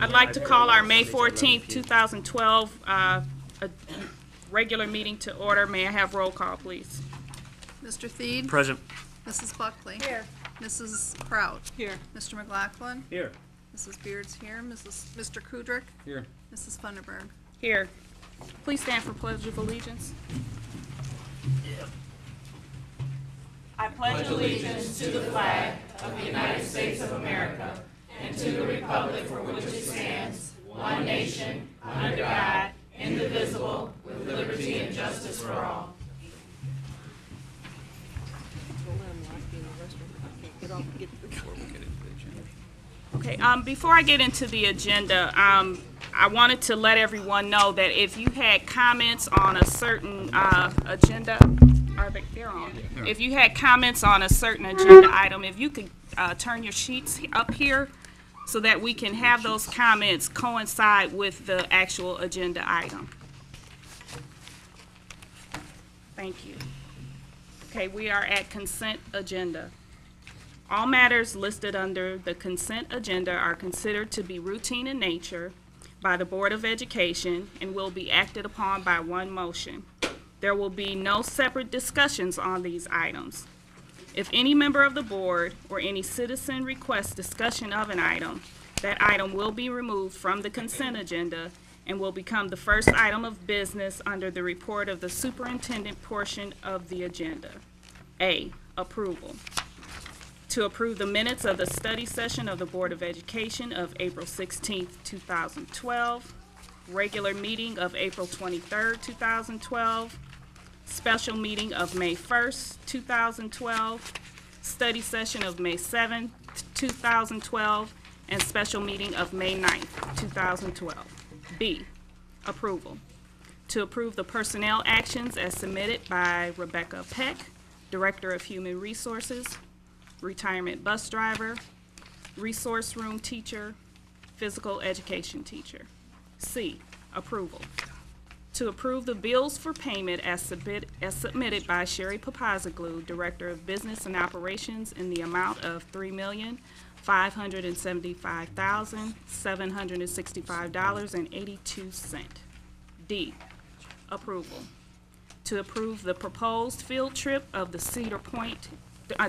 I'd like to call our May 14th, 2012 a regular meeting to order. May I have roll call, please? Mr. Theed? Present. Mrs. Buckley? Here. Mrs. Kraut? Here. Mr. McLaughlin? Here. Mrs. Beard's here. Mr. Kudrick? Here. Mrs. Funderburg? Here. Please stand for Pledge of Allegiance. I pledge allegiance to the flag of the United States of America and to the republic for which it stands, one nation, under God, indivisible, with liberty and justice for all. Okay, before I get into the agenda, I wanted to let everyone know that if you had comments on a certain agenda, they're on. If you had comments on a certain agenda item, if you could turn your sheets up here so that we can have those comments coincide with the actual agenda item. Thank you. Okay, we are at consent agenda. All matters listed under the consent agenda are considered to be routine in nature by the Board of Education and will be acted upon by one motion. There will be no separate discussions on these items. If any member of the board or any citizen requests discussion of an item, that item will be removed from the consent agenda and will become the first item of business under the report of the superintendent portion of the agenda. A, approval. To approve the minutes of the study session of the Board of Education of April 16th, 2012, regular meeting of April 23rd, 2012, special meeting of May 1st, 2012, study session of May 7th, 2012, and special meeting of May 9th, 2012. B, approval. To approve the personnel actions as submitted by Rebecca Peck, Director of Human Resources, retirement bus driver, resource room teacher, physical education teacher. C, approval. To approve the bills for payment as submitted by Sherry Papazoglu, Director of Business and Operations, in the amount of $3,575,765.82. D, approval. To approve the proposed field trip of the Cedar Point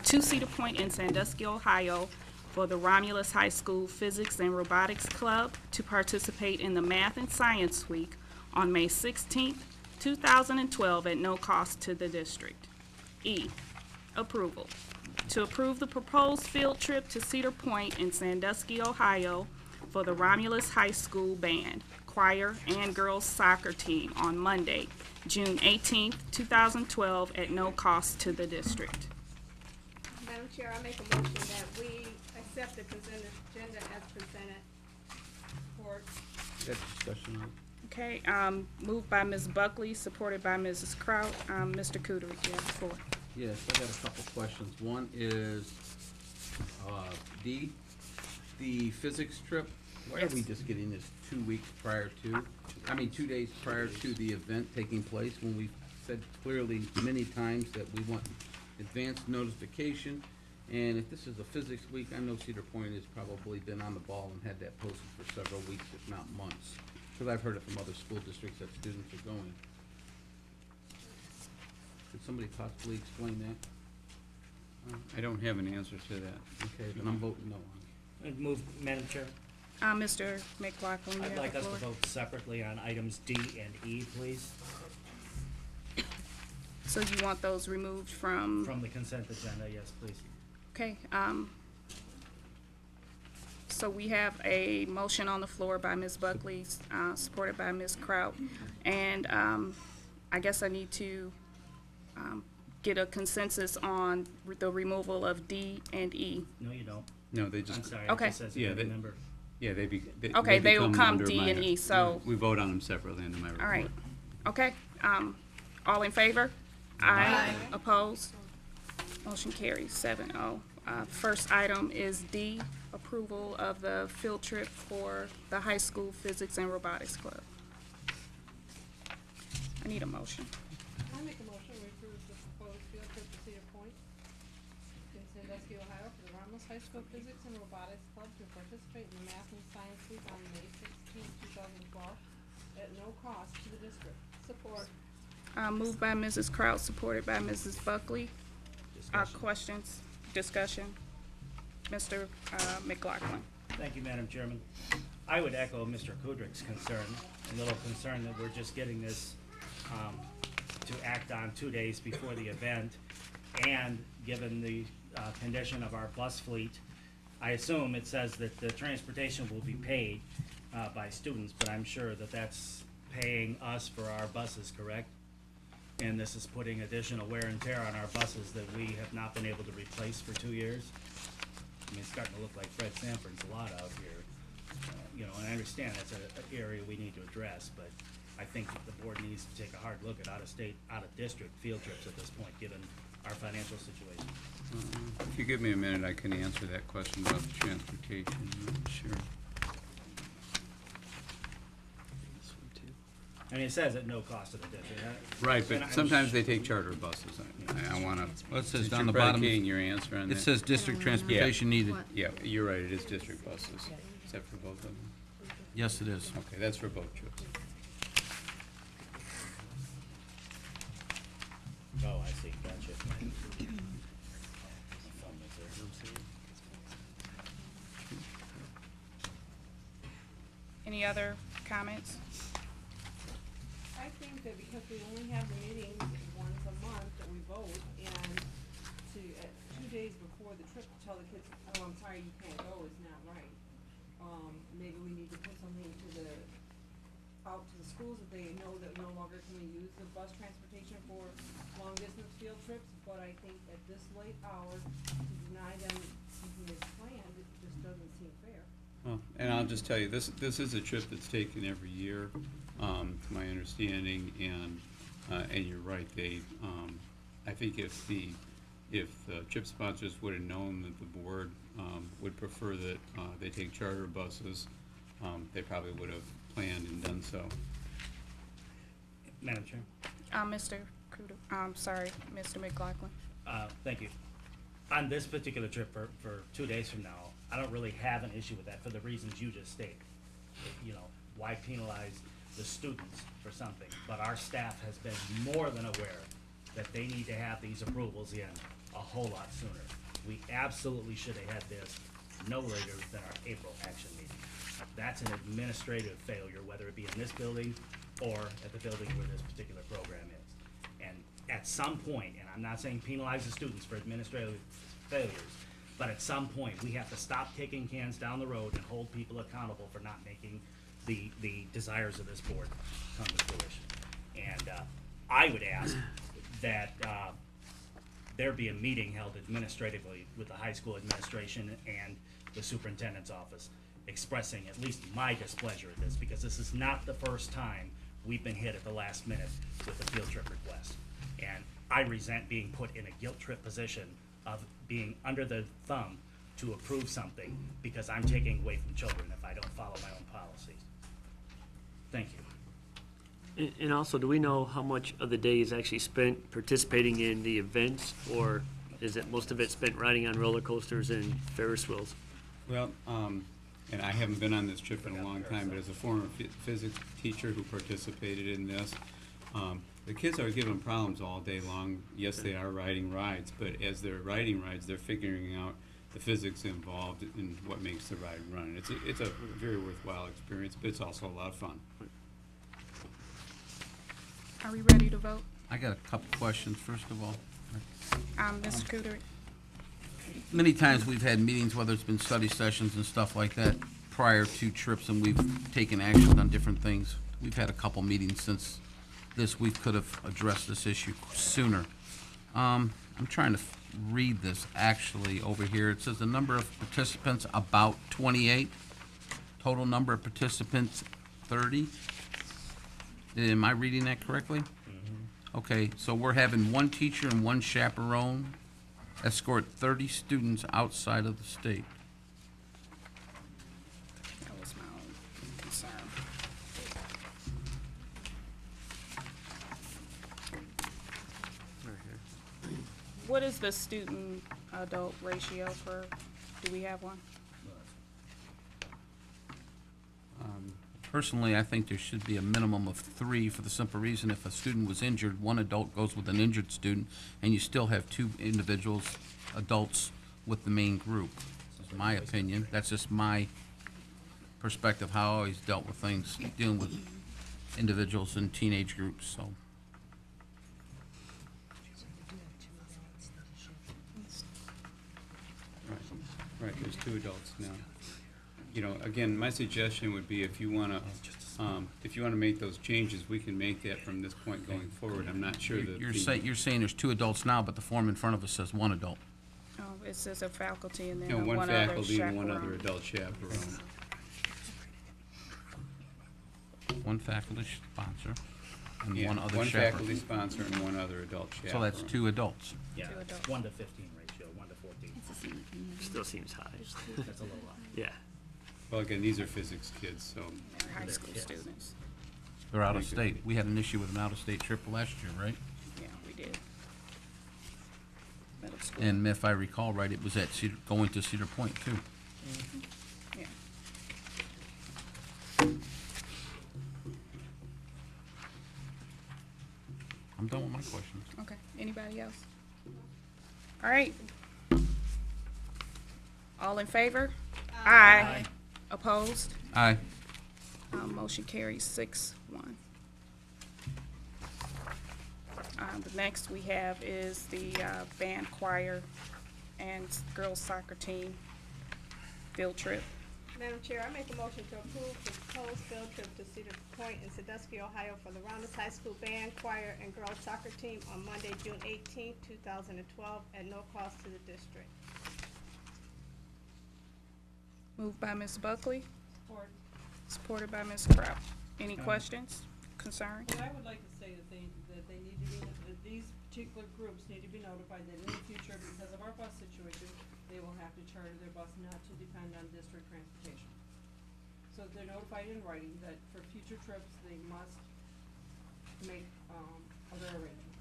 to Cedar Point in Sandusky, Ohio, for the Romulus High School Physics and Robotics Club to participate in the Math and Science Week on May 16th, 2012 at no cost to the district. E, approval. To approve the proposed field trip to Cedar Point in Sandusky, Ohio for the Romulus High School Band, Choir, and Girls Soccer Team on Monday, June 18th, 2012 at no cost to the district. Madam Chair, I make a motion that we accept the consent agenda as presented. Support. Discussion on it. Okay, moved by Ms. Buckley, supported by Mrs. Kraut. Mr. Kudrick, you have the floor. Yes, I got a couple questions. One is, D, the physics trip. Why are we just getting this 2 weeks prior to, 2 days prior to the event taking place, when we said clearly many times that we want advanced notification? And if this is a physics week, I know Cedar Point has probably been on the ball and had that posted for several weeks, if not months. Because I've heard it from other school districts that students are going. Could somebody possibly explain that? I don't have an answer to that. Okay, then I'm voting no on it. I'd move, Madam Chair. Mr. McLaughlin, you I'd have like the us to floor. vote separately on items D and E, please, So you want those removed from, from the consent agenda. Yes, please. okay, so we have a motion on the floor by Ms. Buckley, supported by Ms. Kraut, and, I guess I need to, get a consensus on the removal of D and E. No, you don't. No, they I'm just, sorry. Okay. It just says Yeah, you they- remember. yeah, they Okay, they will become come under D my- and E, so, We vote on them separately under my report. all right, okay, all in favor? Aye. Opposed? Motion carries 7-0. First item is D, approval of the field trip for the high school physics and robotics club. I need a motion. I make a motion we approve the proposed field trip to Cedar Point in Sandusky, Ohio for the Romulus High School Physics and Robotics Club to participate in the Math and Science Week on May 16, 2012, at no cost to the district. Support. Moved by Mrs. Kraut, supported by Mrs. Buckley. Questions, discussion? Mr. McLaughlin. Thank you, Madam Chairman. I would echo Mr. Kudrick's concern, a little concern that we're just getting this to act on 2 days before the event, and given the condition of our bus fleet, I assume it says that the transportation will be paid by students, but I'm sure that that's paying us for our buses, correct? And this is putting additional wear and tear on our buses that we have not been able to replace for 2 years. I mean, it's starting to look like Fred Sanford's lot out here. You know, and I understand that's an area we need to address, but I think that the board needs to take a hard look at out-of-state, out-of-district field trips at this point, given our financial situation. If you give me a minute, I can answer that question about the transportation. Sure. I mean, it says at no cost to the district. Right, And but I'm sometimes they take charter buses. I wanna, Well, it says since down you're the bottom, predicating your answer on that. it says district transportation needed. Yeah, you're right, it is district buses. Is that for both of them? Yes, it is. Okay, that's for both trips. Oh, I see, gotcha. Any other comments? I think that because we only have the meetings once a month that we vote, and to, 2 days before the trip, tell the kids, oh, I'm sorry, you can't go, is not right. Maybe we need to put something to the, out to the schools that they know that no longer can we use the bus transportation for long distance field trips, but I think at this late hour, to deny them something that's planned, it just doesn't seem fair. Well, and I'll just tell you, this is a trip that's taken every year, to my understanding, and you're right, I think if the trip sponsors would have known that the board, would prefer that, they take charter buses, they probably would have planned and done so. Madam Chair? Mr. Cruder, sorry, Mr. McLaughlin. Thank you. On this particular trip for 2 days from now, I don't really have an issue with that for the reasons you just stated. You know, why penalize the students for something? But our staff has been more than aware that they need to have these approvals in a whole lot sooner. We absolutely should have had this no later than our April action meeting. That's an administrative failure, whether it be in this building or at the building where this particular program is. And at some point, and I'm not saying penalize the students for administrative failures, but at some point, we have to stop kicking cans down the road and hold people accountable for not making the desires of this board come to fruition. And I would ask that there be a meeting held administratively with the high school administration and the superintendent's office, expressing at least my displeasure at this, because this is not the first time we've been hit at the last minute with a field trip request. And I resent being put in a guilt trip position of being under the thumb to approve something because I'm taking away from children if I don't follow my own policies. Thank you. And also, do we know how much of the day is actually spent participating in the events, or is it most of it spent riding on roller coasters and Ferris wheels? Well, and I haven't been on this trip in a long time, but as a former physics teacher who participated in this, the kids are given problems all day long. Yes, they are riding rides, but as they're riding rides, they're figuring out the physics involved in what makes the ride run. It's a very worthwhile experience, but it's also a lot of fun. Are we ready to vote? I got a couple questions, first of all. Mr. Cruder, Many times we've had meetings, whether it's been study sessions and stuff like that, prior to trips, and we've taken action on different things. We've had a couple meetings since this week, could have addressed this issue sooner. I'm trying to read this actually over here. It says the number of participants about 28, total number of participants 30. Am I reading that correctly? Mm-hmm. Okay, so we're having one teacher and one chaperone escort 30 students outside of the state. that was my own concern. What is the student-adult ratio for Do we have one? Personally, I think there should be a minimum of 3 for the simple reason if a student was injured, one adult goes with an injured student, and you still have 2 individuals, adults, with the main group. That's my opinion. That's just my perspective, how I always dealt with things, dealing with individuals in teenage groups, so. Right, there's 2 adults now. You know, again, my suggestion would be if you wanna make those changes, we can make that from this point going forward. I'm not sure that. You're saying there's 2 adults now, but the form in front of us says 1 adult. Oh, it says a faculty and then You know, one one other faculty and one other chaperone. adult chaperone. 1 faculty sponsor and Yeah, 1 other one faculty chaperone. sponsor and 1 other adult chaperone. So that's 2 adults. Yeah, Two it's adults. 1-15 ratio, 1-14. Still seems high. That's a little high. Yeah. Well, again, these are physics kids, so. They're high school students. They're out of state. We had an issue with an out-of-state trip last year, right? Yeah, we did. Middle school. And if I recall right, it was at Cedar, going to Cedar Point too. Yeah. I'm done with my questions. Okay, anybody else? All right. All in favor? Aye. Opposed? Aye. Motion carries 6-1. The next we have is the band choir and girls soccer team field trip. Madam Chair, I make a motion to approve the proposed field trip to Cedar Point in Sandusky, Ohio for the Romulus High School Band, Choir, and Girls Soccer Team on Monday, June 18, 2012, at no cost to the district. Moved by Ms. Buckley, Support. supported by Ms. Kraut. Any questions, concerns? And I would like to say that they need to be, that these particular groups need to be notified that in the future, because of our bus situation, they will have to charter their bus not to depend on district transportation. So they're notified in writing that for future trips, they must make, other arrangements.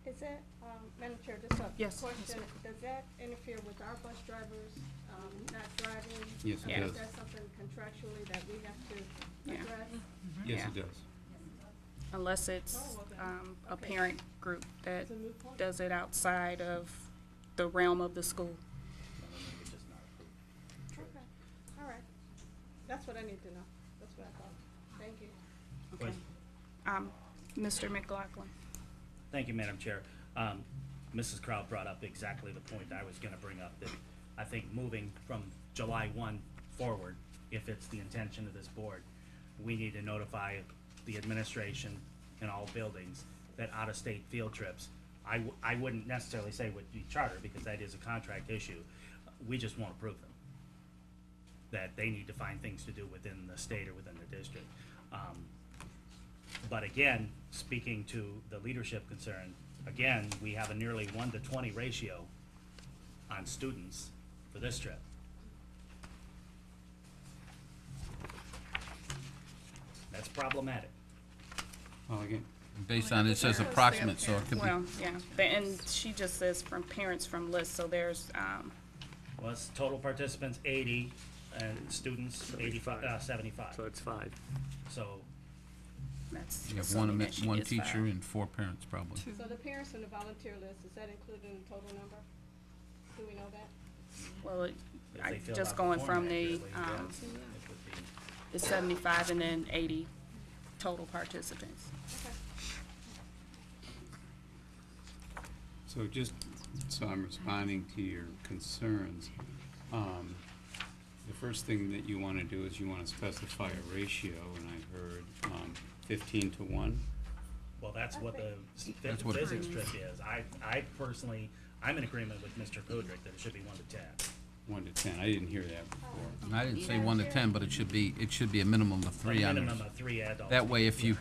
Is that, Madam Chair, just a Yes, question, does that interfere with our bus drivers, not driving? Yes, it Yeah. does. Is that something contractually that we have to Yeah. address? Yes, it Yeah. does. Unless it's a parent group that It's a moot point. does it outside of the realm of the school. It's just not approved. Okay, all right. That's what I need to know. That's what I thought. Thank you. Okay. Mr. McLaughlin. Thank you, Madam Chair. Mrs. Kraut brought up exactly the point I was gonna bring up, that I think moving from July 1 forward, if it's the intention of this board, we need to notify the administration in all buildings that out-of-state field trips, I wouldn't necessarily say would be charter, because that is a contract issue. We just won't approve them. That they need to find things to do within the state or within the district. But again, speaking to the leadership concern, again, we have a nearly 1-20 ratio on students for this trip. That's problematic. Well, again, Based on, it says approximate, so it could be. Well, yeah, and she just says from parents from list, so there's, Well, it's total participants 80, and students 85, 75. So it's 5. So, that's You have assuming that she one gets teacher 5. and 4 parents probably. So the parents on the volunteer list, is that included in the total number? Do we know that? Well, if they filled just out the going form from the, accurately, yes, it would be. the 75 and then 80 total participants. Okay. so just, so I'm responding to your concerns. The first thing that you wanna do is you wanna specify a ratio, and I heard, 15-1. Well, that's what the That's what it physics trip is. I personally, I'm in agreement with Mr. Kudrick that it should be 1-10. 1-10, I didn't hear that before. And I didn't say 1 to 10, but it should be a minimum of 3 A on minimum there. of 3 adults. That way, if you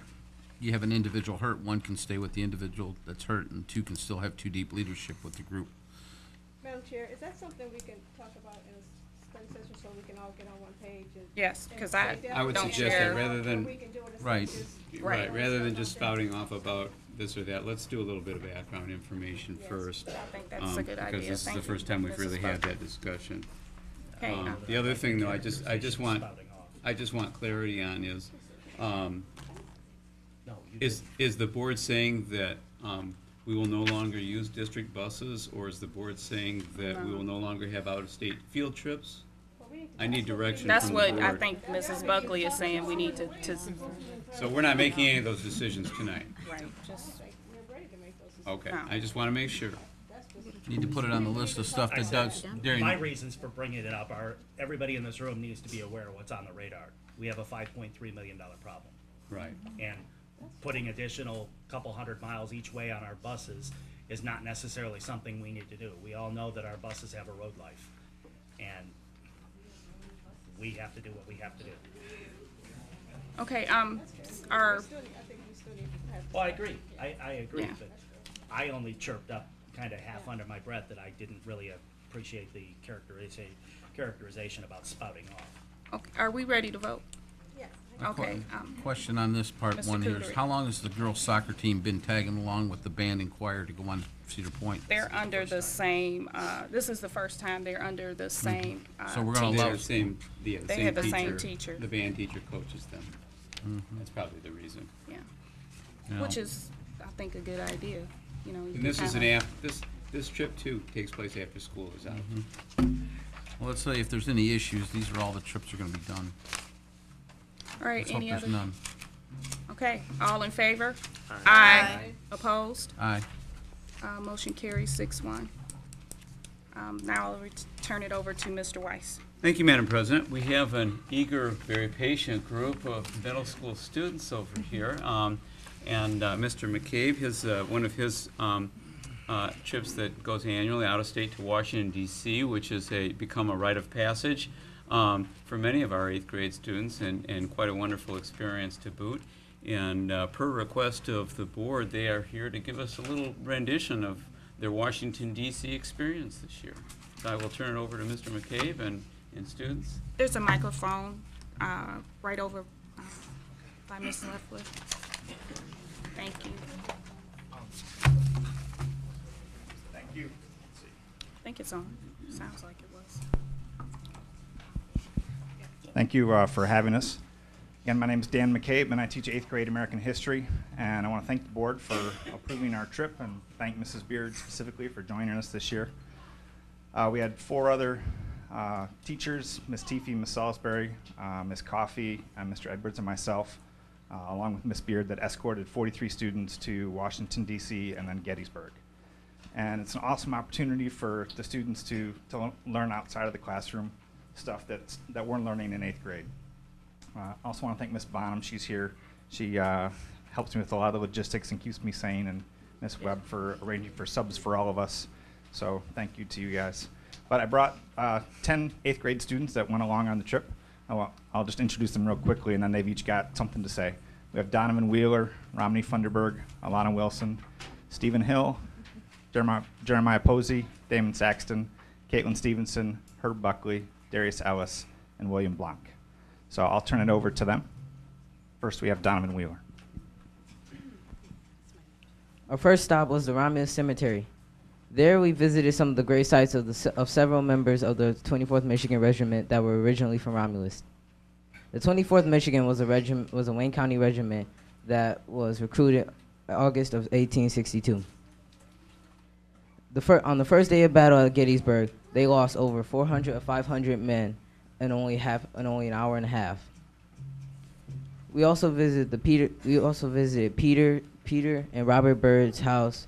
have an individual hurt, 1 can stay with the individual that's hurt, and 2 can still have 2 deep leadership with the group. Madam Chair, is that something we can talk about in a study session so we can all get on one page? Yes, because I I would don't suggest that share. rather than, We can do it as Right. just- right, rather than just spouting off about this or that. Let's do a little bit of background information first. I think that's a good idea. Because this is Thank the you, first time we've Mrs. really had Butler. that discussion. Okay, The other thing, though, I just want, Spouting off. I just want clarity on is, No, you is the board saying that we will no longer use district buses, or is the board saying that we will no longer have out-of-state field trips? I need direction That's from the board. what I think Mrs. Buckley is saying, we need to, So we're not making any of those decisions tonight? right, just, Okay, No. I just want to make sure. Need to put it on the list of stuff that Doug's during. My reasons for bringing it up are, everybody in this room needs to be aware of what's on the radar. We have a $5.3 million problem. Right. And putting additional couple hundred miles each way on our buses is not necessarily something we need to do. We all know that our buses have a road life, and we have to do what we have to do. okay, Well, I agree, I agree, Yeah. but I only chirped up kind of half under my breath that I didn't really appreciate the characterization about spouting off. okay, are we ready to vote? Okay, Question on this part Mr. one here is, Cootery. how long has the girls soccer team been tagging along with the band and choir to go on Cedar Point? they're under the same, this is the first time they're under the same, So we're gonna They allow- have the same, yeah, the They same have the teacher. same teacher. The band teacher coaches them. That's probably the reason. yeah, You know, which is, I think, a good idea, you know. you And can this is an kinda- this trip too takes place after school is out. Well, let's say if there's any issues, these are all the trips are gonna be done. All right, Let's hope any there's other? none. Okay, all in favor? Aye. Opposed? Aye. Motion carries 6-1. Now I'll turn it over to Mr. Weiss. Thank you, Madam President. We have an eager, very patient group of middle school students over here. And Mr. McCabe, one of his trips that goes annually out of state to Washington, D.C., which has become a rite of passage for many of our 8th grade students, and quite a wonderful experience to boot. And per request of the board, they are here to give us a little rendition of their Washington, D.C. experience this year. So I will turn it over to Mr. McCabe and students. There's a microphone right over by Ms. Leffler. Thank you. Thank you. I think it's on. Sounds like it was. Thank you for having us. Again, my name is Dan McCabe, and I teach 8th grade American history. And I want to thank the board for approving our trip, and thank Mrs. Beard specifically for joining us this year. We had 4 other teachers, Ms. Teefy, Ms. Salisbury, Ms. Coffey, and Mr. Edwards, and myself, along with Ms. Beard, that escorted 43 students to Washington, D.C., and then Gettysburg. And it's an awesome opportunity for the students to learn outside of the classroom stuff that we're learning in 8th grade. I also want to thank Ms. Bonham. She's here. She helps me with a lot of the logistics and keeps me sane, and Ms. Webb for arranging for subs for all of us. So thank you to you guys. But I brought 10 8th grade students that went along on the trip. I'll just introduce them real quickly, and then they've each got something to say. We have Donovan Wheeler, Romney Funderburg, Alana Wilson, Stephen Hill, Jeremiah Posey, Damon Saxton, Caitlin Stevenson, Herb Buckley, Darius Ellis, and William Blanc. So I'll turn it over to them. First, we have Donovan Wheeler. Our first stop was the Romulus Cemetery. There we visited some of the grave sites of several members of the 24th Michigan Regiment that were originally from Romulus. The 24th Michigan was a Wayne County regiment that was recruited in August of 1862. On the first day of battle at Gettysburg, they lost over 400 or 500 men in only an hour and a half. We also visited Peter and Robert Byrd's house,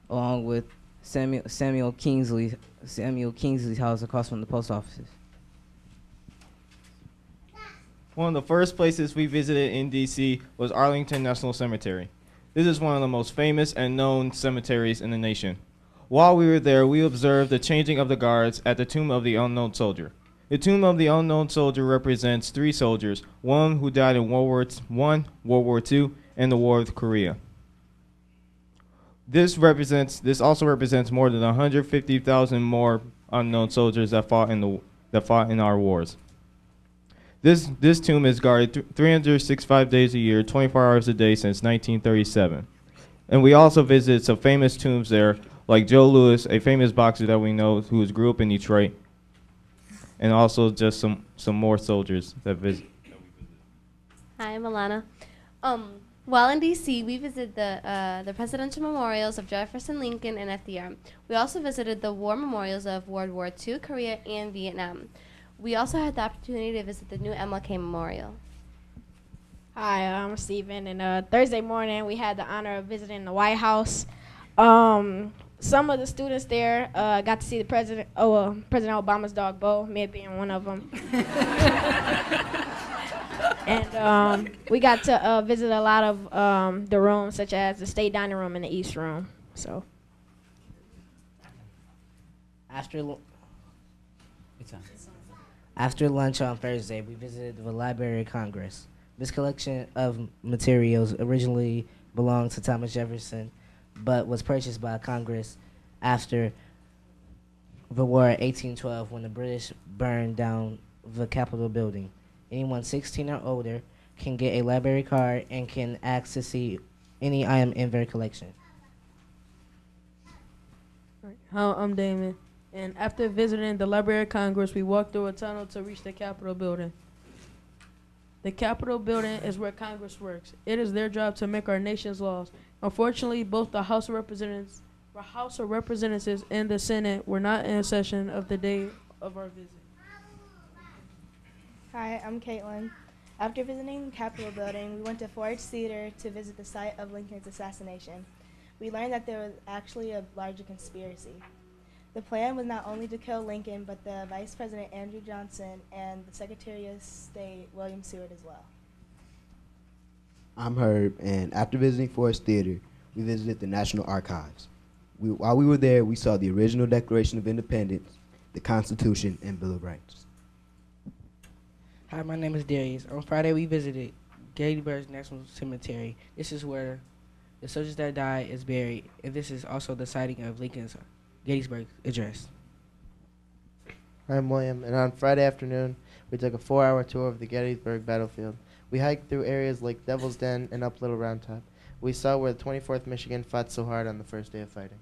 along with Samuel Kingsley's house across from the post offices. One of the first places we visited in D.C. was Arlington National Cemetery. This is one of the most famous and known cemeteries in the nation. While we were there, we observed the changing of the guards at the Tomb of the Unknown Soldier. The Tomb of the Unknown Soldier represents 3 soldiers, one who died in World War I, World War II, and the War of Korea. This also represents more than 150,000 more unknown soldiers that fought in our wars. This tomb is guarded 365 days a year, 24 hours a day since 1937. And we also visited some famous tombs there, like Joe Louis, a famous boxer that we know who grew up in Detroit, and also just some more soldiers that visit. Hi, I'm Alana. While in D.C., we visited the presidential memorials of Jefferson, Lincoln, and FDR. We also visited the war memorials of World War II, Korea, and Vietnam. We also had the opportunity to visit the new MLK Memorial. Hi, I'm Steven, and Thursday morning we had the honor of visiting the White House. Some of the students there got to see the President Obama's dog, Bo, me being one of them. And we got to visit a lot of the rooms, such as the State Dining Room and the East Room. So. After lunch on Thursday, we visited the Library of Congress. This collection of materials originally belonged to Thomas Jefferson, but was purchased by Congress after the war in 1812 when the British burned down the Capitol building. Anyone 16 or older can get a library card and can ask to see any item in their collection. Hi, I'm Damon. And after visiting the Library of Congress, we walked through a tunnel to reach the Capitol building. The Capitol building is where Congress works. It is their job to make our nation's laws. Unfortunately, both the House of Representatives and the Senate were not in session of the day of our visit. Hi, I'm Caitlin. After visiting the Capitol building, we went to Ford's Theater to visit the site of Lincoln's assassination. We learned that there was actually a larger conspiracy. The plan was not only to kill Lincoln, but the Vice President Andrew Johnson and the Secretary of State William Seward as well. I'm Herb, and after visiting Ford's Theater, we visited the National Archives. While we were there, we saw the original Declaration of Independence, the Constitution, and Bill of Rights. Hi, my name is Darius. On Friday, we visited Gettysburg National Cemetery. This is where the soldiers that died is buried, and this is also the siting of Lincoln's Gettysburg Address. I'm William, and on Friday afternoon, we took a 4-hour tour of the Gettysburg battlefield. We hiked through areas like Devil's Den and up Little Round Top. We saw where the 24th Michigan fought so hard on the first day of fighting.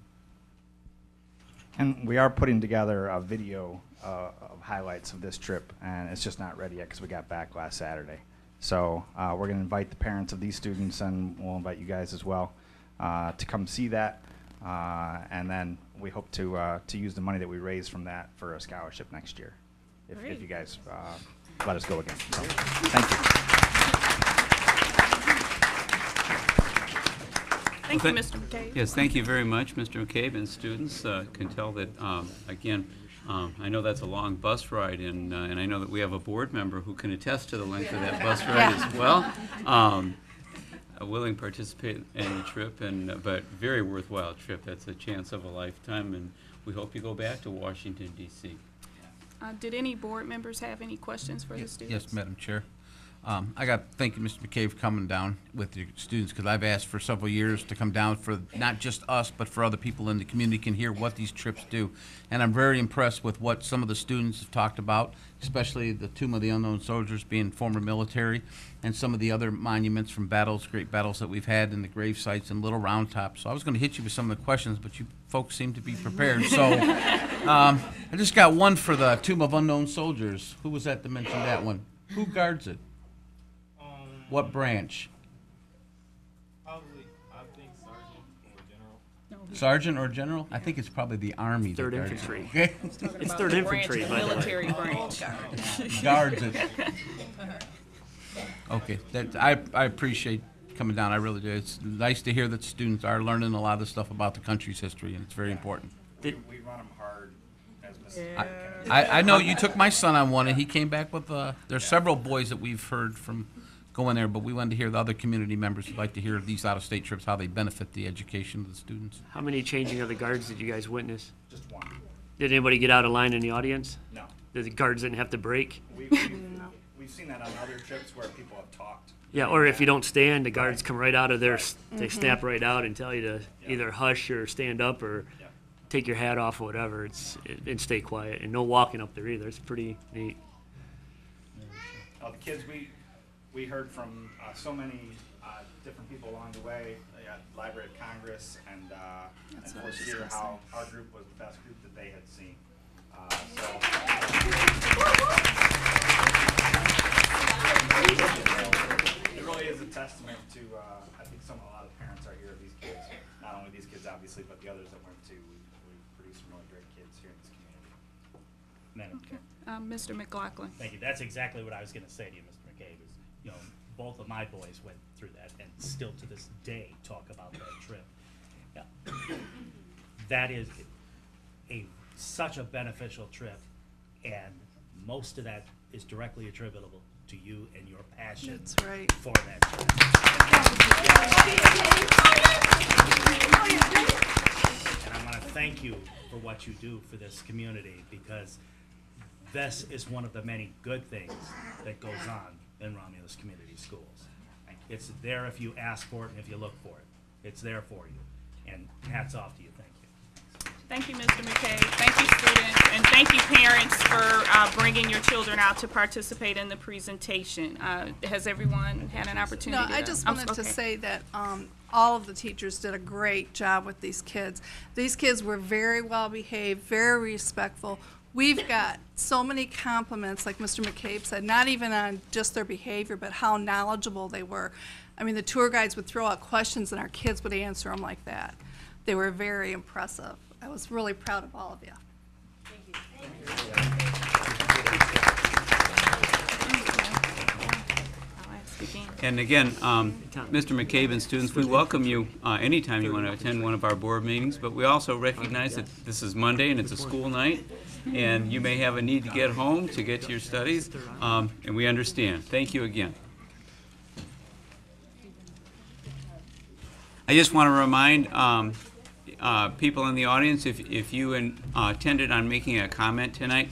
And we are putting together a video of highlights of this trip, and it's just not ready yet because we got back last Saturday. So we're going to invite the parents of these students, and we'll invite you guys as well to come see that. And then we hope to use the money that we raise from that for a scholarship next year, if you guys let us go again. So, thank you. Thank you, Mr. McCabe. Yes, thank you very much, Mr. McCabe, and students. Can tell that, again, I know that's a long bus ride, and I know that we have a board member who can attest to the length of that bus ride as well. Willing to participate in the trip, but very worthwhile trip. That's a chance of a lifetime, and we hope you go back to Washington, D.C. Did any board members have any questions for the students? Yes, Madam Chair. I got to thank you, Mr. McCabe, for coming down with the students, because I've asked for several years to come down for not just us, but for other people in the community can hear what these trips do. And I'm very impressed with what some of the students have talked about, especially the Tomb of the Unknown Soldiers being former military, and some of the other monuments from battles, great battles that we've had in the grave sites in Little Round Top. So I was going to hit you with some of the questions, but you folks seem to be prepared. So I just got one for the Tomb of Unknown Soldiers. Who was that to mention that one? Who guards it? What branch? Probably, I think sergeant or general. Sergeant or general? I think it's probably the Army. Third that guards Infantry. it. Okay. It's Third Infantry, by the way. Military branch. Guards it. Okay, I appreciate coming down. I really do. It's nice to hear that students are learning a lot of stuff about the country's history, and it's very important. We run them hard. As I know you took my son on one, and he came back with. There's several boys that we've heard from going there, but we wanted to hear the other community members who'd like to hear these out-of-state trips, how they benefit the education of the students. How many changing of the guards did you guys witness? Just one. Did anybody get out of line in the audience? No. Did the guards didn't have to break? We've seen that on other trips where people have talked. Yeah, or if you don't stand, the guards come right out of there. They snap right out and tell you to either hush or stand up or take your hat off or whatever. And stay quiet, and no walking up there either. It's pretty neat. The kids, we heard from so many different people along the way at Library of Congress and That's and what I was Fort just Cedar gonna how our group was the best group that they had seen. It really is a testament to, I think a lot of parents are here, these kids, not only these kids obviously, but the others that went too. We produce some really great kids here in this community. Madam Chair. Mr. McLaughlin. Thank you. That's exactly what I was gonna say to you, Mr. McCabe, is, you know, both of my boys went through that and still to this day talk about that trip. Yeah. That is such a beneficial trip, and most of that is directly attributable to you and your passion That's right. for that trip. And I want to thank you for what you do for this community, because this is one of the many good things that goes on in Romulus Community Schools. It's there if you ask for it and if you look for it. It's there for you. And hats off to you. Thank you. Thank you, Mr. McKay. Thank you, students, and thank you, parents, for bringing your children out to participate in the presentation. Has everyone had an opportunity? No, I just wanted to say that all of the teachers did a great job with these kids. These kids were very well behaved, very respectful. We've got so many compliments, like Mr. McCabe said, not even on just their behavior, but how knowledgeable they were. I mean, the tour guides would throw out questions and our kids would answer them like that. They were very impressive. I was really proud of all of you. And again, Mr. McCabe and students, we welcome you anytime you want to attend one of our board meetings, but we also recognize that this is Monday and it's a school night, and you may have a need to get home to get to your studies, and we understand. Thank you again. I just want to remind people in the audience, if you intended on making a comment tonight,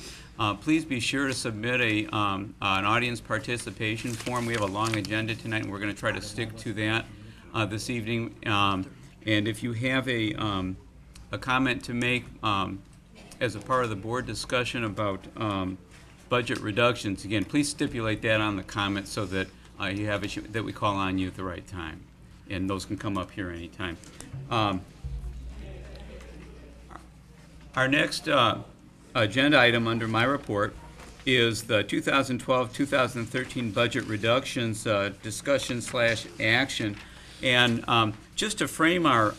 please be sure to submit an audience participation form. We have a long agenda tonight, and we're going to try to stick to that this evening. And if you have a comment to make as a part of the board discussion about budget reductions, again, please stipulate that on the comment so that you have that we call on you at the right time, and those can come up here anytime. Our next agenda item under my report is the 2012-2013 budget reductions discussion / action. And just to frame our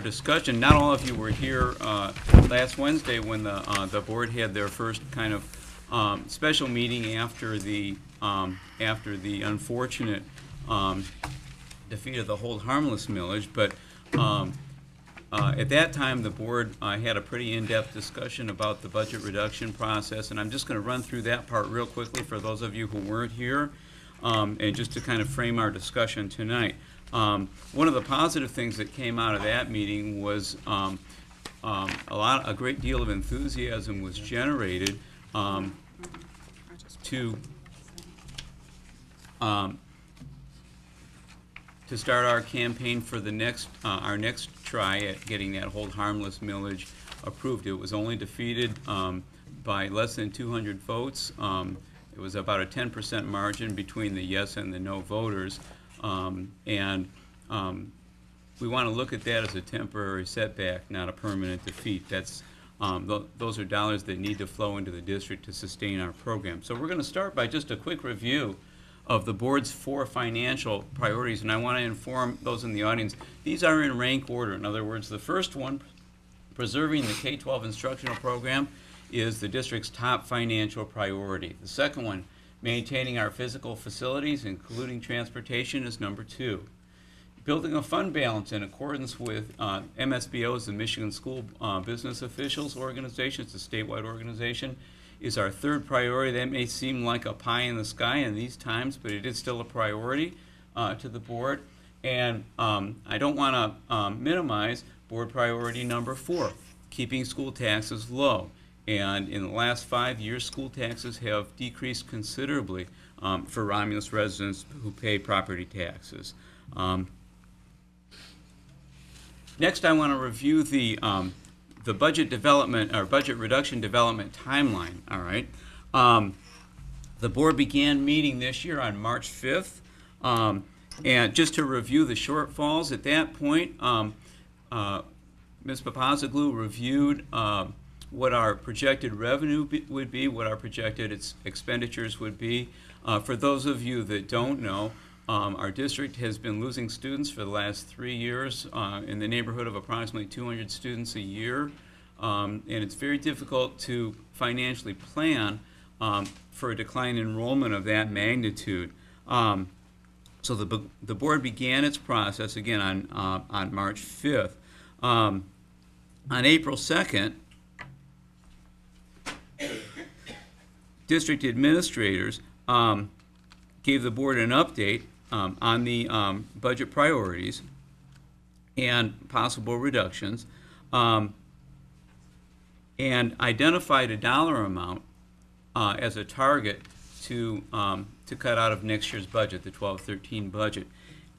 discussion, not all of you were here last Wednesday when the board had their first kind of special meeting after the unfortunate defeat of the hold harmless millage, but at that time, the board had a pretty in-depth discussion about the budget reduction process, and I'm just going to run through that part real quickly for those of you who weren't here, and just to kind of frame our discussion tonight. One of the positive things that came out of that meeting was a great deal of enthusiasm was generated to start our campaign for the our next try at getting that hold harmless millage approved. It was only defeated by less than 200 votes. It was about a 10% margin between the yes and the no voters, and we want to look at that as a temporary setback, not a permanent defeat. That's those are dollars that need to flow into the district to sustain our program. So we're going to start by just a quick review of the board's 4 financial priorities, and I want to inform those in the audience, these are in rank order. In other words, the first one, preserving the K-12 instructional program, is the district's top financial priority. The second one, maintaining our physical facilities, including transportation, is number 2. Building a fund balance in accordance with MSBO's, the Michigan School Business Officials Organization, it's a statewide organization, is our third priority. That may seem like a pie in the sky in these times, but it is still a priority to the board. And I don't want to minimize board priority number 4, keeping school taxes low. And in the last 5 years, school taxes have decreased considerably for Romulus residents who pay property taxes. Next, I want to review the budget development or budget reduction development timeline. All right, The board began meeting this year on March 5th. And just to review the shortfalls, at that point, Ms. Papazoglu reviewed what our projected revenue would be, what our projected expenditures would be. For those of you that don't know, our district has been losing students for the last 3 years in the neighborhood of approximately 200 students a year. And it's very difficult to financially plan for a decline in enrollment of that magnitude. So the board began its process again on March 5th. On April 2nd, district administrators gave the board an update on the budget priorities and possible reductions, and identified a dollar amount as a target to cut out of next year's budget, the 12-13 budget.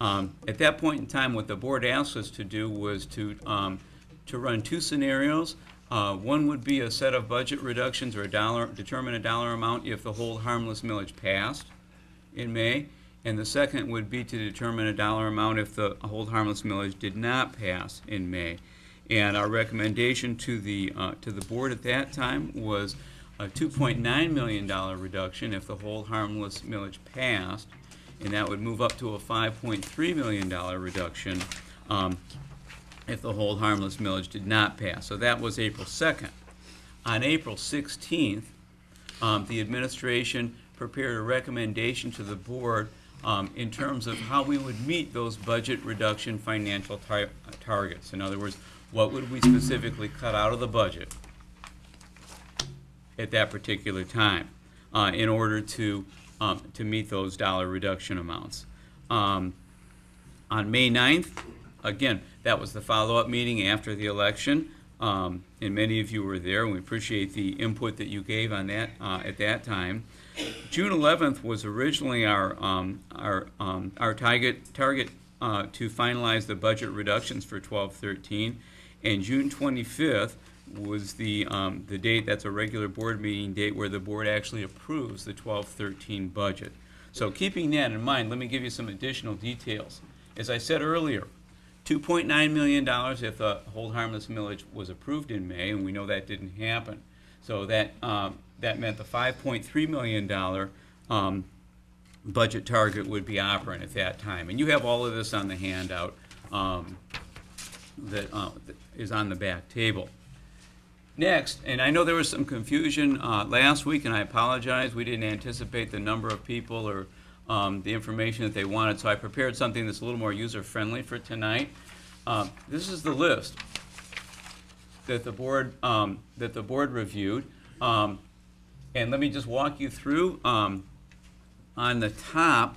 At that point in time, what the board asked us to do was to run 2 scenarios. One would be a set of budget reductions, or determine a dollar amount if the hold harmless millage passed in May, and the second would be to determine a dollar amount if the hold harmless millage did not pass in May. And our recommendation to the board at that time was a $2.9 million reduction if the hold harmless millage passed, and that would move up to a $5.3 million reduction if the hold harmless millage did not pass. So that was April 2nd. On April 16th, the administration prepared a recommendation to the board in terms of how we would meet those budget reduction financial targets. In other words, what would we specifically cut out of the budget at that particular time in order to meet those dollar reduction amounts. On May 9th, again, that was the follow-up meeting after the election, and many of you were there, and we appreciate the input that you gave on that at that time. June 11th was originally our target to finalize the budget reductions for 12-13, and June 25th was the date. That's a regular board meeting date where the board actually approves the 12-13 budget. So keeping that in mind, let me give you some additional details. As I said earlier, $2.9 million if the hold harmless millage was approved in May, and we know that didn't happen. So that meant the $5.3 million budget target would be operant at that time. And you have all of this on the handout that is on the back table. Next, and I know there was some confusion last week, and I apologize. We didn't anticipate the number of people or the information that they wanted, so I prepared something that's a little more user-friendly for tonight. This is the list that the board reviewed, and let me just walk you through. On the top,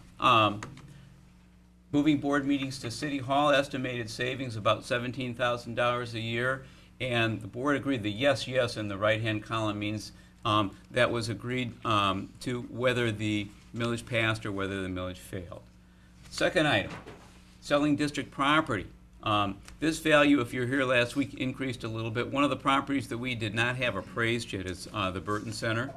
moving board meetings to City Hall, estimated savings about $17,000 a year. And the board agreed the yes, yes in the right-hand column means that was agreed to whether the millage passed or whether the millage failed. Second item, selling district property. This value, if you're here last week, increased a little bit. One of the properties that we did not have appraised yet is the Burton Center.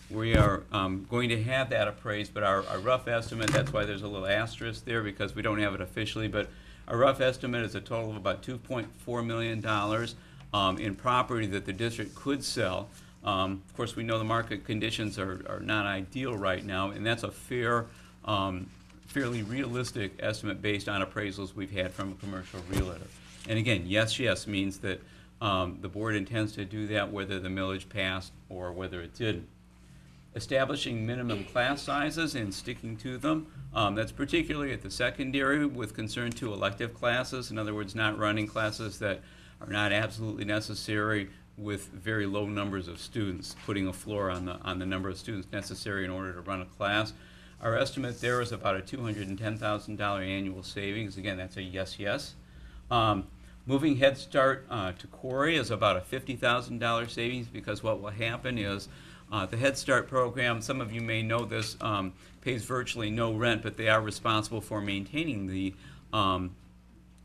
We are going to have that appraised, but our rough estimate, that's why there's a little asterisk there, because we don't have it officially, but a rough estimate is a total of about $2.4 million in property that the district could sell. Of course, we know the market conditions are not ideal right now, and that's a fairly realistic estimate based on appraisals we've had from a commercial realtor. And again, yes, yes means that the board intends to do that whether the millage passed or whether it didn't. Establishing minimum class sizes and sticking to them. That's particularly at the secondary with concern to elective classes. In other words, not running classes that are not absolutely necessary with very low numbers of students, putting a floor on the number of students necessary in order to run a class. Our estimate there is about a $210,000 annual savings. Again, that's a yes, yes. Moving Head Start to Quarry is about a $50,000 savings, because what will happen is the Head Start program, some of you may know this, pays virtually no rent, but they are responsible for maintaining the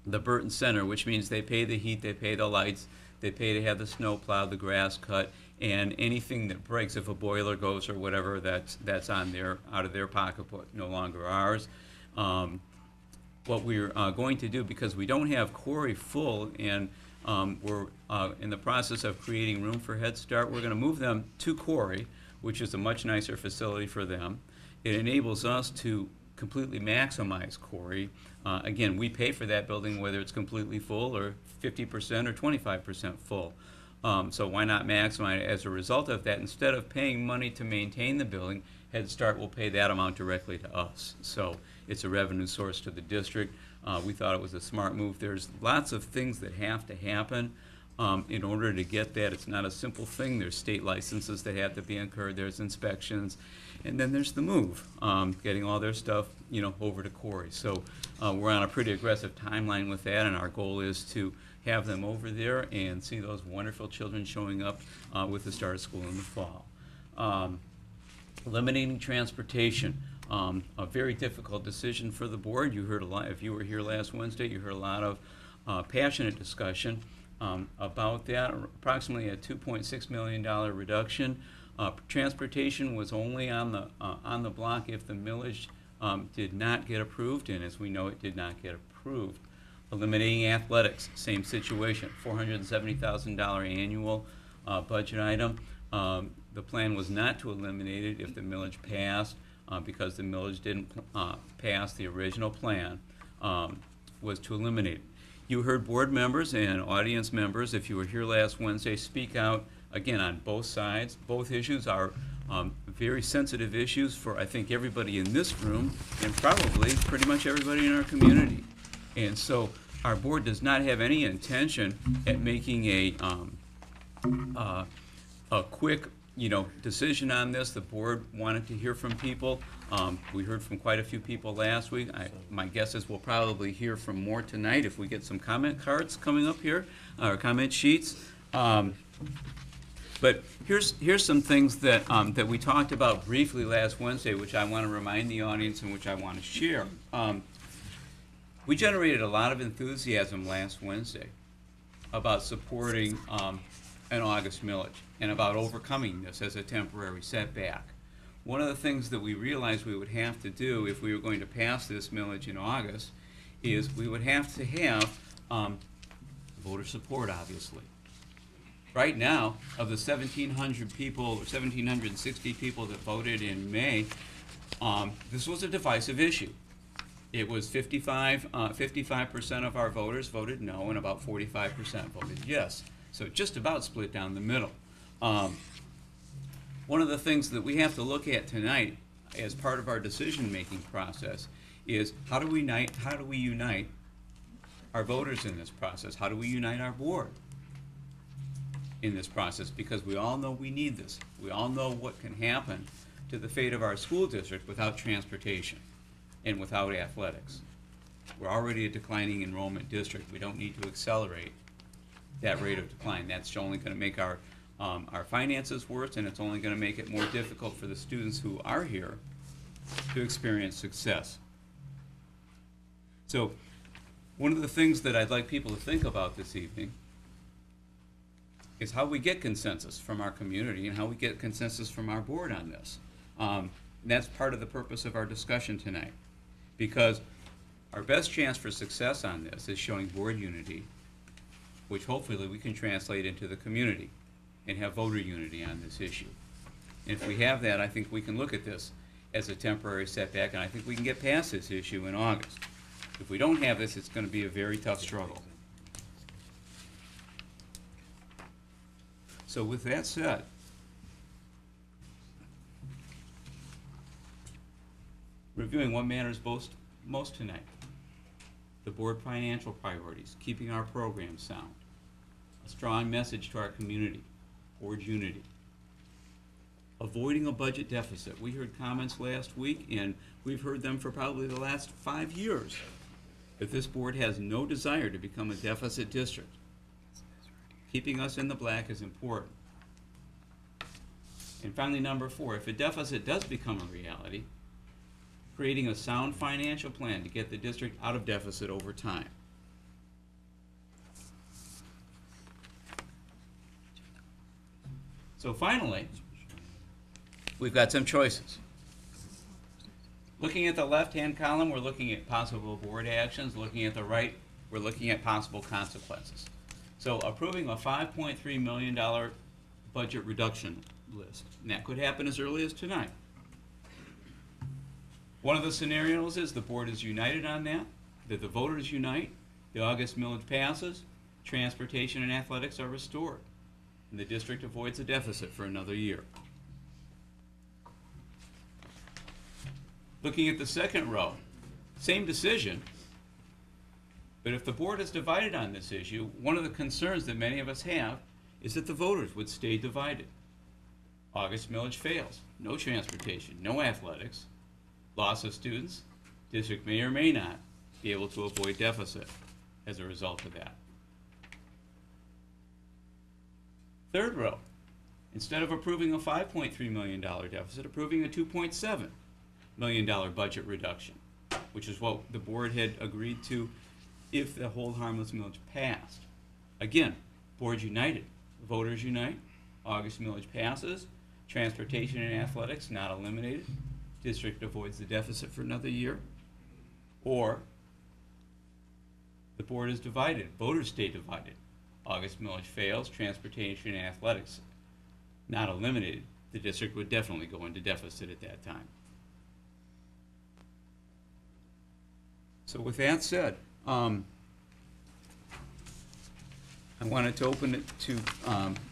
Burton Center, which means they pay the heat, they pay the lights, they pay to have the snow plowed, the grass cut, and anything that breaks, if a boiler goes or whatever, that's on their, out of their pocketbook, no longer ours. What we're going to do, because we don't have Corey full, and we're in the process of creating room for Head Start, we're going to move them to Corey, which is a much nicer facility for them. It enables us to completely maximize Corey. Again, we pay for that building whether it's completely full or 50% or 25% full. So why not maximize it? As a result of that, instead of paying money to maintain the building, Head Start will pay that amount directly to us. So it's a revenue source to the district. We thought it was a smart move. There's lots of things that have to happen in order to get that. It's not a simple thing. There's state licenses that have to be incurred. There's inspections. And then there's the move, getting all their stuff, you know, over to Corey. So we're on a pretty aggressive timeline with that, and our goal is to have them over there and see those wonderful children showing up with the start of school in the fall. Eliminating transportation, a very difficult decision for the board. You heard a lot, if you were here last Wednesday, you heard a lot of passionate discussion about that. Approximately a $2.6 million reduction. Transportation was only on the block if the millage did not get approved, and as we know, it did not get approved. Eliminating athletics, same situation, $470,000 annual budget item. The plan was not to eliminate it if the millage passed, because the millage didn't pass. The original plan was to eliminate it. You heard board members and audience members, if you were here last Wednesday, speak out again on both sides. Both issues are very sensitive issues for, I think, everybody in this room and probably pretty much everybody in our community. And so our board does not have any intention at making a quick, you know, decision on this. The board wanted to hear from people. We heard from quite a few people last week. My guess is we'll probably hear from more tonight if we get some comment cards coming up here, or comment sheets. But here's some things that that we talked about briefly last Wednesday, which I want to remind the audience and which I want to share. We generated a lot of enthusiasm last Wednesday about supporting an August millage and about overcoming this as a temporary setback. One of the things that we realized we would have to do if we were going to pass this millage in August is we would have to have voter support, obviously. Right now, of the 1,700 people, or 1,760 people that voted in May, this was a divisive issue. It was 55% of our voters voted no, and about 45% voted yes. So just about split down the middle. One of the things that we have to look at tonight as part of our decision-making process is how do we unite our voters in this process? How do we unite our board in this process? Because we all know we need this. We all know what can happen to the fate of our school district without transportation and without athletics. We're already a declining enrollment district. We don't need to accelerate that rate of decline. That's only going to make our finances worse, and it's only going to make it more difficult for the students who are here to experience success. So one of the things that I'd like people to think about this evening is how we get consensus from our community and how we get consensus from our board on this. And that's part of the purpose of our discussion tonight, because our best chance for success on this is showing board unity, which hopefully we can translate into the community and have voter unity on this issue. And if we have that, I think we can look at this as a temporary setback, and I think we can get past this issue in August. If we don't have this, it's going to be a very tough struggle. So with that said, reviewing what matters most tonight, the board financial priorities, keeping our programs sound, a strong message to our community, board unity, avoiding a budget deficit. We heard comments last week, and we've heard them for probably the last 5 years, that this board has no desire to become a deficit district. Keeping us in the black is important. And finally, number 4, if a deficit does become a reality, creating a sound financial plan to get the district out of deficit over time. So So finally, we've got some choices. Looking at the left-hand column, we're looking at possible board actions. Looking at the right, we're looking at possible consequences. So approving a $5.3 million budget reduction list, and that could happen as early as tonight. One of the scenarios is the board is united on that the voters unite, the August millage passes, transportation and athletics are restored, and the district avoids a deficit for another year. Looking at the second row, same decision, but if the board is divided on this issue, one of the concerns that many of us have is that the voters would stay divided. August millage fails, no transportation, no athletics, loss of students, district may or may not be able to avoid deficit as a result of that. Third row, instead of approving a $5.3 million deficit, approving a $2.7 million budget reduction, which is what the board had agreed to if the hold harmless millage passed. Again, board united, voters unite, August millage passes, transportation and athletics not eliminated, district avoids the deficit for another year, or the board is divided, voters stay divided, August millage fails, transportation and athletics not eliminated, the district would definitely go into deficit at that time. So with that said, I wanted to open it to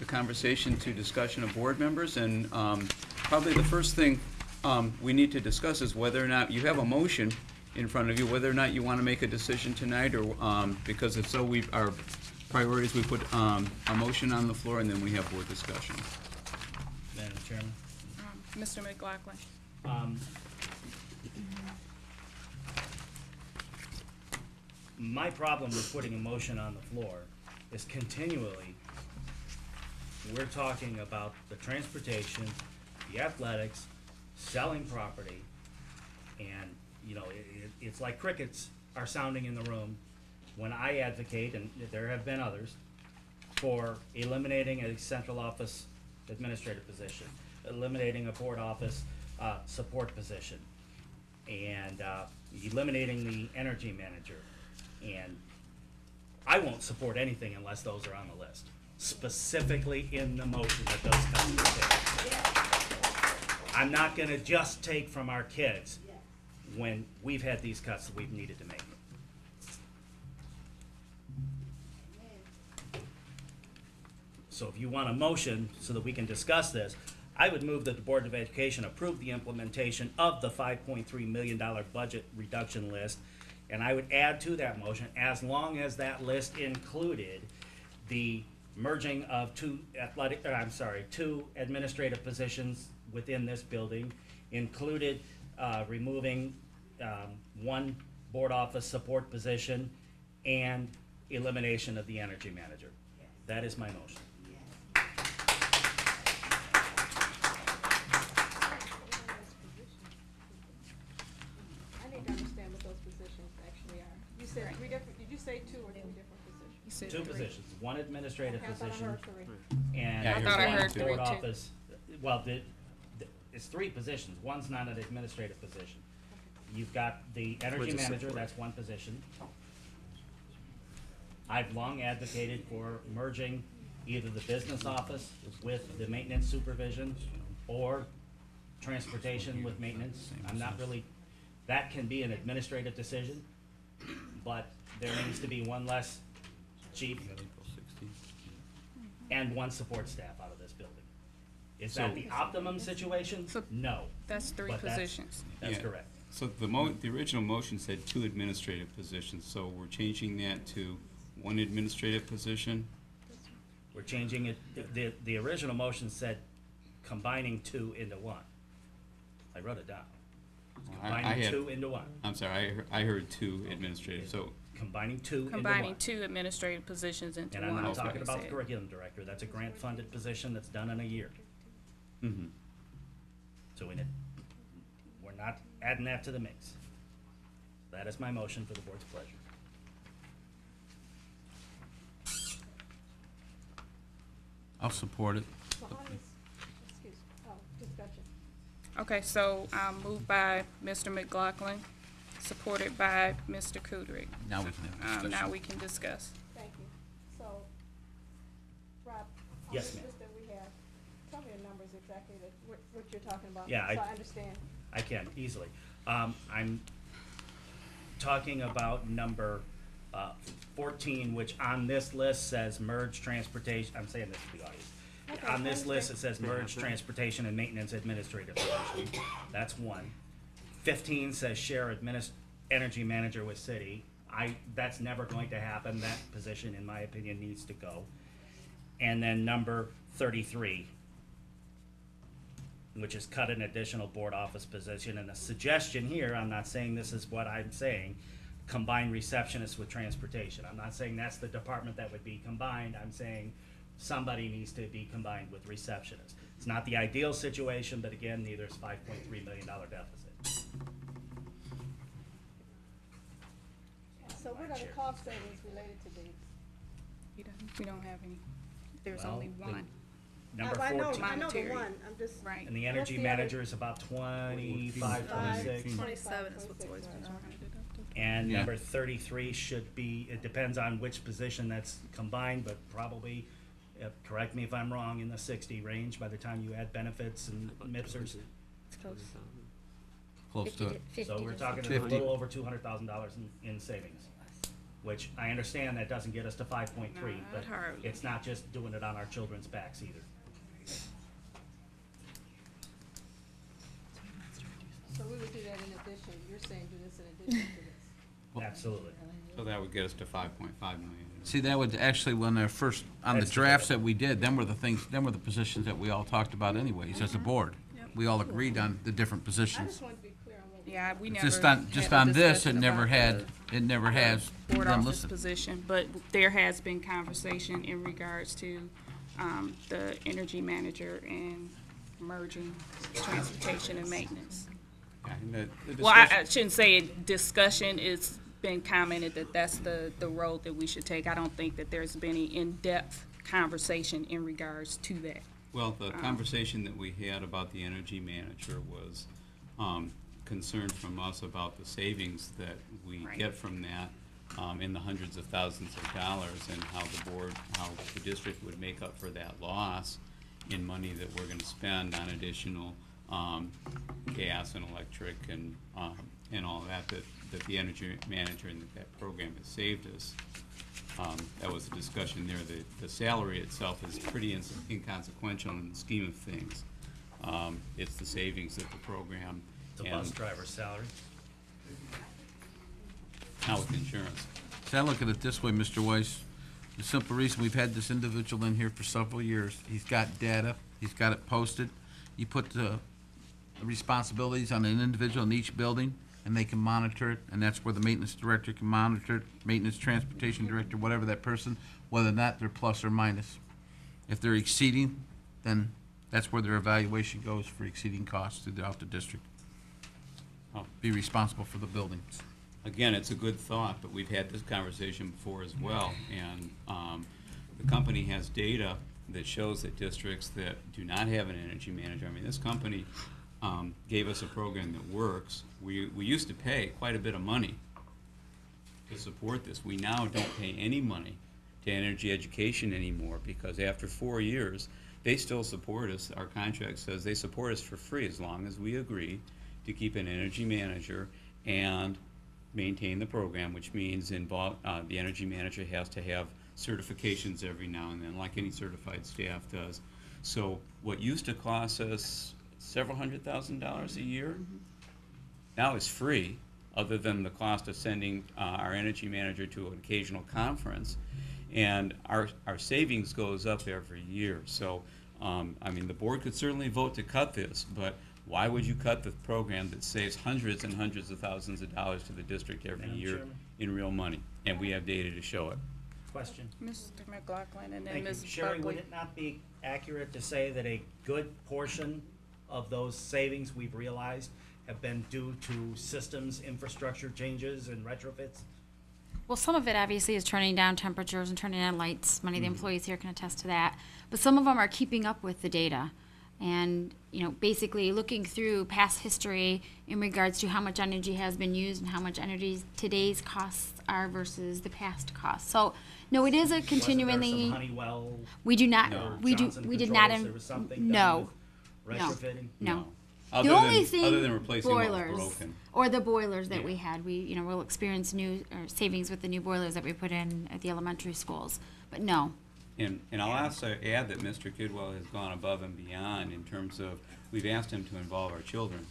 the conversation to discussion of board members, and probably the first thing we need to discuss is whether or not you have a motion in front of you, whether or not you want to make a decision tonight, or because if so, our priorities, we put a motion on the floor and then we have board discussion. Madam Chairman? Mr. McLaughlin. My problem with putting a motion on the floor is continually, we're talking about the transportation, the athletics, selling property, and, you know, it's like crickets are sounding in the room when I advocate, and there have been others, for eliminating a central office administrative position, eliminating a board office support position, and eliminating the energy manager. And I won't support anything unless those are on the list, specifically in the motion that those come to. I'm not gonna just take from our kids when we've had these cuts that we've needed to make. So if you want a motion so that we can discuss this, I would move that the Board of Education approve the implementation of the $5.3 million budget reduction list. And I would add to that motion, as long as that list included the merging of two administrative positions within this building, included removing one board office support position and elimination of the energy manager. That is my motion. I need to understand what those positions actually are. You said three different, did you say two or three different positions? Two positions, one administrative Okay, I thought I position heard three. and Yeah, I thought I one heard three, board too. office. Well, it's three positions. One's not an administrative position. You've got the energy With the manager, support. that's one position. I've long advocated for merging either the business office with the maintenance supervision or transportation with maintenance. I'm not really, that can be an administrative decision, but there needs to be one less chief and one support staff out of this building. Is that the optimum situation? No. That's three But positions. That's Yeah. correct. So the original motion said 2 administrative positions, so we're changing that to 1 administrative position? We're changing it, the original motion said combining 2 into 1. I wrote it down. Combining 2 into 1. I'm sorry, I heard 2 administrative, so. Combining 2 into 1. Combining 2 administrative positions into And one. I'm not is what talking he about the said. curriculum director, that's a grant-funded position that's done in a year. Mm-hmm. So we're not adding that to the mix. That is my motion for the board's pleasure. I'll support it. So discussion. Okay, so, moved by Mr. McLaughlin, supported by Mr. Kudrick. Now we can have discussion. Now we can discuss. Thank you. So, Rob, how Yes, many ma'am. kids that we have? Tell me the numbers exactly, that, what you're talking about, Yeah, so I understand. I can, easily. I'm talking about number 14, which on this list says merge transportation, I'm saying this to the audience. Okay, On this I list, it understand. says merge transportation and maintenance administrative position. That's one. 15 says share energy manager with city. That's never going to happen. That position, in my opinion, needs to go. And then number 33, which is cut an additional board office position. And a suggestion here, I'm not saying this is what I'm saying, combine receptionist with transportation. I'm not saying that's the department that would be combined. I'm saying somebody needs to be combined with receptionist. It's not the ideal situation, but again, neither is $5.3 million deficit. So what are the cost savings related to these? We don't have any. There's Well, only the one. Number I 14. know the Monetary. one, I'm just. Right. And the what's energy the other- manager is about 25, 26. 27 is what the boys were talking And Yeah. number 33 should be, it depends on which position that's combined, but probably, correct me if I'm wrong, in the 60 range by the time you add benefits and MIPSers. It's close. Close to it. So we're talking a 50. little over $200,000 in savings, which I understand that doesn't get us to 5.3, No, but it hurt. it's not just doing it on our children's backs either. So we would do that in addition, you're saying do this in addition to this? Absolutely. So that would get us to 5.5 million. See, that would actually, when they're first, on the That's the drafts goal. that we did, them were the positions that we all talked about anyways, as a board. We all agreed on the different I positions. just wanted to be clear on what we. Yeah, we never. Just had a on this, it discussion never about had, the it never has board them office listed. position, but there has been conversation in regards to, the energy manager and merging transportation and maintenance. Yeah, and the Well, I discussion- shouldn't say it, discussion, it's been commented that that's the road that we should take. I don't think that there's been any in-depth conversation in regards to that. Well, the conversation that we had about the energy manager was concern from us about the savings that we Right. get from that in the hundreds of thousands of dollars, and how the district would make up for that loss in money that we're gonna spend on additional gas and electric and all that the energy manager and that program has saved us. That was a discussion there. The salary itself is pretty inconsequential in the scheme of things. It's the savings that the program It's a bus driver's salary. now with insurance. See, I look at it this way, Mr. Weiss. The simple reason, we've had this individual in here for several years. He's got data, he's got it posted. You put the responsibilities on an individual in each building, and they can monitor it, and that's where the maintenance director can monitor it, maintenance transportation director, whatever that person, whether or not they're plus or minus. If they're exceeding, then that's where their evaluation goes for exceeding costs throughout the district. Be responsible for the buildings. Again, it's a good thought, but we've had this conversation before as well, and the company has data that shows that districts that do not have an energy manager, I mean, this company gave us a program that works. We used to pay quite a bit of money to support this. We now don't pay any money to energy education anymore, because after 4 years, they still support us. Our contract says they support us for free as long as we agree to keep an energy manager and maintain the program, which means the energy manager has to have certifications every now and then, like any certified staff does. So what used to cost us several $100,000 a year now is free, other than the cost of sending our energy manager to an occasional conference. And our savings goes up every year. So, I mean, the board could certainly vote to cut this, but why would you cut the program that saves hundreds and hundreds of thousands of dollars to the district every Madam year Chairman? in real money? And we have data to show it. Question? Mr. McLaughlin and then Thank you. Ms. Sherry, would Buckley. it not be accurate to say that a good portion of those savings we've realized have been due to systems, infrastructure changes and retrofits? Well, some of it obviously is turning down temperatures and turning on lights. Many of the employees here can attest to that. But some of them are keeping up with the data. And, basically looking through past history in regards to how much energy has been used and how much energy today's costs are versus the past costs. So, no, it is a continually. Wasn't there some Honeywell? We do not. or We do. Johnson We did not. controls? There was something No. done with No. retrofitting? No. Other The only than- thing, other than replacing what was boilers, broken. or the boilers that we had. We'll experience new savings with the new boilers that we put in at the elementary schools. But no, And I'll also add that Mr. Kidwell has gone above and beyond in terms of, we've asked him to involve our children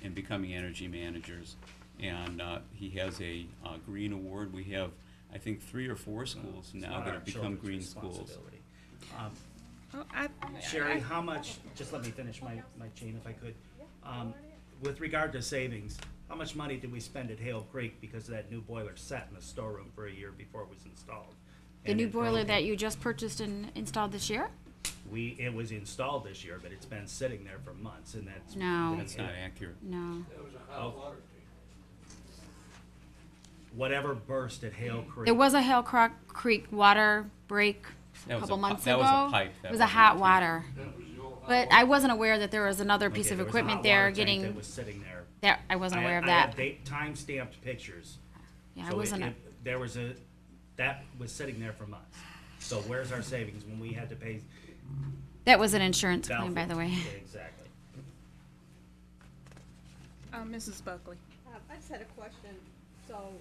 in becoming energy managers. And he has a green award. We have, I think, 3 or 4 schools now not that our have become children's green schools. responsibility. Sherry, how much, just let me finish my chain if I could. With regard to savings, how much money did we spend at Hale Creek because that new boiler sat in the storeroom for a year before it was installed? the And new it boiler broke. that you just purchased and installed this year. It was installed this year, but it's been sitting there for months, and that's. No. That's not accurate. No. Oh. Whatever burst at Hale Creek. There was a Hale Creek water break That a was couple a months pi- that ago. was a pipe that It was a wasn't hot a tank. water. But I wasn't aware that there was another piece Okay, of there was a equipment hot there water tank getting. that was sitting there. That I wasn't aware of I that. had time-stamped pictures. Yeah, I So wasn't. that was sitting there for months. So where's our savings when we had to pay? That was an insurance claim, by the way. Yeah, exactly. Mrs. Buckley. I just had a question. So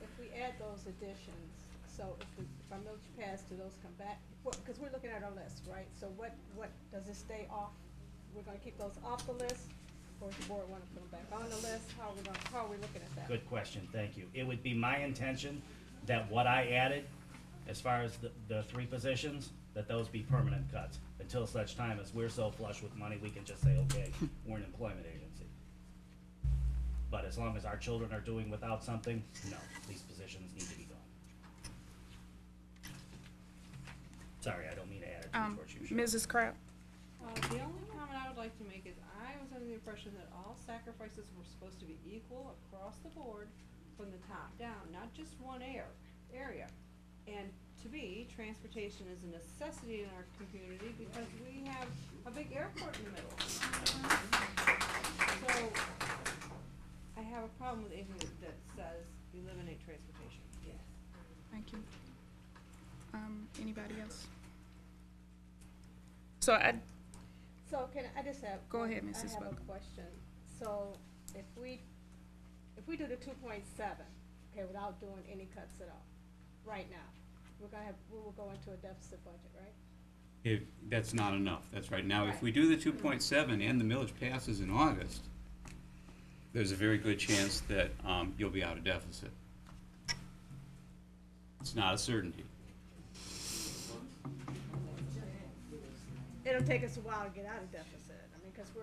if we add those additions, so if our millage passed, do those come back? Because we're looking at our list, right? So what does it stay off? We're gonna keep those off the list? Or does the board wanna put them back on the list? How are we looking at that? Good question, thank you. It would be my intention that what I added, as far as the 3 positions, that those be permanent cuts, until such time as we're so flush with money, we can just say, okay, we're an employment agency. But as long as our children are doing without something, no, these positions need to be gone. Sorry, I don't mean to add it towards you. Mrs. Kraft. The only comment I would like to make is I was under the impression that all sacrifices were supposed to be equal across the board from the top down, not just one area. And to me, transportation is a necessity in our community because we have a big airport in the middle. So I have a problem with anything that says eliminate transportation. Yes. Thank you. Anybody else? So Can I just have? Go ahead, Mrs. I have Buckley. a question. So if we do the 2.7, okay, without doing any cuts at all, right now, we will go into a deficit budget, right? That's not enough, that's right. Now, if we do the 2.7 and the millage passes in August, there's a very good chance that you'll be out of deficit. It's not a certainty. It'll take us a while to get out of deficit. I mean, because we're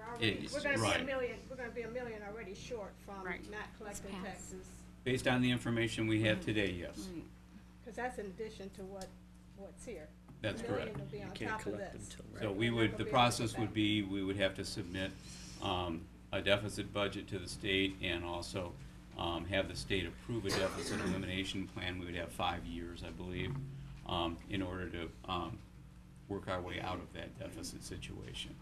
gonna be right. we're gonna be a million already short from not collecting It's passed. taxes. Based on the information we have today, yes. Because that's in addition to what's here. That's A million correct. will be on can't top of collect this. them till- So Right. we We're not would, gonna the be able to process get would that. be, we would have to submit a deficit budget to the state and also have the state approve a deficit elimination plan. We would have 5 years, I believe, in order to work our way out of that deficit situation.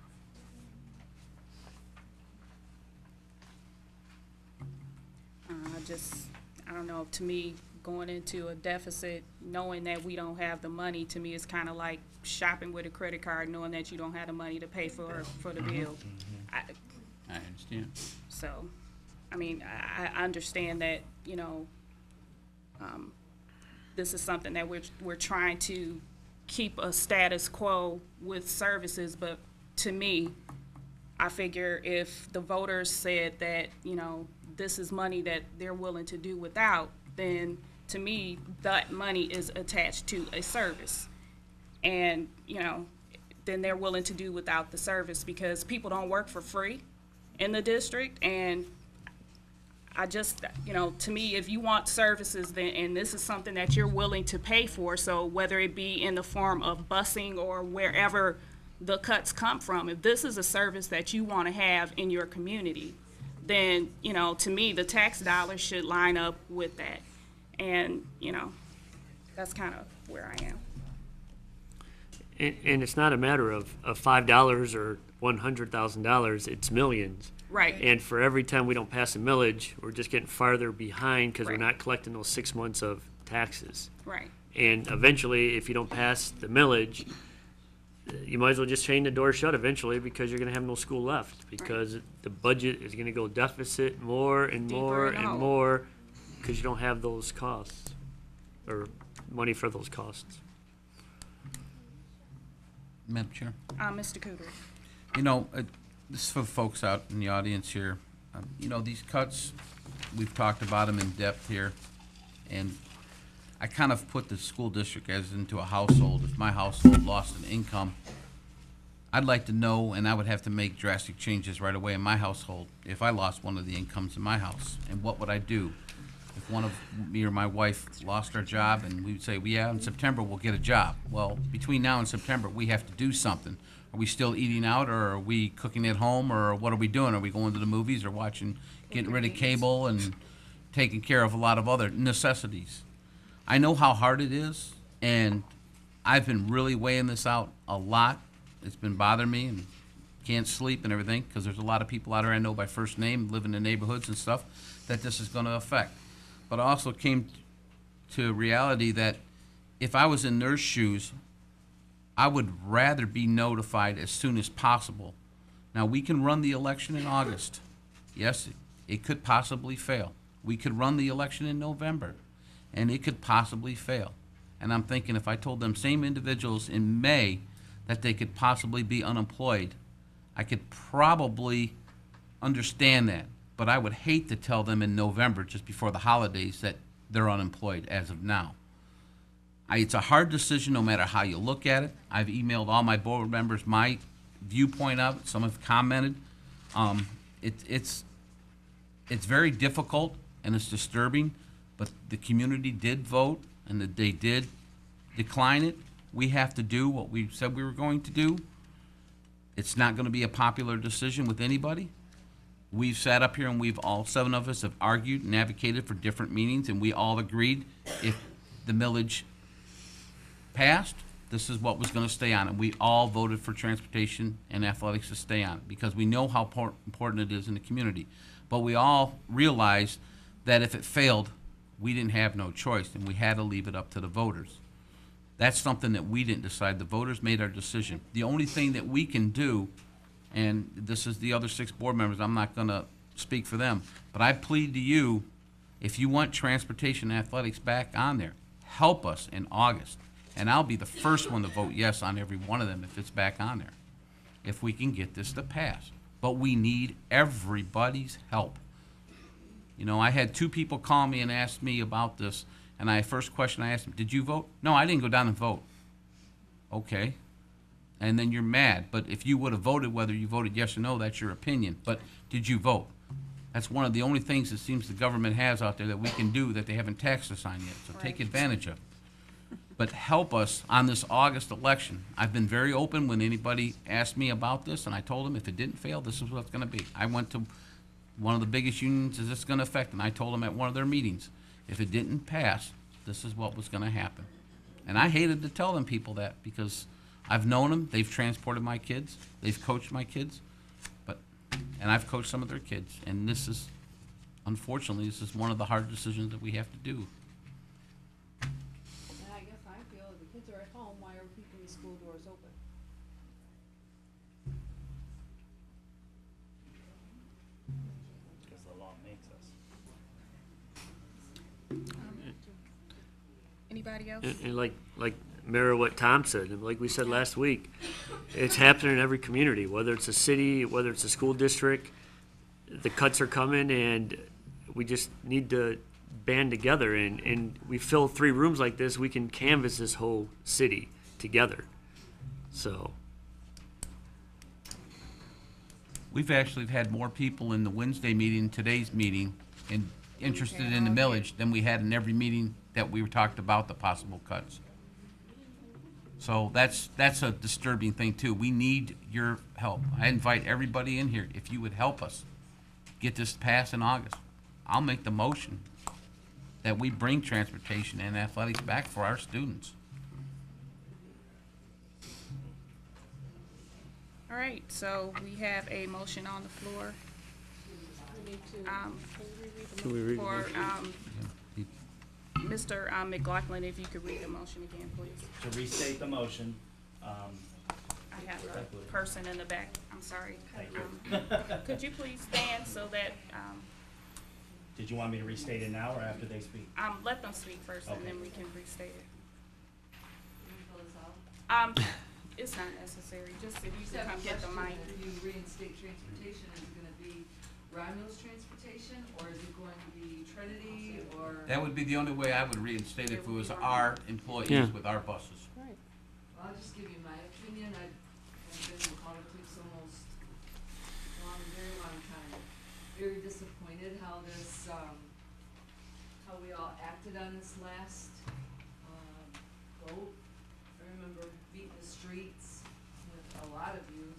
I don't know, to me, going into a deficit, knowing that we don't have the money, to me, is kind of like shopping with a credit card, knowing that you don't have the money to pay for the bill. I understand. So, I mean, I understand that, this is something that we're trying to keep a status quo with services, but to me, I figure if the voters said that, this is money that they're willing to do without, then to me, that money is attached to a service. And, then they're willing to do without the service because people don't work for free in the district. And I just, to me, if you want services, then, and this is something that you're willing to pay for, so whether it be in the form of busing or wherever the cuts come from, if this is a service that you want to have in your community, then, to me, the tax dollars should line up with that. And, that's kind of where I am. And it's not a matter of $5 or $100,000, it's millions. Right. And for every time we don't pass a millage, we're just getting farther behind because Right. we're not collecting those 6 months of taxes. Right. And eventually, if you don't pass the millage, you might as well just chain the door shut eventually because you're going to have no school left because the budget is going to go deficit more and Deeper more in the and hole. more because you don't have those costs or money for those costs. Madam Chair. Mr. Cooter. You know, this is for the folks out in the audience here. You know, these cuts, we've talked about them in depth here, and I kind of put the school district as into a household. If my household lost an income, I'd like to know, and I would have to make drastic changes right away in my household if I lost one of the incomes in my house. And what would I do? If one of me or my wife lost our job and we would say, well, yeah, in September we'll get a job. Well, between now and September, we have to do something. Are we still eating out, or are we cooking at home, or what are we doing? Are we going to the movies or getting rid of cable and taking care of a lot of other necessities? I know how hard it is, and I've been really weighing this out a lot. It's been bothering me and can't sleep and everything because there's a lot of people out there I know by first name, live in the neighborhoods and stuff, that this is going to affect. But I also came to reality that if I was in their shoes, I would rather be notified as soon as possible. Now, we can run the election in August. Yes, it could possibly fail. We could run the election in November, and it could possibly fail. And I'm thinking if I told them same individuals in May that they could possibly be unemployed, I could probably understand that. But I would hate to tell them in November, just before the holidays, that they're unemployed as of now. It's a hard decision no matter how you look at it. I've emailed all my board members my viewpoint of it. Some have commented. It's very difficult and it's disturbing, but the community did vote and that they did decline it. We have to do what we said we were going to do. It's not going to be a popular decision with anybody. We've sat up here and we've all 7 of us have argued and advocated for different meetings, and we all agreed if the millage passed, this is what was going to stay on it. We all voted for transportation and athletics to stay on it because we know how important it is in the community. But we all realized that if it failed, we didn't have no choice, and we had to leave it up to the voters. That's something that we didn't decide. The voters made our decision. The only thing that we can do, and this is the other 6 board members, I'm not going to speak for them, but I plead to you, if you want transportation and athletics back on there, help us in August. And I'll be the first one to vote yes on every one of them if it's back on there, if we can get this to pass. But we need everybody's help. You know, I had 2 people call me and ask me about this, and first question I asked them, did you vote? No, I didn't go down and vote. Okay. And then you're mad. But if you would have voted, whether you voted yes or no, that's your opinion. But did you vote? That's one of the only things it seems the government has out there that we can do that they haven't taxed us on yet. So take advantage of it. But help us on this August election. I've been very open when anybody asked me about this, and I told them if it didn't fail, this is what it's going to be. I went to one of the biggest unions is this going to affect, and I told them at one of their meetings, if it didn't pass, this is what was going to happen. And I hated to tell them people that because I've known them. They've transported my kids. They've coached my kids. And I've coached some of their kids. And this is, unfortunately, this is one of the hard decisions that we have to do. And I guess I feel if the kids are at home, why are we keeping the school doors open? Because the law makes us. Anybody else? And like mirror what Tom said, and like we said last week, it's happening in every community, whether it's a city, whether it's a school district. The cuts are coming, and we just need to band together. And we fill 3 rooms like this, we can canvas this whole city together. So We've actually had more people in the Wednesday meeting, today's meeting, and interested in the millage than we had in every meeting that we talked about the possible cuts. So that's a disturbing thing too. We need your help. I invite everybody in here, if you would help us get this passed in August. I'll make the motion that we bring transportation and athletics back for our students. All right, so we have a motion on the floor. Can we read the For, motion? Mr. McLaughlin, if you could read the motion again, please. To restate the motion, I have a person in the back, I'm sorry. Thank you. Could you please stand so that, did you want me to restate it now or after they speak? let them speak first and Okay. then we can restate it. It's not necessary, just if you could come get the mic. If you reinstate transportation, is it gonna be Romulus transportation, or is it going to be Trinity, or? That would be the only way I would reinstate it if it was our employees Yeah. with our buses. Right. Well, I'll just give you my opinion. I've been in politics almost very long time. Very disappointed how this, how we all acted on this last, vote. I remember beating the streets with a lot of you,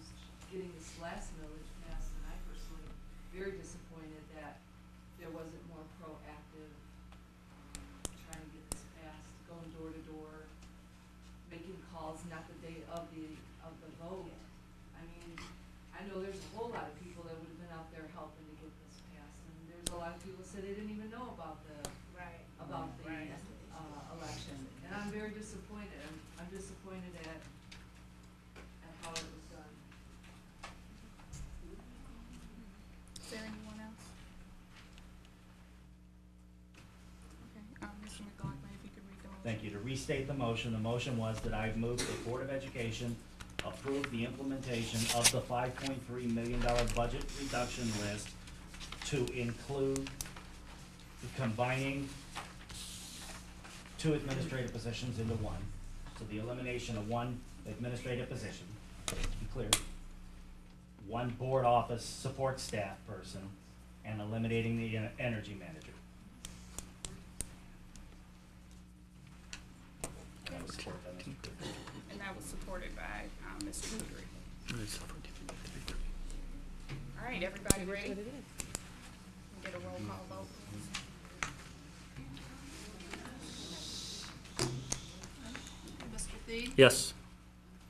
getting this last millage passed, and I personally very disappointed that there wasn't more proactive, trying to get this passed, going door to door, making calls, not the day of the vote. I mean, I know there's a whole lot of people that would have been out there helping to get this passed, and there's a lot of people that said they didn't even know about the election, and I'm very disappointed. I'm disappointed at how it was done. Is there anyone else? Okay, Mr. McLaughlin, if you could read the motion. Thank you. To restate the motion was that I move the Board of Education approve the implementation of the $5.3 million budget reduction list to include combining 2 administrative positions into 1. So the elimination of 1 administrative position, to be clear, 1 board office support staff person, and eliminating the energy manager. And I would support that, Mr. Cooper. And that was supported by, Mr. Kudry. All right, everybody ready? Get a roll call vote, please. Mr. Thede? Yes.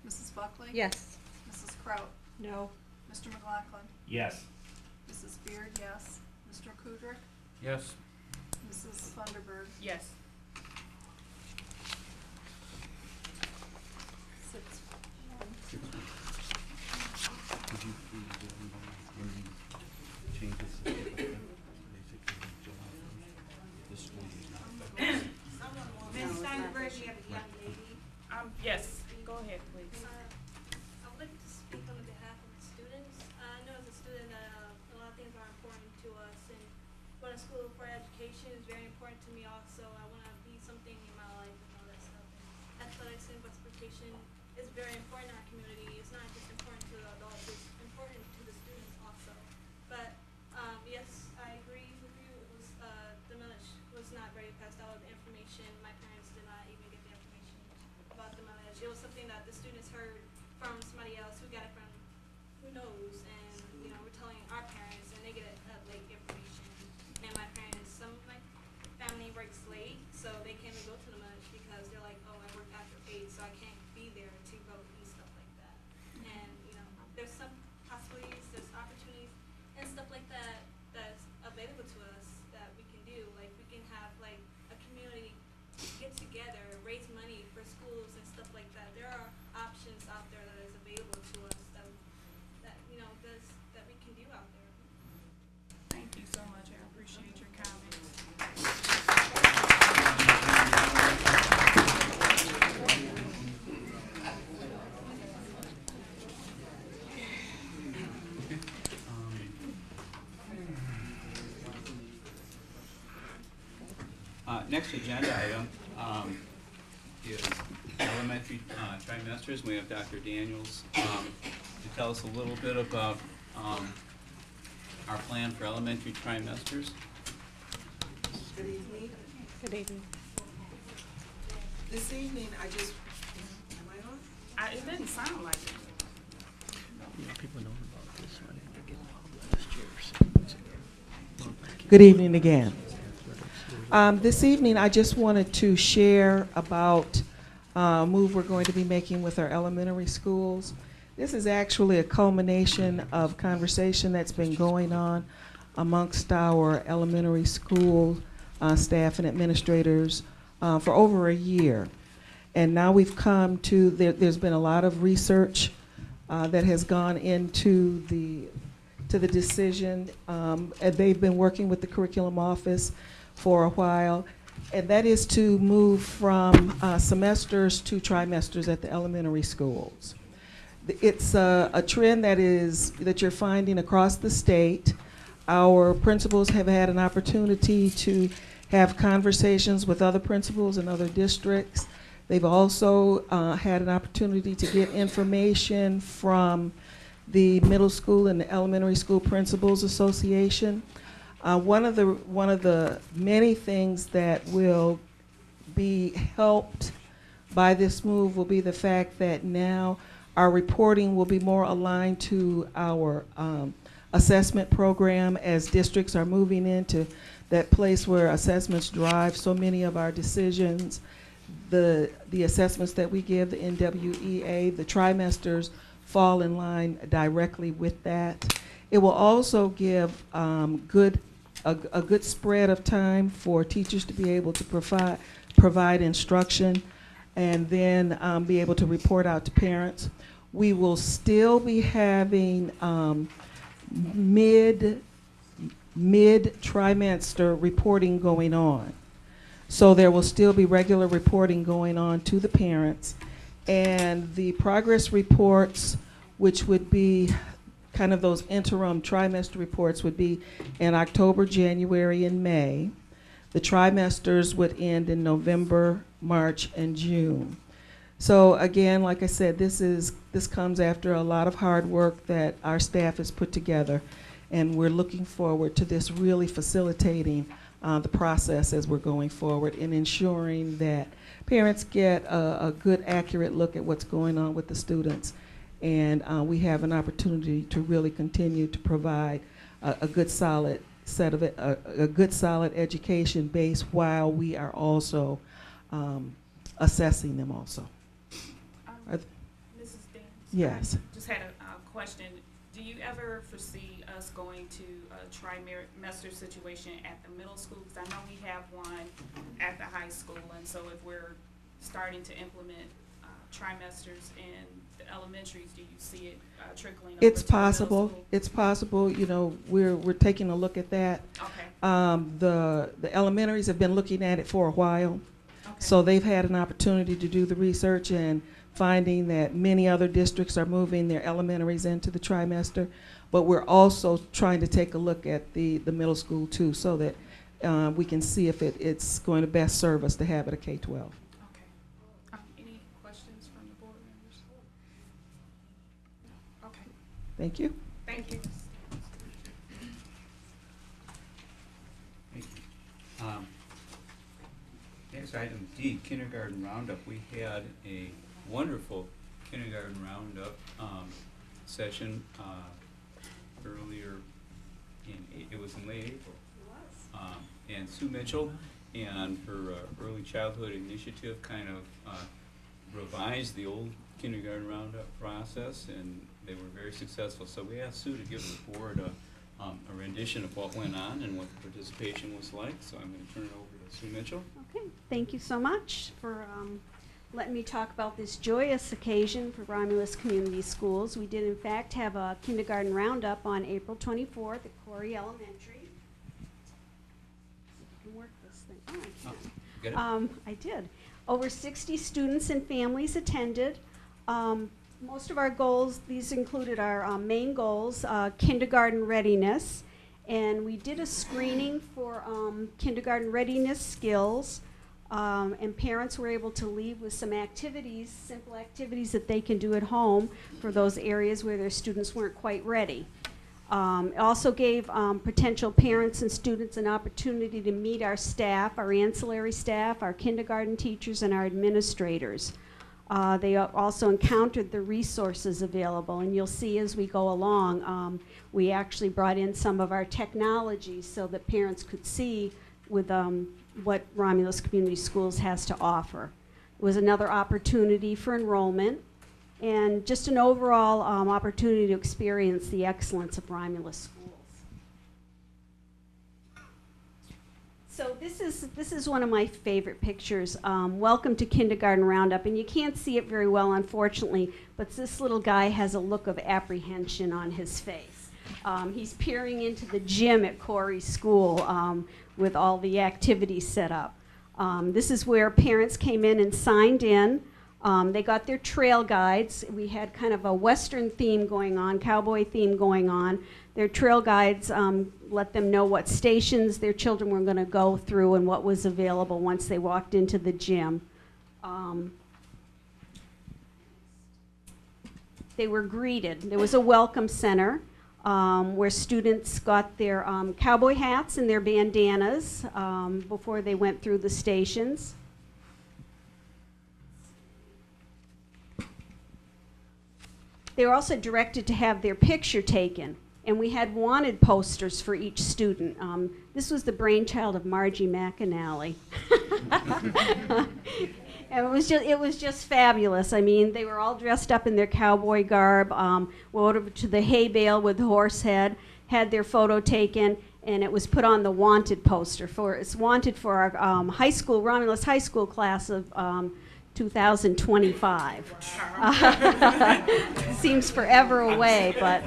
Mrs. Buckley? Yes. Mrs. Kraut? No. Mr. McLaughlin? Yes. Mrs. Beard, yes. Mr. Kudrick? Yes. Mrs. Thunderberg? Yes. 6-1. Could you please, change this to basically July 1st? This school year is not effective. Ms. Steinberg, you have a young lady. Yes, go ahead, please. I would like to speak on behalf of the students. I know as a student that a lot of things are important to us, and going to school for education is very important to me also. I want to be something in my life and all that stuff. And athletics and participation is very important in our community. It's not just important to the adults, it's important to the students also. But yes, I agree with you. It was the millage was not very passed out. The information, my parents did not even get the information about the millage. It was something that the students heard from somebody else who got it from who knows, and we're telling our parents, and they get late information. And my parents, some of my family works late, so they can't even go to the millage because they're like, oh, I work after 8, so I can't be there to vote and stuff like that. And there's some possibilities, there's opportunities and stuff like that that's available to us that we can do. Like we can have like a community get together, raise money for schools and stuff like that. There are options out there that is available to us that we can do out there. Thank you so much. I appreciate your comments. Next agenda item is elementary trimesters. We have Dr. Daniels to tell us a little bit about our plan for elementary trimesters. Good evening. Good evening. This evening, I just, am I on? It didn't sound like it. People know about this. I didn't get involved last year. Good evening again. This evening, I just wanted to share about a move we're going to be making with our elementary schools. This is actually a culmination of conversation that's been going on amongst our elementary school staff and administrators for over a year. And now we've come to, there's been a lot of research that has gone into the decision. And they've been working with the curriculum office for a while, and that is to move from semesters to trimesters at the elementary schools. It's a trend that you're finding across the state. Our principals have had an opportunity to have conversations with other principals in other districts. They've also had an opportunity to get information from the Middle School and the Elementary School Principals Association. One of the many things that will be helped by this move will be the fact that now our reporting will be more aligned to our assessment program as districts are moving into that place where assessments drive so many of our decisions. The assessments that we give, the NWEA, the trimesters fall in line directly with that. It will also give a good spread of time for teachers to be able to provide instruction and then be able to report out to parents. We will still be having mid-trimester reporting going on. So there will still be regular reporting going on to the parents. And the progress reports, which would be kind of those interim trimester reports, would be in October, January, and May. The trimesters would end in November, March, and June. So again, like I said, this comes after a lot of hard work that our staff has put together, and we're looking forward to this really facilitating the process as we're going forward and ensuring that parents get a good, accurate look at what's going on with the students. And we have an opportunity to really continue to provide a good, solid set of a good, solid education base while we are also assessing them also. Mrs. Dance? Yes. I just had a question. Do you ever foresee us going to a trimester situation at the middle school? Because I know we have one at the high school, and so if we're starting to implement trimesters in the elementaries, do you see it trickling over It's to the middle possible. school? It's possible. You know, we're taking a look at that. Okay. The elementaries have been looking at it for a while, so they've had an opportunity to do the research and finding that many other districts are moving their elementaries into the trimester. But we're also trying to take a look at the middle school too, so that we can see if it's going to best serve us to have it a K-12. Any questions from the board members? Okay. Thank you. Thank you. Thank you. Next item D, kindergarten roundup. We had a wonderful kindergarten roundup session earlier it was in late April. And Sue Mitchell and her early childhood initiative kind of revised the old kindergarten roundup process, and they were very successful. So we asked Sue to give the board a rendition of what went on and what the participation was like. So I'm going to turn it over to Sue Mitchell. Okay, thank you so much for letting me talk about this joyous occasion for Romulus Community Schools. We did in fact have a kindergarten roundup on April 24th at Corey Elementary. I can work this thing. Oh, I can. Get it? I did. Over 60 students and families attended. Most of our goals, these included our main goals, kindergarten readiness, and we did a screening for kindergarten readiness skills, and parents were able to leave with some activities, simple activities that they can do at home for those areas where their students weren't quite ready. It also gave potential parents and students an opportunity to meet our staff, our ancillary staff, our kindergarten teachers, and our administrators. They also encountered the resources available, and you'll see as we go along, we actually brought in some of our technology so that parents could see with what Romulus Community Schools has to offer. It was another opportunity for enrollment, and just an overall opportunity to experience the excellence of Romulus schools. So this is one of my favorite pictures. Welcome to Kindergarten Roundup, and you can't see it very well, unfortunately, but this little guy has a look of apprehension on his face. He's peering into the gym at Corey's school with all the activities set up. This is where parents came in and signed in. They got their trail guides. We had kind of a Western theme going on, cowboy theme going on. Their trail guides let them know what stations their children were going to go through and what was available once they walked into the gym. They were greeted. There was a welcome center where students got their cowboy hats and their bandanas before they went through the stations. They were also directed to have their picture taken, and we had wanted posters for each student. This was the brainchild of Margie McAnally. And it was just fabulous. I mean, they were all dressed up in their cowboy garb, went over to the hay bale with the horse head, had their photo taken, and it was put on the wanted poster. It's wanted for our high school, Romulus High School class of 2025. Seems forever away, but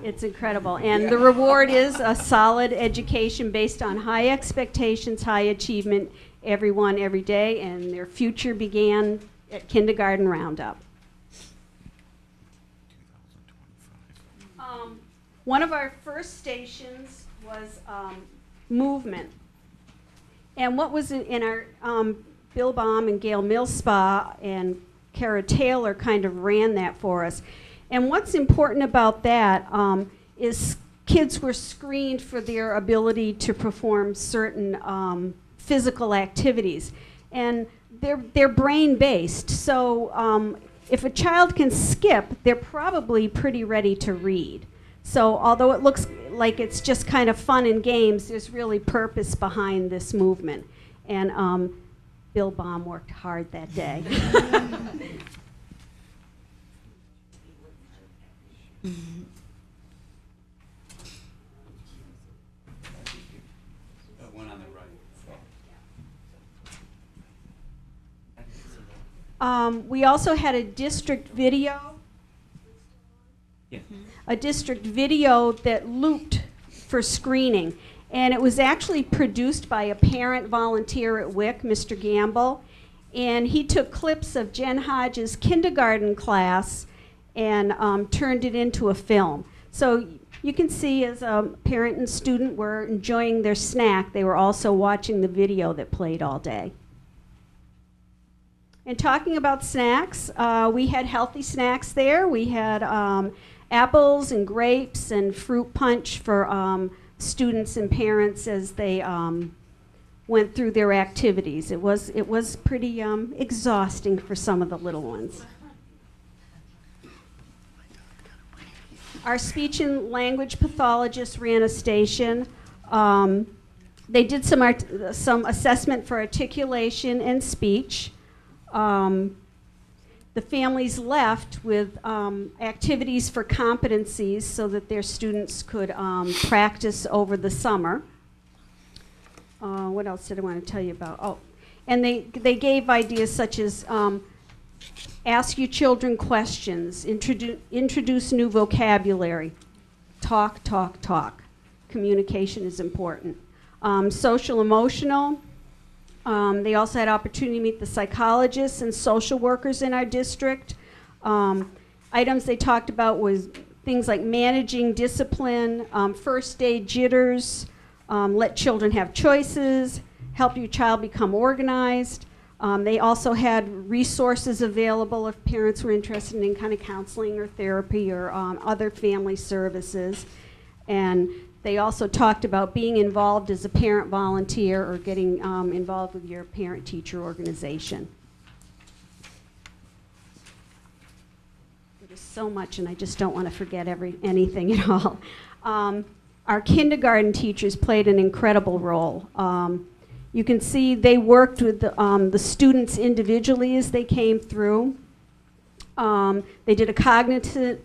it's incredible. And the reward is a solid education based on high expectations, high achievement, everyone, every day, and their future began at Kindergarten Roundup. One of our first stations was movement. And what was in our Bill Baum and Gail Millspa and Kara Taylor kind of ran that for us. And what's important about that is kids were screened for their ability to perform certain physical activities. And they're brain-based. So if a child can skip, they're probably pretty ready to read. So although it looks like it's just kind of fun and games, there's really purpose behind this movement. And Bill Baum worked hard that day. One on the right. We also had a district video. Yeah. A district video that looped for screening. And it was actually produced by a parent volunteer at WIC, Mr. Gamble. And he took clips of Jen Hodges' kindergarten class and turned it into a film. So you can see as a parent and student were enjoying their snack, they were also watching the video that played all day. And talking about snacks, we had healthy snacks there. We had apples and grapes and fruit punch for students and parents as they went through their activities. It was pretty exhausting for some of the little ones. Our speech and language pathologist ran a station. They did some assessment for articulation and speech. The families left with activities for competencies so that their students could practice over the summer. What else did I want to tell you about? Oh, and they gave ideas such as ask your children questions, introduce new vocabulary, talk, talk, talk. Communication is important. Social emotional. They also had opportunity to meet the psychologists and social workers in our district. Items they talked about was things like managing discipline, first day jitters, let children have choices, help your child become organized. They also had resources available if parents were interested in kind of counseling or therapy or other family services. And they also talked about being involved as a parent volunteer or getting involved with your parent-teacher organization. There's so much, and I just don't want to forget anything at all. Our kindergarten teachers played an incredible role. You can see they worked with the students individually as they came through. They did a cognitive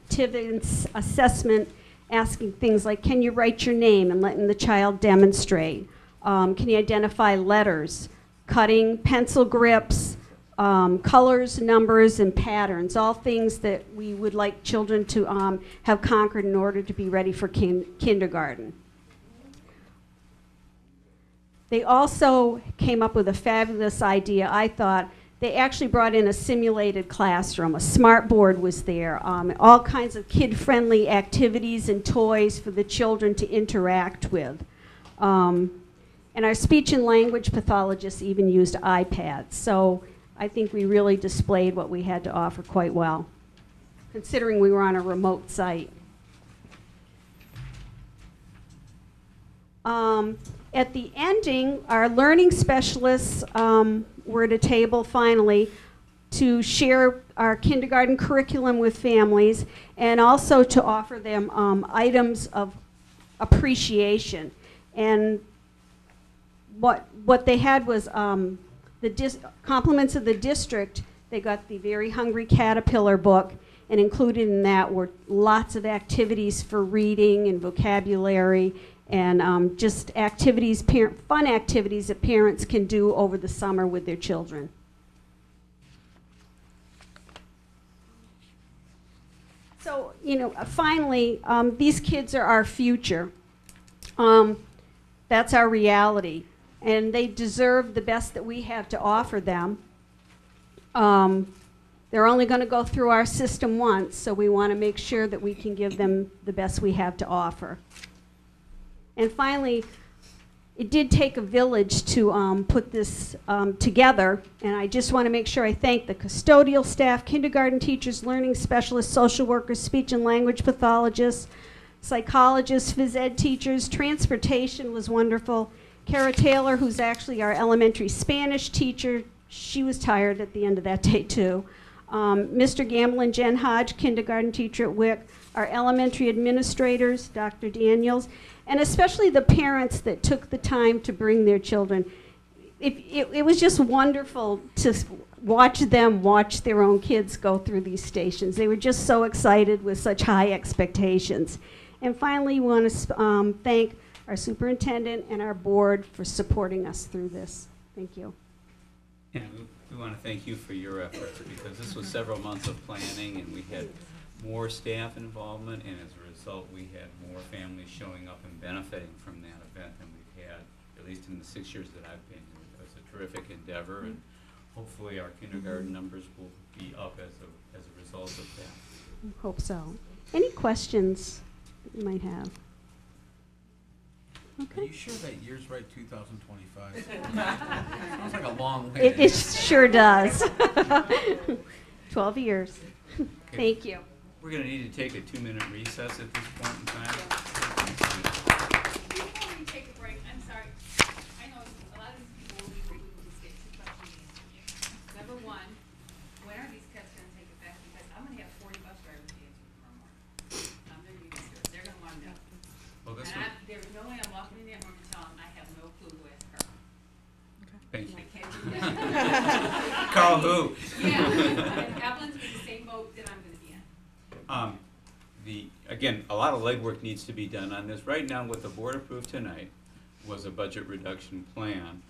assessment asking things like, can you write your name, and letting the child demonstrate. Can you identify letters, cutting, pencil grips, colors, numbers, and patterns, all things that we would like children to have conquered in order to be ready for kindergarten. They also came up with a fabulous idea, I thought. They actually brought in a simulated classroom. A smart board was there, all kinds of kid-friendly activities and toys for the children to interact with. And our speech and language pathologists even used iPads. So I think we really displayed what we had to offer quite well, considering we were on a remote site. At the ending, our learning specialists were at a table finally to share our kindergarten curriculum with families and also to offer them items of appreciation. And what they had was the compliments of the district. They got the Very Hungry Caterpillar book, and included in that were lots of activities for reading and vocabulary and just activities, fun activities that parents can do over the summer with their children. So, you know, finally, these kids are our future. That's our reality, and they deserve the best that we have to offer them. They're only going to go through our system once, so we want to make sure that we can give them the best we have to offer. And finally, it did take a village to put this together, and I just want to make sure I thank the custodial staff, kindergarten teachers, learning specialists, social workers, speech and language pathologists, psychologists, phys ed teachers. Transportation was wonderful. Kara Taylor, who's actually our elementary Spanish teacher, she was tired at the end of that day too. Mr. Gamble and Jen Hodge, kindergarten teacher at WIC, our elementary administrators, Dr. Daniels, and especially the parents that took the time to bring their children. It was just wonderful to watch them watch their own kids go through these stations. They were just so excited with such high expectations. And finally, we want to thank our superintendent and our board for supporting us through this. Thank you. And we want to thank you for your efforts, because this was several months of planning, and we had more staff involvement, and as a result we had more families showing up and benefiting from that event than we've had, at least in the 6 years that I've been here. It was a terrific endeavor, and hopefully our kindergarten numbers will be up as a result of that. I hope so. Any questions that you might have? Okay. Are you sure that year's right, 2025? Sounds like a long way. It sure does. 12 years. Okay. Thank you. We're going to need to take a 2-minute recess at this point in time. Before we take a break, I'm sorry. I know a lot of these people will be reading these get 2 questions answered. Number one, when are these tests going to take effect? Because I'm going to have 40 bus drivers to answer tomorrow morning. I'm going to be serious. They're going to want to know. Well, this And there's no way I'm walking in there and I'm going to tell them I have no clue who asked her. Thank you. I can't do that. Call who? Yeah. And Evelyn's in the same boat that I'm going to be in. Again, a lot of legwork needs to be done on this. Right now, what the board approved tonight was a budget reduction plan.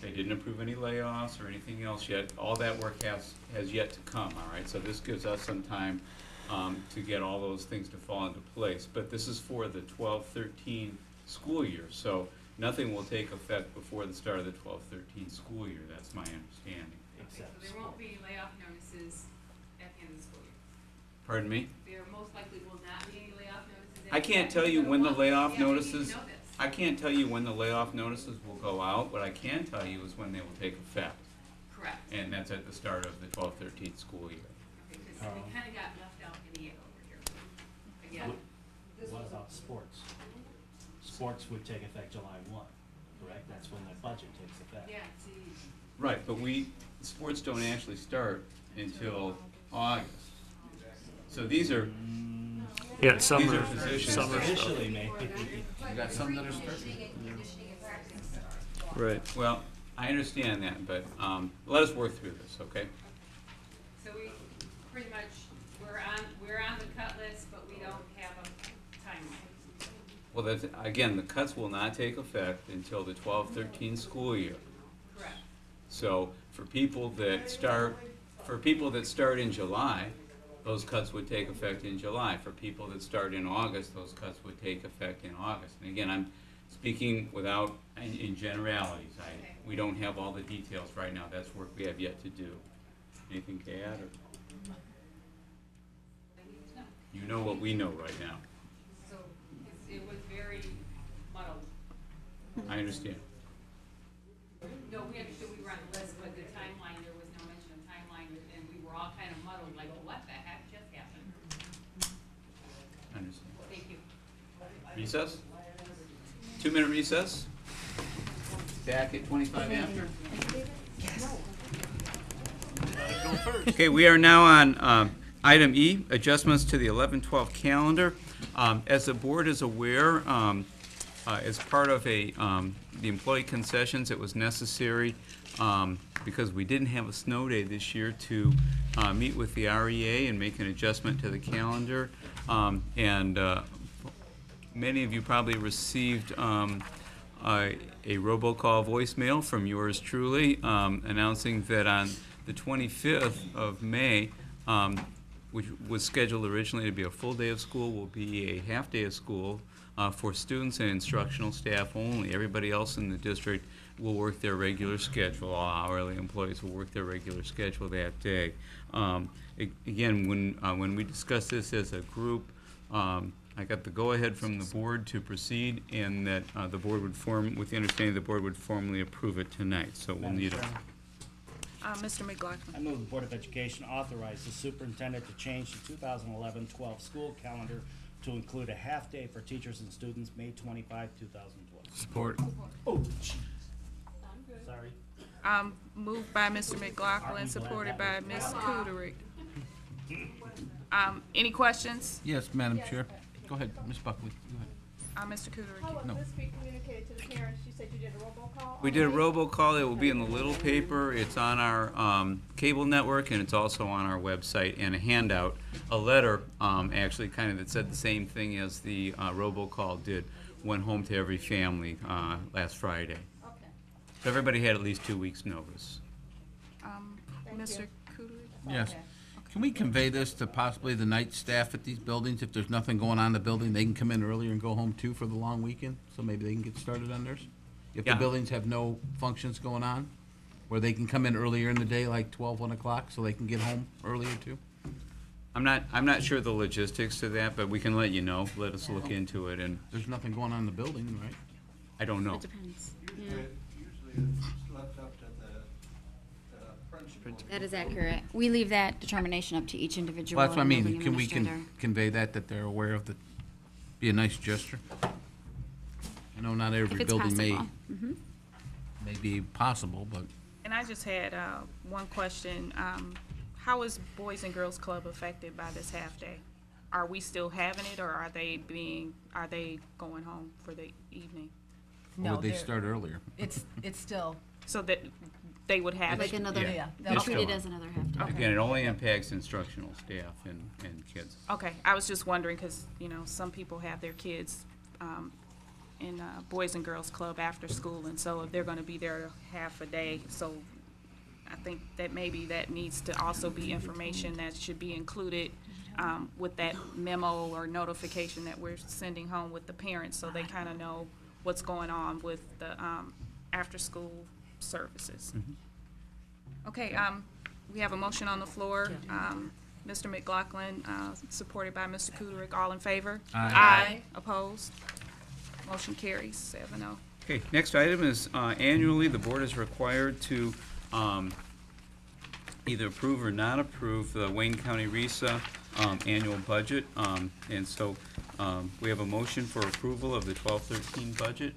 They didn't approve any layoffs or anything else yet. All that work has yet to come, all right? So this gives us some time to get all those things to fall into place. But this is for the 12-13 school year, so nothing will take effect before the start of the 12-13 school year. That's my understanding. So there won't be layoff notices at the end of the school year. Pardon me? There most likely will not be any layoff notices. I can't tell you when the layoff notices. Know this. I can't tell you when the layoff notices will go out. What I can tell you is when they will take effect. Correct. And that's at the start of the 12-13 school year. Okay, because we kind of got left out in the air over here. Again, What about sports? Sports would take effect July 1, correct? That's when the budget takes effect. yeah, see, Right, but sports don't actually start until August. So these are, Yeah, these summer, are positions. summer stuff. Officially, maybe. You got some that are starting. Right. Well, I understand that, but let us work through this, okay? so we, pretty much, we're on the cut list, but we don't have a timeline. Well, that's, again, the cuts will not take effect until the 12-13 school year. Correct. So for people that start in July, those cuts would take effect in July. For people that start in August, those cuts would take effect in August. And again, I'm speaking without, in generalities. We don't have all the details right now. That's work we have yet to do. Anything to add? Or? You know what we know right now. So it was very muddled. I understand. No, we understood we were on the list, but the timeline, there was no mention of timeline, and we were all kind of muddled, like, what the heck just happened? I understand. Thank you. Recess? 2-minute recess? Back at 25 after? Okay, we are now on item E, adjustments to the 11-12 calendar. As the board is aware, as part of the employee concessions, it was necessary because we didn't have a snow day this year to meet with the REA and make an adjustment to the calendar. Many of you probably received a robocall voicemail from yours truly announcing that on the 25th of May, which was scheduled originally to be a full day of school, will be a half day of school for students and instructional staff only. Everybody else in the district will work their regular schedule. All hourly employees will work their regular schedule that day. Again, when we discussed this as a group, I got the go-ahead from the board to proceed, and that the board would with the understanding the board would formally approve it tonight. So we'll need a. Mr. McLaughlin. I move the Board of Education authorize the superintendent to change the 2011-12 school calendar to include a half-day for teachers and students, May 25, 2012. Support. Oh, gee. Sorry. Moved by Mr. McLaughlin, supported by Ms. Kuderick. Any questions? Yes, Madam Chair. Go ahead, Ms. Buckley. Go ahead. Mr. Kuderick. How will this be communicated to the parents? You said you did a robocall? We did a robocall. It will be in the little paper. It's on our cable network, and it's also on our website. And a handout, a letter, actually, kind of that said the same thing as the robocall did. Went home to every family last Friday. Okay. So everybody had at least 2 weeks' notice. Mr. Kuderick. Yes. Can we convey this to possibly the night staff at these buildings? If there's nothing going on in the building, they can come in earlier and go home too for the long weekend, so maybe they can get started on theirs? If the buildings have no functions going on, where they can come in earlier in the day, like 12, 1 o'clock, so they can get home earlier too? I'm not sure the logistics to that, but we can let you know. Let us look into it. And there's nothing going on in the building, right? I don't know. It depends. Usually it's left up to the principal. That is accurate. We leave that determination up to each individual. Well, that's what I building mean. Can we administrator. convey that they're aware of the, be a nice gesture? I know not If every it's building possible. Mhm. may be possible, but And I just had one question. How is Boys and Girls Club affected by this half day? Are we still having it, or are they going home for the evening? or would they start earlier? It's still. So that they would have Like it? another, Yeah. they'll treat it as another half day. Again, it only impacts instructional staff and kids. Okay, I was just wondering, because, some people have their kids in Boys and Girls Club after school, and so if they're gonna be there half a day, so I think that maybe that needs to also be information that should be included with that memo or notification that we're sending home with the parents, so they kind of know what's going on with the after-school services. Okay, we have a motion on the floor. Mr. McLaughlin, supported by Mr. Kuderick. All in favor? Aye. Opposed? Motion carries 7-0. Okay, next item is annually, the board is required to either approve or not approve the Wayne County RESA annual budget. And so we have a motion for approval of the 12-13 budget.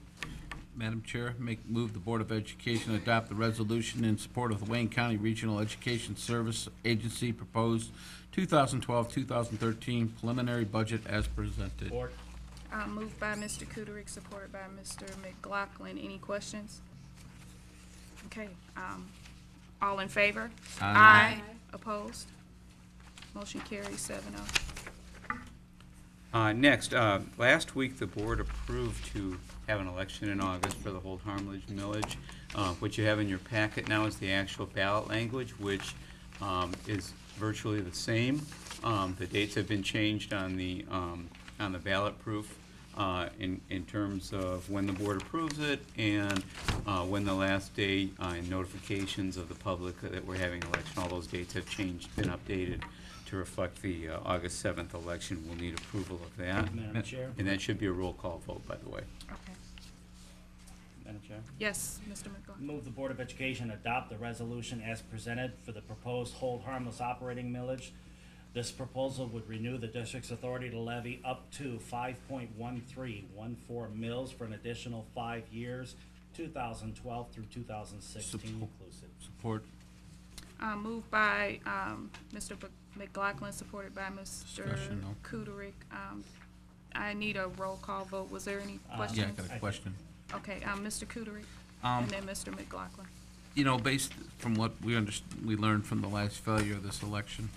Madam Chair, move the Board of Education adopt the resolution in support of the Wayne County Regional Education Service Agency proposed 2012-2013 preliminary budget as presented. Support. Moved by Mr. Kuderick, supported by Mr. McLaughlin. Any questions? Okay, all in favor? Aye. Opposed? Motion carries 7-0. Next, last week the board approved to have an election in August for the Hold Harmless millage. What you have in your packet now is the actual ballot language, which is virtually the same. The dates have been changed on the ballot proof in terms of when the board approves it and when the last day and notifications of the public that we're having an election. All those dates have changed, been updated to reflect the August 7th election. We'll need approval of that. Madam Chair? And that should be a roll call vote, by the way. Okay. Madam Chair? Yes, Mr. McLaughlin. Move the Board of Education adopt the resolution as presented for the proposed hold harmless operating millage. This proposal would renew the district's authority to levy up to 5.1314 mills for an additional 5 years, 2012 through 2016 inclusive. Support. Moved by Mr. McLaughlin, supported by Mr. Discussion, no. Kuderick. I need a roll call vote. Was there any questions? Yeah, I got a question. Okay, Mr. Kuderick, Um, and then Mr. McLaughlin. You know, based from what we learned from the last failure of this election,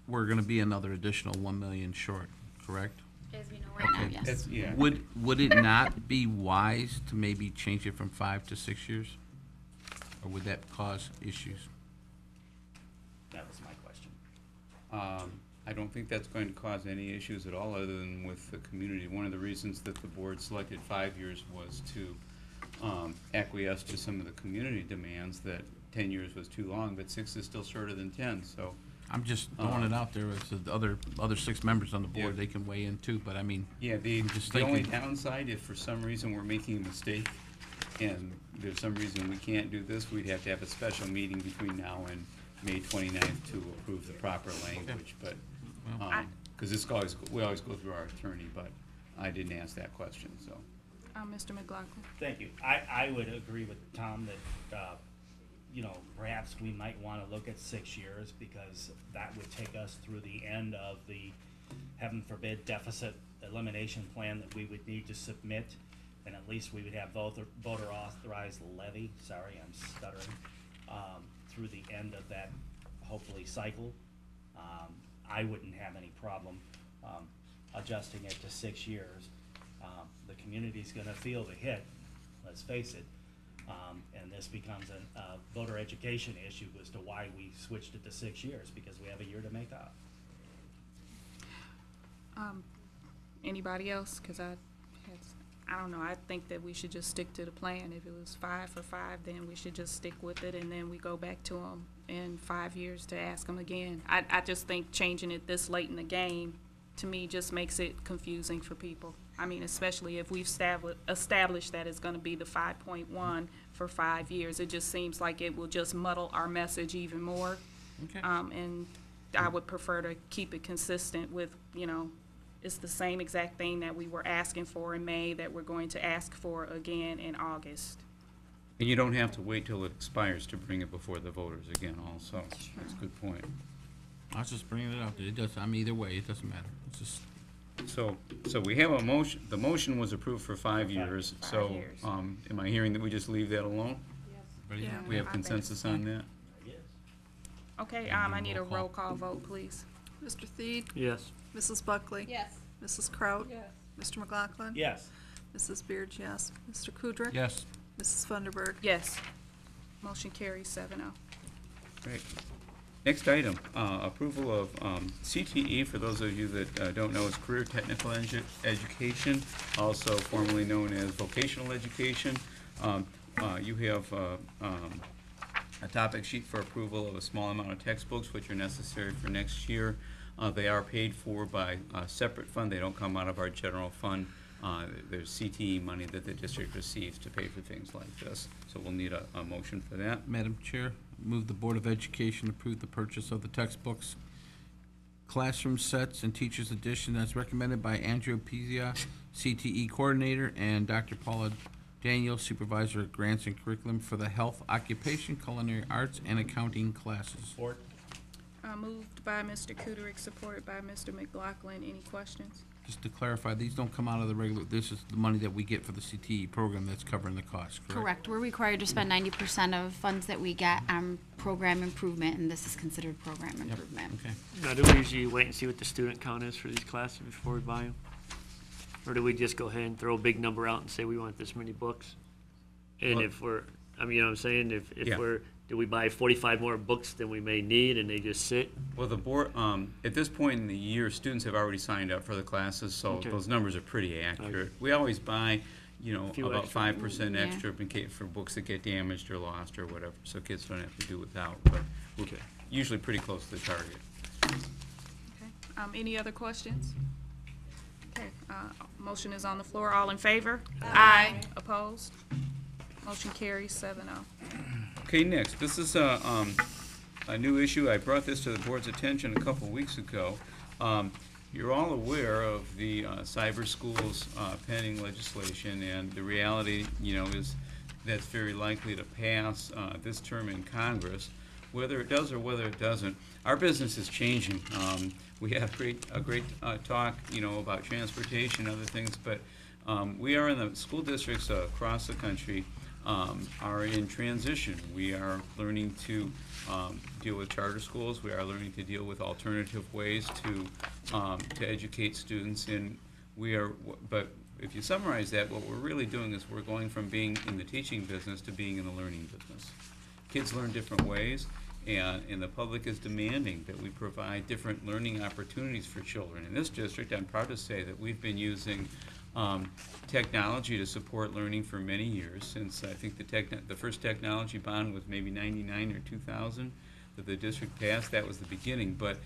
we're gonna be another additional 1 million short, correct? As we know right now, yes. That's, yeah. Would it not be wise to maybe change it from 5 to 6 years? Or would that cause issues? That was my question. I don't think that's going to cause any issues at all, other than with the community. One of the reasons that the board selected 5 years was to acquiesce to some of the community demands that 10 years was too long, but 6 is still shorter than 10, so. I'm just throwing it out there as the other 6 members on the board, they can weigh in too, but I mean. Yeah, I'm just the only thinking- downside, if for some reason we're making a mistake and there's some reason we can't do this, we'd have to have a special meeting between now and May 29th to approve the proper language, but, because we always go through our attorney, but I didn't ask that question, so. Mr. McLaughlin. Thank you. I would agree with Tom that, you know, perhaps we might want to look at 6 years, because that would take us through the end of the, heaven forbid, deficit elimination plan that we would need to submit, and at least we would have voter authorized levy, sorry, I'm stuttering, through the end of that, hopefully, cycle. I wouldn't have any problem adjusting it to 6 years. The community's gonna feel the hit, let's face it, and this becomes a voter education issue as to why we switched it to 6 years, because we have a year to make up. Anybody else? Because I don't know, I think that we should just stick to the plan. If it was 5 for 5, then we should just stick with it, and then we go back to them in 5 years to ask them again. I just think changing it this late in the game, to me, just makes it confusing for people. I mean, especially if we've established that it's gonna be the 5.1 for 5 years. It just seems like it will just muddle our message even more. Okay. And I would prefer to keep it consistent with, you know, it's the same exact thing that we were asking for in May that we're going to ask for again in August. And you don't have to wait till it expires to bring it before the voters again also. That's a good point. I was just bringing it out there. It does, either way, it doesn't matter. It's just. So we have a motion, the motion was approved for 5 years, so, years. Am I hearing that we just leave that alone? Yeah, We have I think consensus so. on that? Okay, I need a roll call vote, please. Mr. Theed? Yes. Mrs. Buckley? Yes. Mrs. Kraut? Yes. Mr. McLaughlin? Yes. Mrs. Beard, yes. Mr. Kudrick? Yes. Mrs. Funderburg? Yes. Motion carries 7-0. Great. Next item, approval of CTE, for those of you that don't know, is Career Technical Education, also formerly known as Vocational Education. You have a topic sheet for approval of a small amount of textbooks, which are necessary for next year. They are paid for by a separate fund. They don't come out of our general fund. There's CTE money that the district receives to pay for things like this. So we'll need a motion for that. Madam Chair, move the Board of Education approve the purchase of the textbooks, classroom sets, and teachers' edition as recommended by Andrea Pizia, CTE Coordinator, and Dr. Paula Daniel, Supervisor of Grants and Curriculum for the Health, Occupation, Culinary Arts, and Accounting classes. Support. Moved by Mr. Kuderick, supported by Mr. McLaughlin. Any questions? just to clarify, these don't come out of the regular, this is the money that we get for the CTE program that's covering the cost, correct? Correct. We're required to spend 90% of funds that we get on program improvement, and this is considered program improvement. Okay. Now, do we usually wait and see what the student count is for these classes before we buy them? Or do we just go ahead and throw a big number out and say we want this many books? And Well- if we're, I mean, you know what I'm saying, if Yeah. we're, do we buy 45 more books than we may need and they just sit? Well, the board, at this point in the year, students have already signed up for the classes, so Okay. those numbers are pretty accurate. Okay. We always buy, you know, Few about extra. 5% Yeah. extra for books that get damaged or lost or whatever, so kids don't have to do without, but we're Okay. usually pretty close to the target. Okay. Any other questions? Okay, motion is on the floor. All in favor? Aye. Opposed? Motion carries 7-0. Okay, next, this is a new issue. I brought this to the board's attention a couple weeks ago. You're all aware of the cyber schools pending legislation, and the reality, you know, is that's very likely to pass this term in Congress. Whether it does or whether it doesn't, our business is changing. We have a great talk, you know, about transportation and other things, but we are in the school districts across the country are in transition. We are learning to deal with charter schools. We are learning to deal with alternative ways to educate students. And we are, but if you summarize that, what we're really doing is we're going from being in the teaching business to being in the learning business. Kids learn different ways, and the public is demanding that we provide different learning opportunities for children. In this district, I'm proud to say that we've been using technology to support learning for many years, since I think the first technology bond was maybe 99 or 2000 that the district passed. That was the beginning. But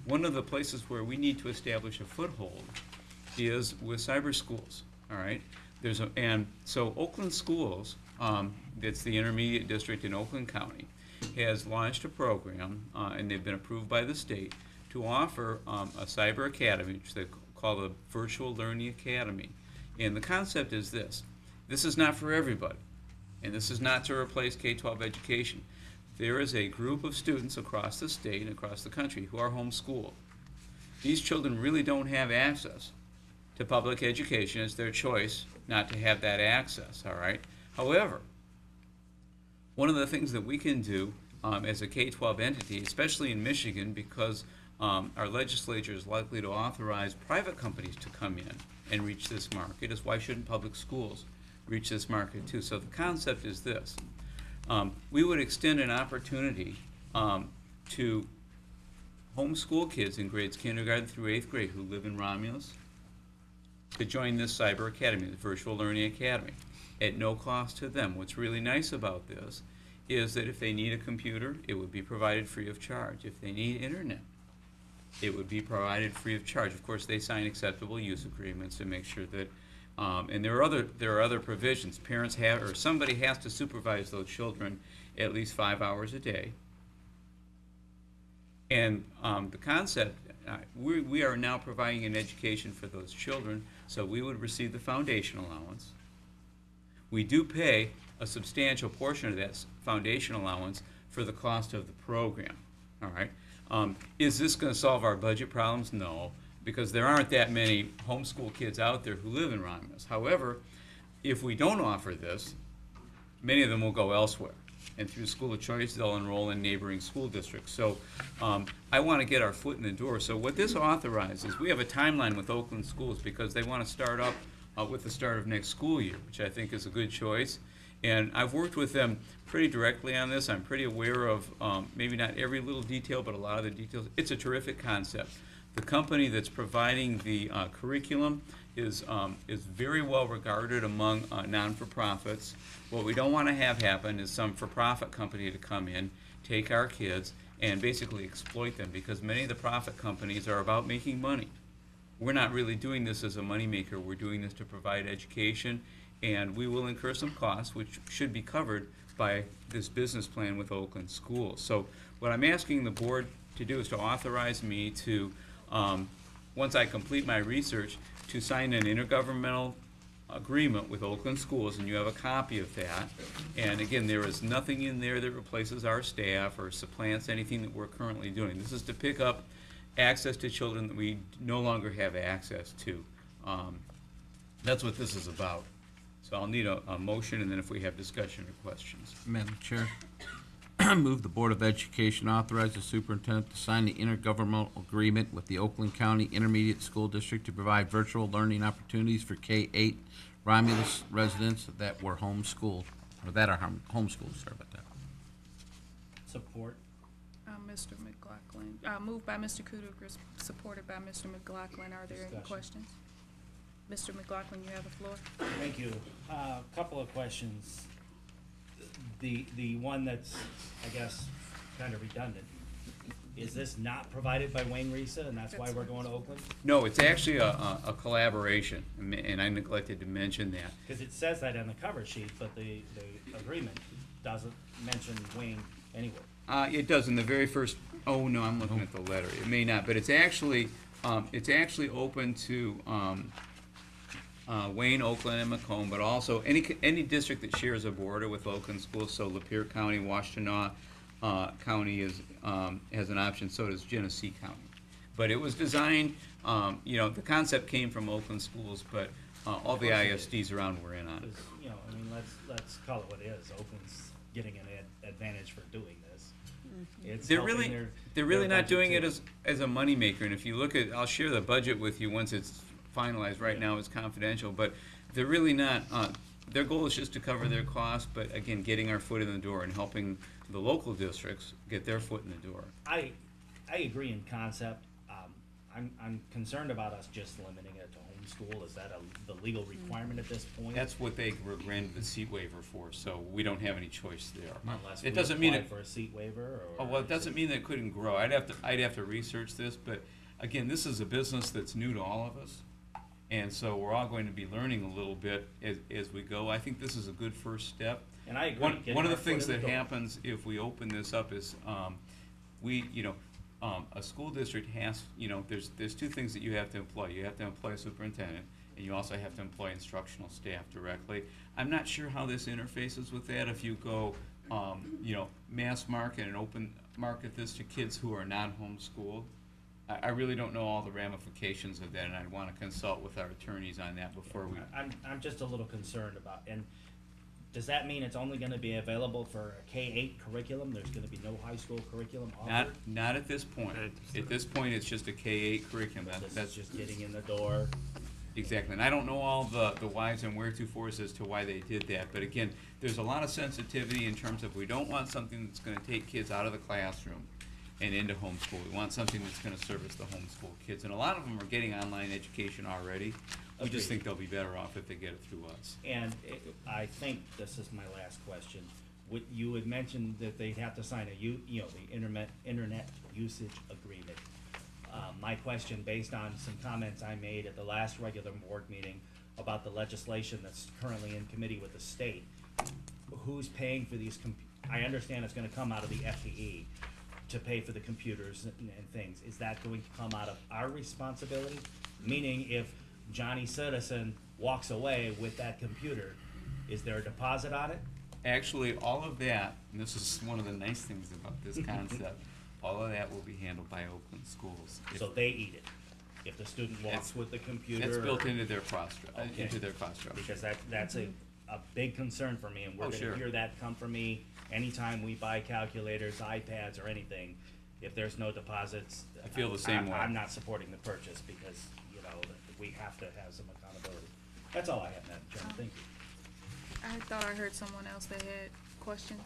one of the places where we need to establish a foothold is with cyber schools. All right, and so Oakland Schools, it's the intermediate district in Oakland County, has launched a program, and they've been approved by the state to offer a cyber academy, which they call the Virtual Learning Academy. And the concept is this: this is not for everybody, and this is not to replace K-12 education. There is a group of students across the state and across the country who are homeschooled. These children really don't have access to public education. It's their choice not to have that access, all right? However, one of the things that we can do as a K-12 entity, especially in Michigan, because our legislature is likely to authorize private companies to come in and reach this market, is why shouldn't public schools reach this market too? So the concept is this. We would extend an opportunity to homeschool kids in grades kindergarten through 8th grade who live in Romulus to join this cyber academy, the Virtual Learning Academy, at no cost to them. What's really nice about this is that if they need a computer, it would be provided free of charge. If they need internet, it would be provided free of charge. Of course, they sign acceptable use agreements to make sure that, and there are other provisions. Parents have, or somebody has to supervise those children at least 5 hours a day. And the concept, we are now providing an education for those children, so we would receive the foundation allowance. We do pay a substantial portion of that foundation allowance for the cost of the program, all right? Is this going to solve our budget problems? No, because there aren't that many homeschool kids out there who live in Romulus. However, if we don't offer this, many of them will go elsewhere. And through school of choice, they'll enroll in neighboring school districts. So I want to get our foot in the door. So what this authorizes, we have a timeline with Oakland Schools because they want to start up with the start of next school year, which I think is a good choice. And I've worked with them pretty directly on this. I'm pretty aware of maybe not every little detail, but a lot of the details. It's a terrific concept. The company that's providing the curriculum is very well regarded among non-for-profits. What we don't want to have happen is some for-profit company to come in, take our kids, and basically exploit them, because many of the profit companies are about making money. We're not really doing this as a moneymaker. We're doing this to provide education, and we will incur some costs, which should be covered by this business plan with Oakland Schools. So what I'm asking the board to do is to authorize me to, once I complete my research, to sign an intergovernmental agreement with Oakland Schools, and you have a copy of that. And again, there is nothing in there that replaces our staff or supplants anything that we're currently doing. This is to pick up access to children that we no longer have access to. That's what this is about. So I'll need a motion, and then if we have discussion or questions. Madam Chair, move the Board of Education authorize the superintendent to sign the intergovernmental agreement with the Oakland County Intermediate School District to provide virtual learning opportunities for K-8 Romulus residents that were homeschooled, or that are homeschooled, sorry about that. Support. Mr. McLaughlin, moved by Mr. Kudick, supported by Mr. McLaughlin. Are there any Discussion. questions? Mr. McLaughlin, you have the floor. Thank you. Couple of questions. The one that's, I guess, kind of redundant, is this not provided by Wayne Risa, and that's why we're going to Oakland? No, it's actually a collaboration, and I neglected to mention that. Because it says that on the cover sheet, but the agreement doesn't mention Wayne anywhere. It does in the very first, oh no, I'm looking at the letter. It may not, but it's actually open to Wayne, Oakland, and Macomb, but also any district that shares a border with Oakland schools. So Lapeer County, Washtenaw County has an option. So does Genesee County. But it was designed. The concept came from Oakland schools, but all the ISDs around were in on it. You know, I mean, let's call it what it is. Oakland's getting an advantage for doing this. It's They're helping really their not budget doing too. it as a moneymaker. And if you look at, I'll share the budget with you once it's finalized. Right now it's confidential, but they're really not. Their goal is just to cover their costs, but again, getting our foot in the door and helping the local districts get their foot in the door. I agree in concept. I'm concerned about us just limiting it to homeschool. Is that the legal requirement at this point? That's what they were granted the seat waiver for, so we don't have any choice there. Unless it we doesn't mean apply for a seat waiver, or well, it doesn't mean that it couldn't grow. I'd have to research this, but again, this is a business that's new to all of us, and so we're all going to be learning a little bit as we go. I think this is a good first step. And I agree. One of the things that happens if we open this up is a school district has, there's two things that you have to employ. You have to employ a superintendent, and you also have to employ instructional staff directly. I'm not sure how this interfaces with that. If you go, mass market and open market this to kids who are not homeschooled, I really don't know all the ramifications of that, and I'd want to consult with our attorneys on that before we. I'm just a little concerned about, and does that mean it's only going to be available for a K-8 curriculum? There's going to be no high school curriculum offered? Not at this point. At this point, it's just a K-8 curriculum. That's just getting in the door. Exactly, and I don't know all the whys and wheretofores as to why they did that, but again, there's a lot of sensitivity in terms of we don't want something that's going to take kids out of the classroom and into homeschool. We want something that's going to service the homeschool kids, and a lot of them are getting online education already. We just think they'll be better off if they get it through us. And I think this is my last question. You had mentioned that they'd have to sign the internet usage agreement. My question, based on some comments I made at the last regular board meeting about the legislation that's currently in committee with the state, who's paying for these? I understand it's going to come out of the FTE to pay for the computers and things. Is that going to come out of our responsibility? Meaning, if Johnny Citizen walks away with that computer, is there a deposit on it? Actually, all of that, and this is one of the nice things about this concept, all of that will be handled by Oakland schools. So they eat it. If the student walks with the computer, that's built into their cost structure. Okay. Because that's a big concern for me, and we're going to hear that come from me anytime we buy calculators, iPads, or anything. If there's no deposits, I feel the same way. I'm not supporting the purchase because we have to have some accountability. That's all I have, Madam Chairman. Thank you. I thought I heard someone else that had questions.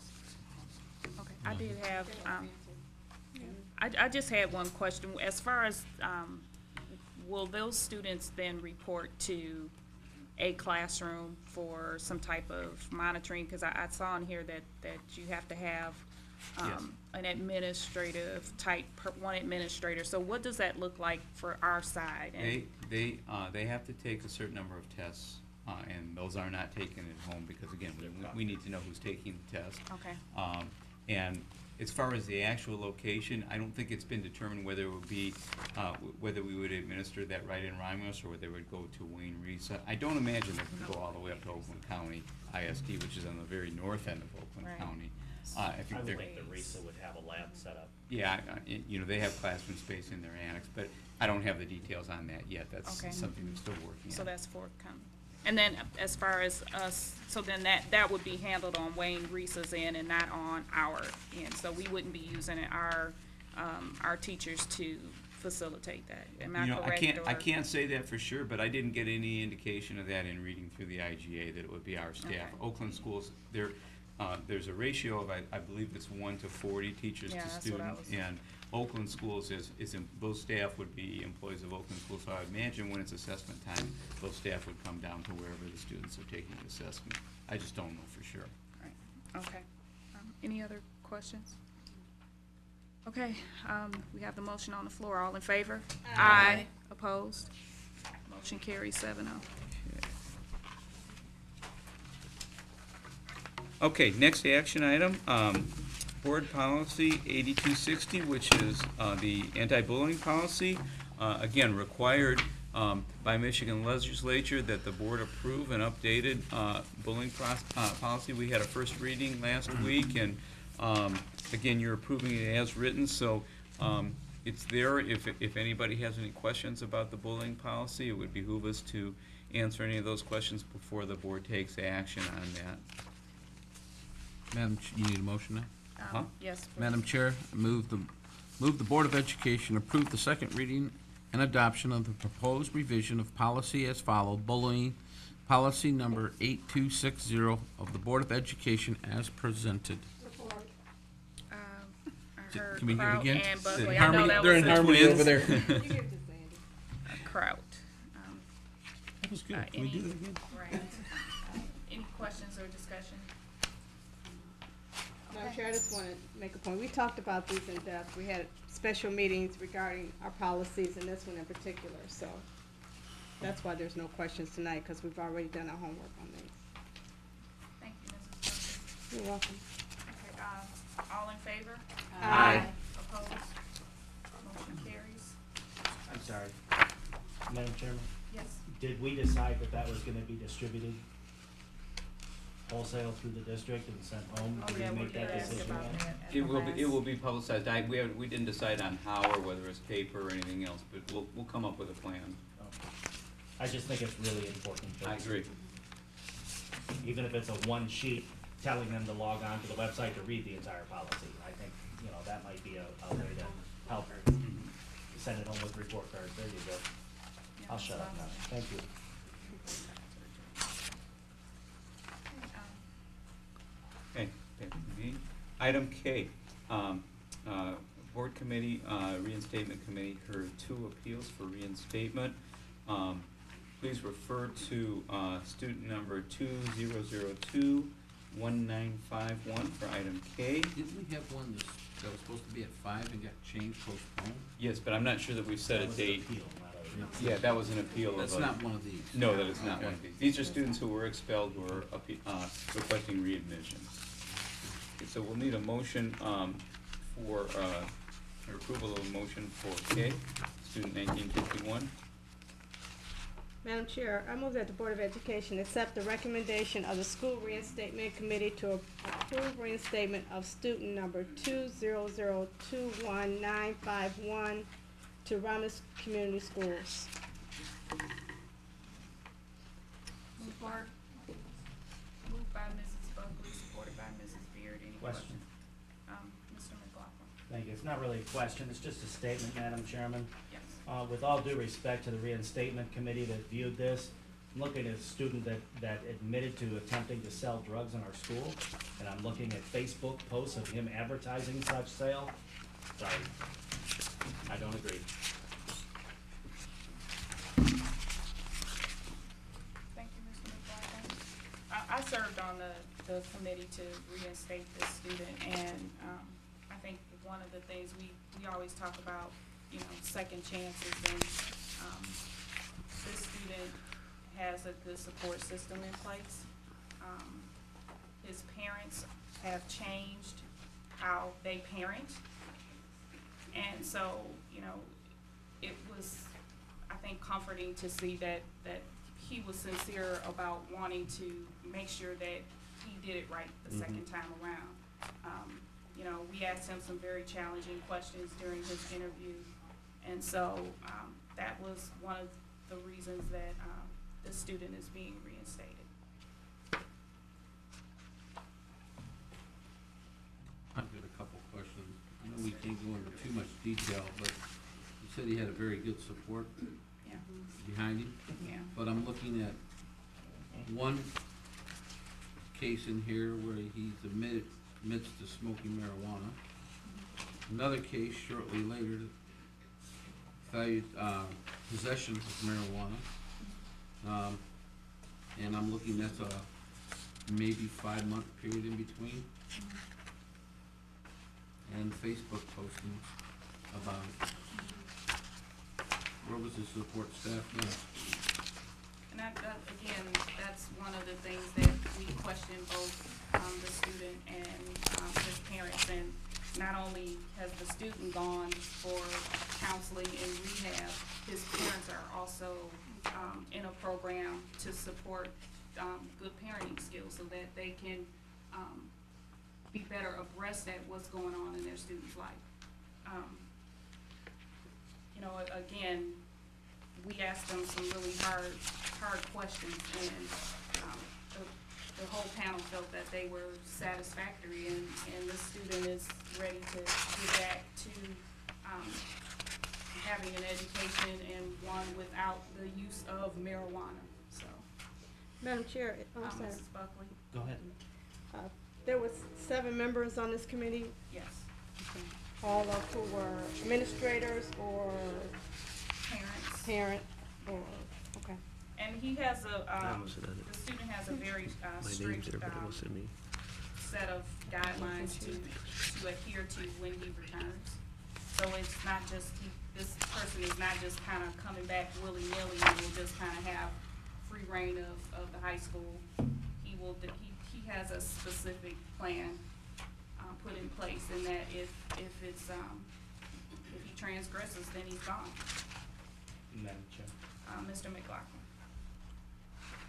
Okay, I did have. I just had one question. As far as, will those students then report to a classroom for some type of monitoring? Because I saw in here that you have to have an administrative type, one administrator. So what does that look like for our side? And They have to take a certain number of tests, and those are not taken at home because again, we need to know who's taking the test. Okay. And as far as the actual location, I don't think it's been determined whether it would be, whether we would administer that right in Romulus or whether it would go to Wayne Risa. I don't imagine they're going to go all the way up to Oakland County ISD, which is on the very north end of Oakland County. I I think would they're, think the RISA would have a lab set up. yeah, you know, they have classroom space in their annex, but I don't have the details on that yet. That's Okay. something we're still working on. So that's forthcoming. And then as far as us, so then that would be handled on Wayne Reese's end and not on our end. So we wouldn't be using our teachers to facilitate that. Am I You know, correct? I or- can't say that for sure, but I didn't get any indication of that in reading through the IGA, that it would be our staff. Okay. Oakland schools, there's a ratio of, I believe it's 1 to 40 teachers Yeah, to that's what I students. was- And Oakland schools those staff would be employees of Oakland schools. So I imagine when it's assessment time, those staff would come down to wherever the students are taking the assessment. I just don't know for sure. Right. Okay. Any other questions? Okay, we have the motion on the floor. All in favor? Aye. Opposed? Motion carries 7-0. Okay, next action item, Board Policy 8260, which is the anti-bullying policy. Again, required by Michigan Legislature that the board approve an updated bullying policy. We had a first reading last week, and again, you're approving it as written, so it's there. If anybody has any questions about the bullying policy, it would behoove us to answer any of those questions before the board takes action on that. Madam, you need a motion now? Yes, please. Madam Chair, I move the Board of Education approve the second reading and adoption of the proposed revision of policy as followed, bullying, policy number 8260 of the Board of Education as presented. I heard Can we hear it Kraut again? and Buckley. They're in I know harmony- that they're was in a harmony twins. over there. You give it to Sandy. Kraut. That was good. Can we do that again? Right. Any questions or discussion? Madam Chair, I just want to make a point. We talked about these in depth. We had special meetings regarding our policies and this one in particular, so that's why there's no questions tonight, because we've already done our homework on these. Thank you, Mrs. Buckley. You're welcome. Okay, all in favor? Aye. Opposed? Motion carries. I'm sorry. Madam Chairman? Yes. Did we decide that was gonna be distributed wholesale through the district and sent home? Oh, Did we yeah, we make did that ask decision about yet? that. It will be publicized. We didn't decide on how or whether it's paper or anything else, but we'll come up with a plan. I just think it's really important. I agree. Even if it's a one sheet telling them to log on to the website to read the entire policy, I think, that might be a way to help send it home with report cards. There you go. I'll shut up now. Thank you. Okay, item K, Board Committee, Reinstatement Committee heard 2 appeals for reinstatement. Please refer to student number 2002-1951 for item K. Didn't we have one that was supposed to be at 5 and got changed, postponed? Yes, but I'm not sure that we've set a date. Yeah, that was an appeal. That's not one of these. No, that is not one of these. These are students who were expelled who are requesting readmission. Okay, so we'll need a motion for approval of a motion for K, student 1951. Madam Chair, I move that the Board of Education accept the recommendation of the School Reinstatement Committee to approve reinstatement of student number 200211951 to Romulus Community Schools. Moved by Mrs. Buckley, supported by Mrs. Beard. Any Question. Mr. McLaughlin. Thank you. It's not really a question, it's just a statement, Madam Chairman. Yes. With all due respect to the reinstatement committee that viewed this, I'm looking at a student that admitted to attempting to sell drugs in our school, and I'm looking at Facebook posts of him advertising such sale. Sorry, I don't agree. Thank you, Mr. McLaughlin. I served on the committee to reinstate this student, and I think one of the things we always talk about, second chances, and this student has a good support system in place. His parents have changed how they parent, and so, it was, I think, comforting to see that he was sincere about wanting to make sure that he did it right the second time around. You know, we asked him some very challenging questions during his interview, and so that was one of the reasons that the student is being reinstated. I've got a couple questions. I know we can't go into too much detail, but you said he had a very good support Yeah. behind him. Yeah. But I'm looking at one case in here where he's admits to smoking marijuana. Another case shortly later, valued possession of marijuana. And I'm looking, that's a maybe 5-month period in between. And Facebook postings about it. Where was the support staff now? And that, again, that's one of the things that we question both the student and his parents. And not only has the student gone for counseling and rehab, his parents are also in a program to support good parenting skills so that they can be better abreast at what's going on in their student's life. You know, again, we asked them some really hard questions, and the whole panel felt that they were satisfactory, and the student is ready to get back to having an education, and one without the use of marijuana. So, Madam Chair, I'm sorry. Mrs. Buckley. Go ahead. There was 7 members on this committee, Yes. all of who were administrators or parent or, okay. And he has a, I wasn't on it. the student has a very My strict name's there, but it wasn't me. set of guidelines to adhere to when he returns. So it's not just, this person is not just kind of coming back willy-nilly and will just kind of have free reign of the high school. He will, he has a specific plan put in place, and that if it's, if he transgresses, then he's gone. Madam Chair. Mr. McLaughlin.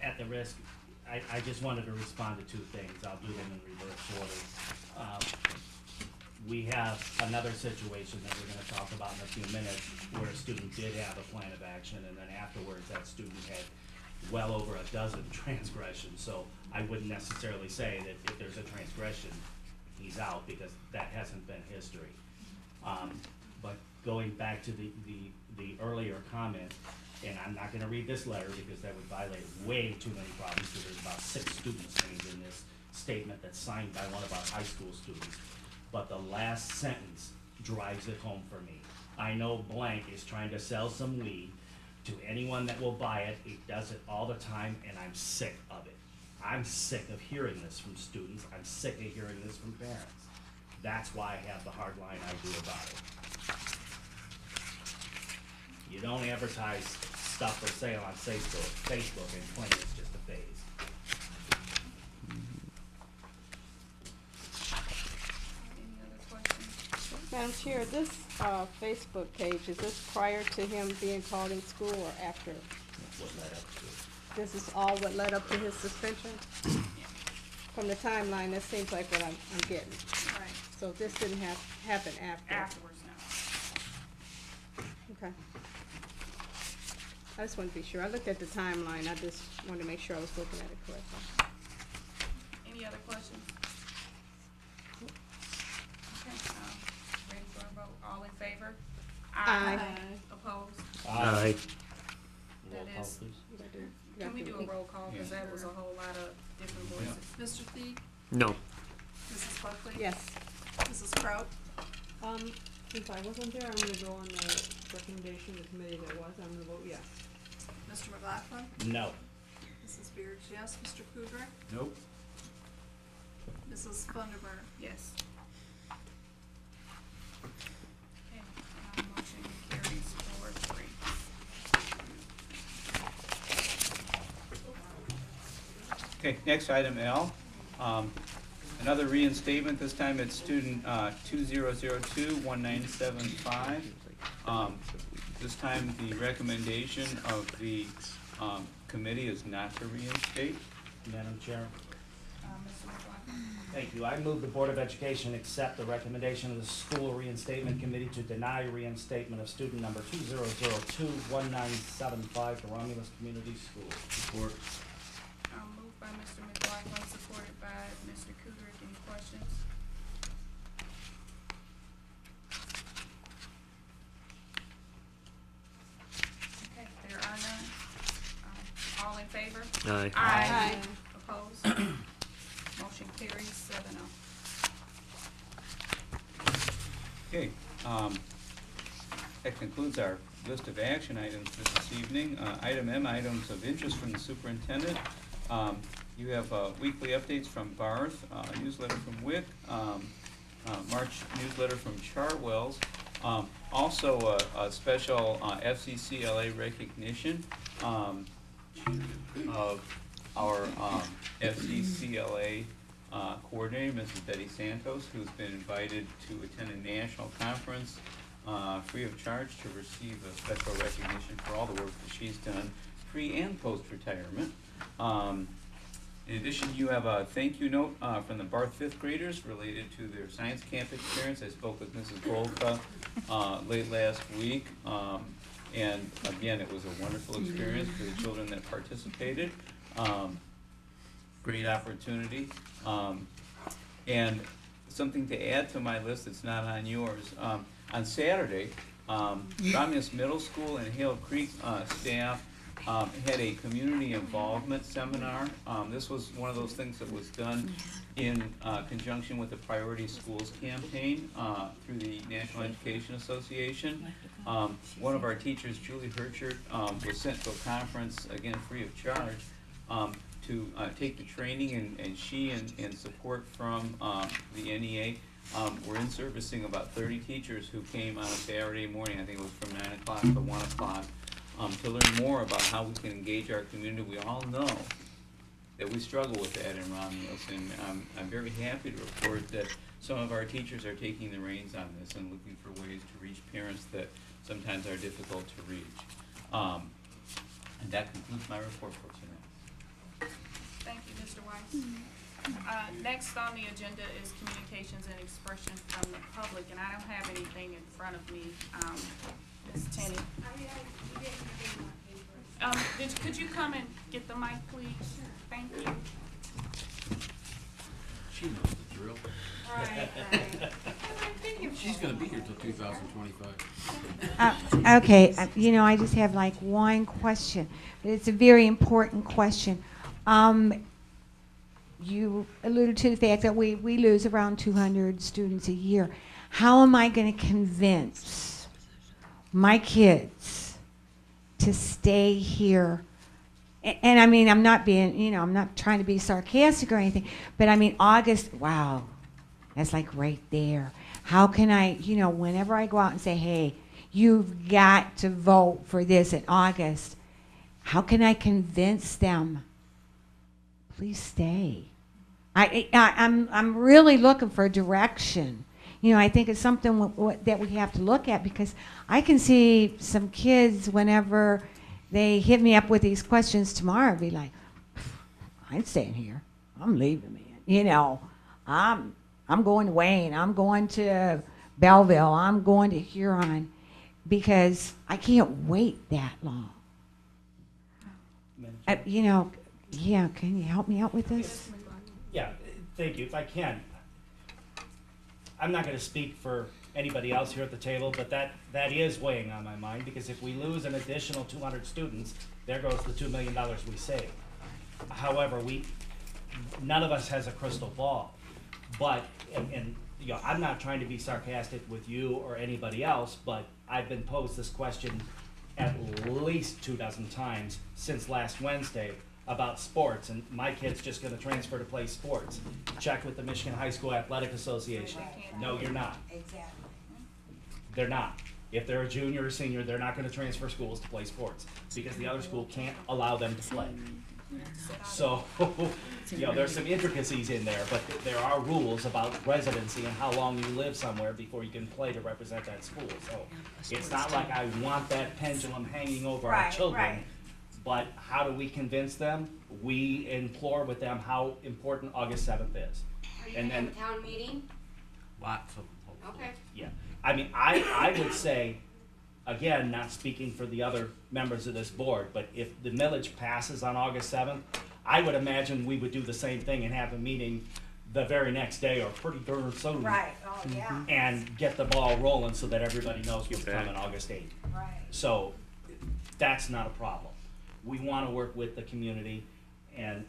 At the risk, I just wanted to respond to 2 things. I'll do them in reverse order. We have another situation that we're gonna talk about in a few minutes where a student did have a plan of action, and then afterwards that student had well over a dozen transgressions. So I wouldn't necessarily say that if there's a transgression, he's out, because that hasn't been history. But going back to the earlier comment, and I'm not gonna read this letter because that would violate way too many problems, because there's about 6 students named in this statement that's signed by one of our high school students. But the last sentence drives it home for me. I know blank is trying to sell some weed to anyone that will buy it. It does it all the time, and I'm sick of it. I'm sick of hearing this from students. I'm sick of hearing this from parents. That's why I have the hard line I do about it. You don't advertise stuff for sale on Facebook and claim it's just a phase. Any other questions? Madam Chair, this Facebook page, is this prior to him being called in school or after? What led up to it. This is all what led up to his suspension? From the timeline, that seems like what I'm getting. Right. So this didn't happen after? Afterwards now. Okay. I just wanted to be sure. I looked at the timeline. I just wanted to make sure I was looking at it correctly. Any other questions? Okay, ready for a vote? All in favor? Aye. Opposed? Aye. Roll That call, is- please. Can we do a roll call, because that was a whole lot of different voices. Mr. Thied? No. Mrs. Buckley? Yes. Mrs. Kraut? Since I wasn't there, I'm gonna go on the recommendation of the committee that was, I'm gonna vote yes. Mr. McLaughlin? No. Mrs. Beard, yes. Mr. Kudrick? Nope. Mrs. Funderburg? Yes. Okay, motion carries 4-3. Okay, next item L. Another reinstatement, this time it's student 2002-1975. This time the recommendation of the committee is not to reinstate. Madam Chair, Mr. McLaughlin? Thank you. I move the Board of Education accept the recommendation of the School Reinstatement Committee to deny reinstatement of student number 2002-1975 to Romulus Community School. Support. Moved by Mr. McLaughlin, supported by Mr. Kudrick. Any questions? Okay, there are none. All in favor? Aye. Aye. Opposed? Motion carries 7-0. Okay, that concludes our list of action items for this evening. Item M, items of interest from the superintendent. You have weekly updates from Barth, newsletter from WIC, March newsletter from Chartwells. Also a special FCCLA recognition of our FCCLA coordinator, Mrs. Betty Santos, who's been invited to attend a national conference free of charge to receive a special recognition for all the work that she's done pre and post-retirement. In addition, you have a thank you note from the Barth fifth graders related to their science camp experience. I spoke with Mrs. Bolka late last week, and again, it was a wonderful experience for the children that participated. Great opportunity. And something to add to my list that's not on yours. On Saturday, Romulus Middle School and Hale Creek staff had a community involvement seminar. This was one of those things that was done in conjunction with the Priority Schools campaign through the National Education Association. One of our teachers, Julie Herchert, was sent to a conference, again free of charge, to take the training, and she and support from the NEA were in servicing about 30 teachers who came on a Saturday morning, I think it was from 9 o'clock to 1 o'clock, to learn more about how we can engage our community. We all know that we struggle with that in Romulus, and I'm very happy to report that some of our teachers are taking the reins on this and looking for ways to reach parents that sometimes are difficult to reach. And that concludes my report for tonight. Thank you, Mr. Weiss. Next on the agenda is communications and expression from the public, and I don't have anything in front of me. Ms. Tenney. Could you come and get the mic, please? Thank you. She knows the drill. Right. She's going to be here till 2025. Okay, I just have like one question, but it's a very important question. You alluded to the fact that we lose around 200 students a year. How am I going to convince my kids to stay here? And I mean, I'm not being, I'm not trying to be sarcastic or anything, but I mean, August, wow, that's like right there. How can I, whenever I go out and say, hey, you've got to vote for this in August, how can I convince them? Please stay. I'm really looking for direction. I think it's something that we have to look at, because I can see some kids, whenever they hit me up with these questions tomorrow, be like, I ain't staying here. I'm leaving, man. I'm going to Wayne. I'm going to Belleville. I'm going to Huron, because I can't wait that long. Yeah, can you help me out with this? Yeah, thank you. If I can, I'm not going to speak for anybody else here at the table, but that is weighing on my mind, because if we lose an additional 200 students, there goes the $2 million we save. However, none of us has a crystal ball, but I'm not trying to be sarcastic with you or anybody else, but I've been posed this question at least 24 times since last Wednesday about sports, and my kid's just going to transfer to play sports. Check with the Michigan High School Athletic Association. No, you're not. Exactly. They're not. If they're a junior or senior, they're not going to transfer schools to play sports, because the other school can't allow them to play. So, there's some intricacies in there, but there are rules about residency and how long you live somewhere before you can play to represent that school. So it's not like I want that pendulum hanging over our children, but how do we convince them? We implore with them how important August 7th is. Are you And gonna have then- a town meeting? Lots of them, hopefully. Okay. Yeah, I mean, I would say, again, not speaking for the other members of this board, but if the millage passes on August 7th, I would imagine we would do the same thing and have a meeting the very next day or pretty darn soon. Right, oh, yeah. And get the ball rolling so that everybody knows what's Get back. coming August 8th. Right. So that's not a problem. We want to work with the community and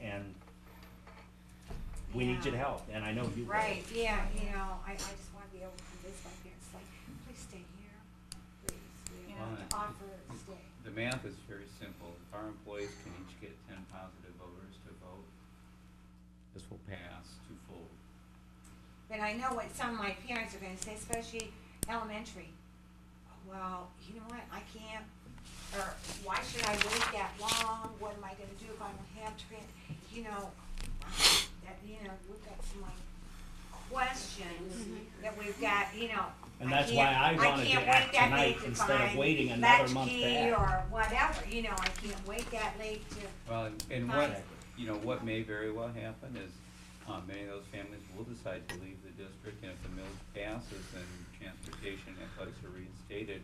we need your help, and I know you will. Right, yeah, you know, I just want to be able to convince my parents, like, please stay here, please, you know, to offer to stay. The math is very simple. If our employees can each get 10 positive voters to vote, this will pass twofold. But I know what some of my parents are gonna say, especially elementary. Well, you know what, I can't, or why should I wait that long? What am I gonna do if I don't have you know, that, you know, we've got some like questions that we've got, you know. And that's why I wanted to can't act wait that tonight late to instead of find waiting another month to latchkey act. or whatever, you know, I can't wait that late to. Well, and Right. what, you know, what may very well happen is, many of those families will decide to leave the district, and if the millage passes and transportation and athletics are reinstated,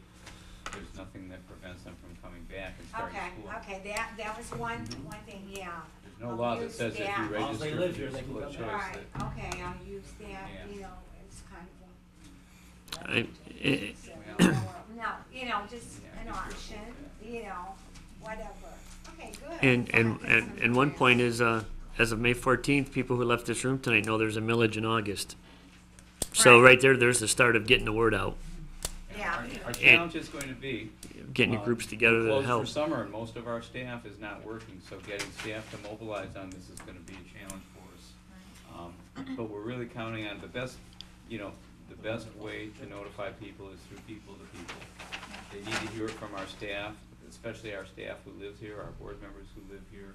there's nothing that prevents them from coming back and starting Okay, school. okay, that was one thing, yeah. There's no I'll law that use says if that. you As long as they register live for here, your they can school of come choice, Right, that- okay, I'll use that, Yeah. you know, as kind of I- no, you know, just Yeah, an just your option, school, you know, whatever. Okay, good. And one point is, as of May 14th, people who left this room tonight know there's a millage in August. So right there, there's the start of getting the word out, Yeah. Our challenge is going to be. getting your groups together to Closed help. for summer, and most of our staff is not working, so getting staff to mobilize on this is gonna be a challenge for us. But we're really counting on the best, you know, the best way to notify people is through people to people. They need to hear it from our staff, especially our staff who lives here, our board members who live here.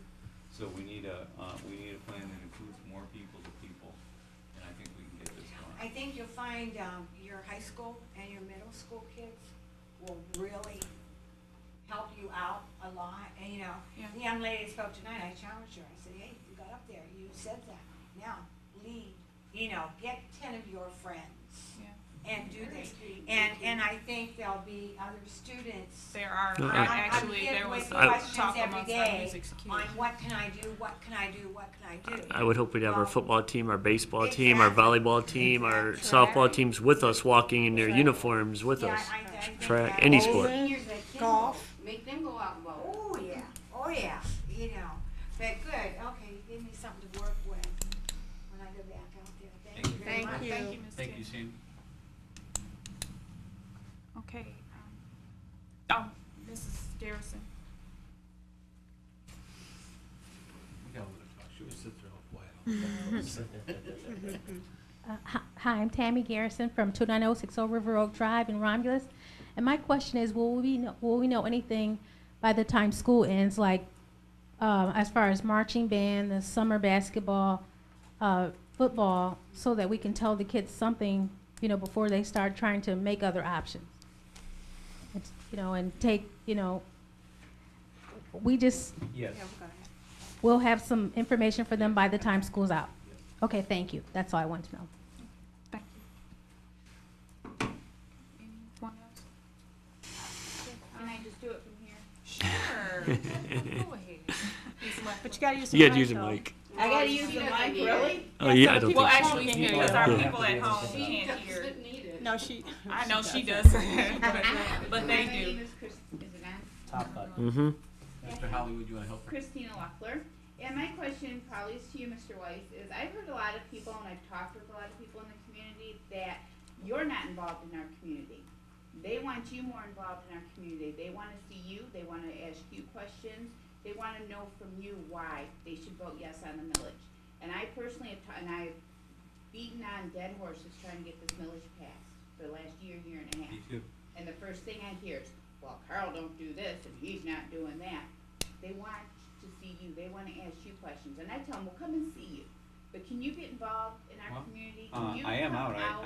So we need a plan that includes more people to people, and I think we can get this going. I think you'll find, your high school and your middle school kids will really help you out a lot, and you know, the young lady spoke tonight, I challenged her, I said, hey, you got up there, you said that, now, lead, you know, get 10 of your friends. And do this, and I think there'll be other students. There are, No, actually, I'm there was with talk questions every amongst our day music security. on what can I do, what can I do, what can I do? I would hope we'd have our Well, football team, our baseball team, our volleyball team, our softball teams with us, walking in their uniforms with Yeah, us. I think Track, that any all sport. seniors that can Golf. Make them go out and vote. oh yeah, you know, but good, okay, you give me something to work with when I go back out there, thank you very much. Thank you, Ms. Thank you, King. Shane. Okay, Mrs. Garrison. We got a little talk. Should we sit there all quiet? Hi, I'm Tammy Garrison from 29060 River Oak Drive in Romulus. And my question is, will we know anything by the time school ends, like as far as marching band, the summer basketball, football, so that we can tell the kids something, you know, before they start trying to make other options? It's, you know, and take, you know, we just, Yes. we'll have some information for them by the time school's out. Okay, thank you. That's all I want to know. Thank you. Anyone else? Can I just do it from here? Sure. Go ahead. But you gotta use the You mic. gotta use a though. mic. I gotta use the mic, really? Oh, yeah, I don't Well, think so. actually, we can hear, because our Yeah. people at home can't hear. Doesn't need it. No, I know she does, but they My name do. is Chris, is it on? Top button. Mm-hmm. Mr. Hollywood, you wanna help her? Christina Loeffler. And my question probably is to you, Mr. Weiss, is I've heard a lot of people, and I've talked with a lot of people in the community, that you're not involved in our community. They want you more involved in our community. They want to see you, they want to ask you questions, they want to know from you why they should vote yes on the millage. And I personally have, and I've beaten on dead horses trying to get this millage passed for the last year and a half. Me too. And the first thing I hear is, well, Carl don't do this and he's not doing that. They want to see you. They want to ask you questions. And I tell them, well, come and see you. But can you get involved in our Well, community? Can you I am come out.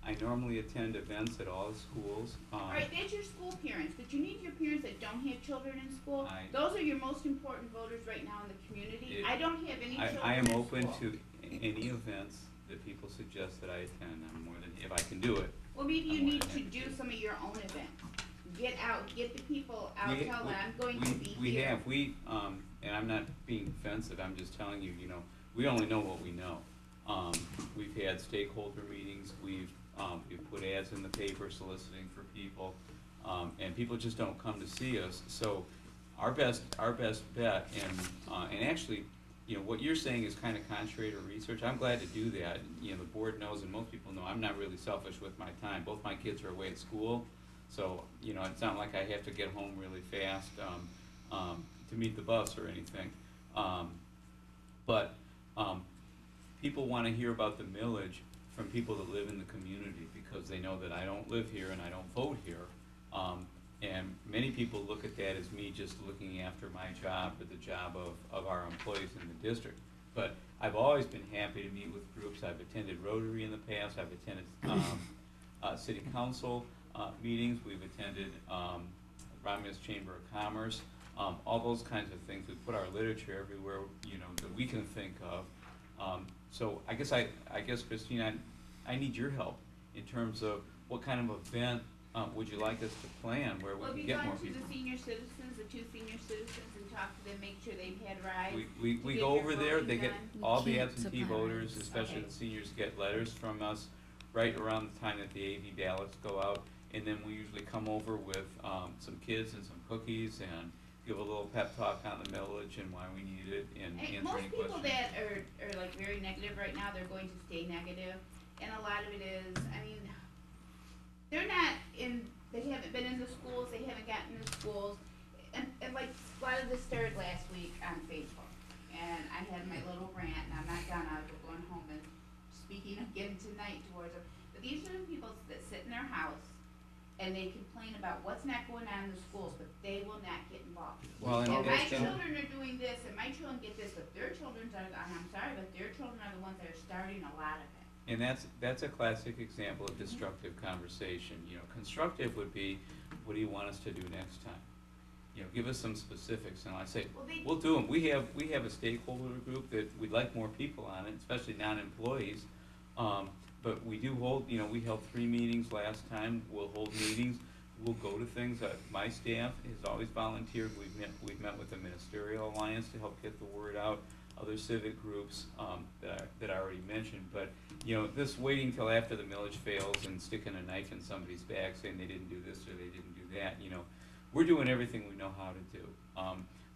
I normally attend events at all the schools. All right, that's your school parents, but you need your parents that don't have children in school. I- Those are your most important voters right now in the community. It- I don't have any children I am in open school. to any events that people suggest that I attend, I'm more than, if I can do it. Well, maybe you I'm more need than to happy do some of your own events. Get out, get the people out, We- tell them I'm going we- to be We here. have, and I'm not being defensive, I'm just telling you, we only know what we know. We've had stakeholder meetings, we've put ads in the paper soliciting for people, and people just don't come to see us. So our best bet, and actually, what you're saying is kind of contrary to research. I'm glad to do that. The board knows, and most people know, I'm not really selfish with my time. Both my kids are away at school, so it's not like I have to get home really fast to meet the bus or anything. But people want to hear about the millage from people that live in the community, because they know that I don't live here and I don't vote here. And many people look at that as me just looking after my job or the job of our employees in the district. But I've always been happy to meet with groups. I've attended Rotary in the past. I've attended city council meetings. We've attended Romulus Chamber of Commerce. All those kinds of things. We put our literature everywhere that we can think of. So I guess Christine, I need your help in terms of what kind of event would you like us to plan where we can get more people? Well, have you gone to the senior citizens, the 2 senior citizens, and talked to them, make sure they've had rides? We go over there, they get, all the absentee voters, especially the seniors, get letters from us right around the time that the AV ballots go out, and then we usually come over with some kids and some cookies and give a little pep talk on the millage and why we need it, and answer Most any people questions. that are like very negative right now, they're going to stay negative, and a lot of it is, they're not they haven't been in the schools, they haven't gotten in the schools, and like a lot of this started last week on Facebook, and I had my little rant, and I'm not done, I was going home and speaking again tonight towards them, but these are the people that sit in their house, and they complain about what's not going on in the schools, but they will not get involved. Well, and my that's- children are doing this, and my children get this, but their children are, and I'm sorry, but their children are the ones that are starting a lot of it. And that's a classic example of destructive conversation. Constructive would be, what do you want us to do next time? Give us some specifics, and I say, we'll do them. We have a stakeholder group that we'd like more people on it, especially non-employees. But we do hold, we held 3 meetings last time. We'll hold meetings. We'll go to things. My staff has always volunteered. We've met with the Ministerial Alliance to help get the word out. Other civic groups that I already mentioned, but this waiting till after the millage fails and sticking a knife in somebody's back saying they didn't do this or they didn't do that, we're doing everything we know how to do.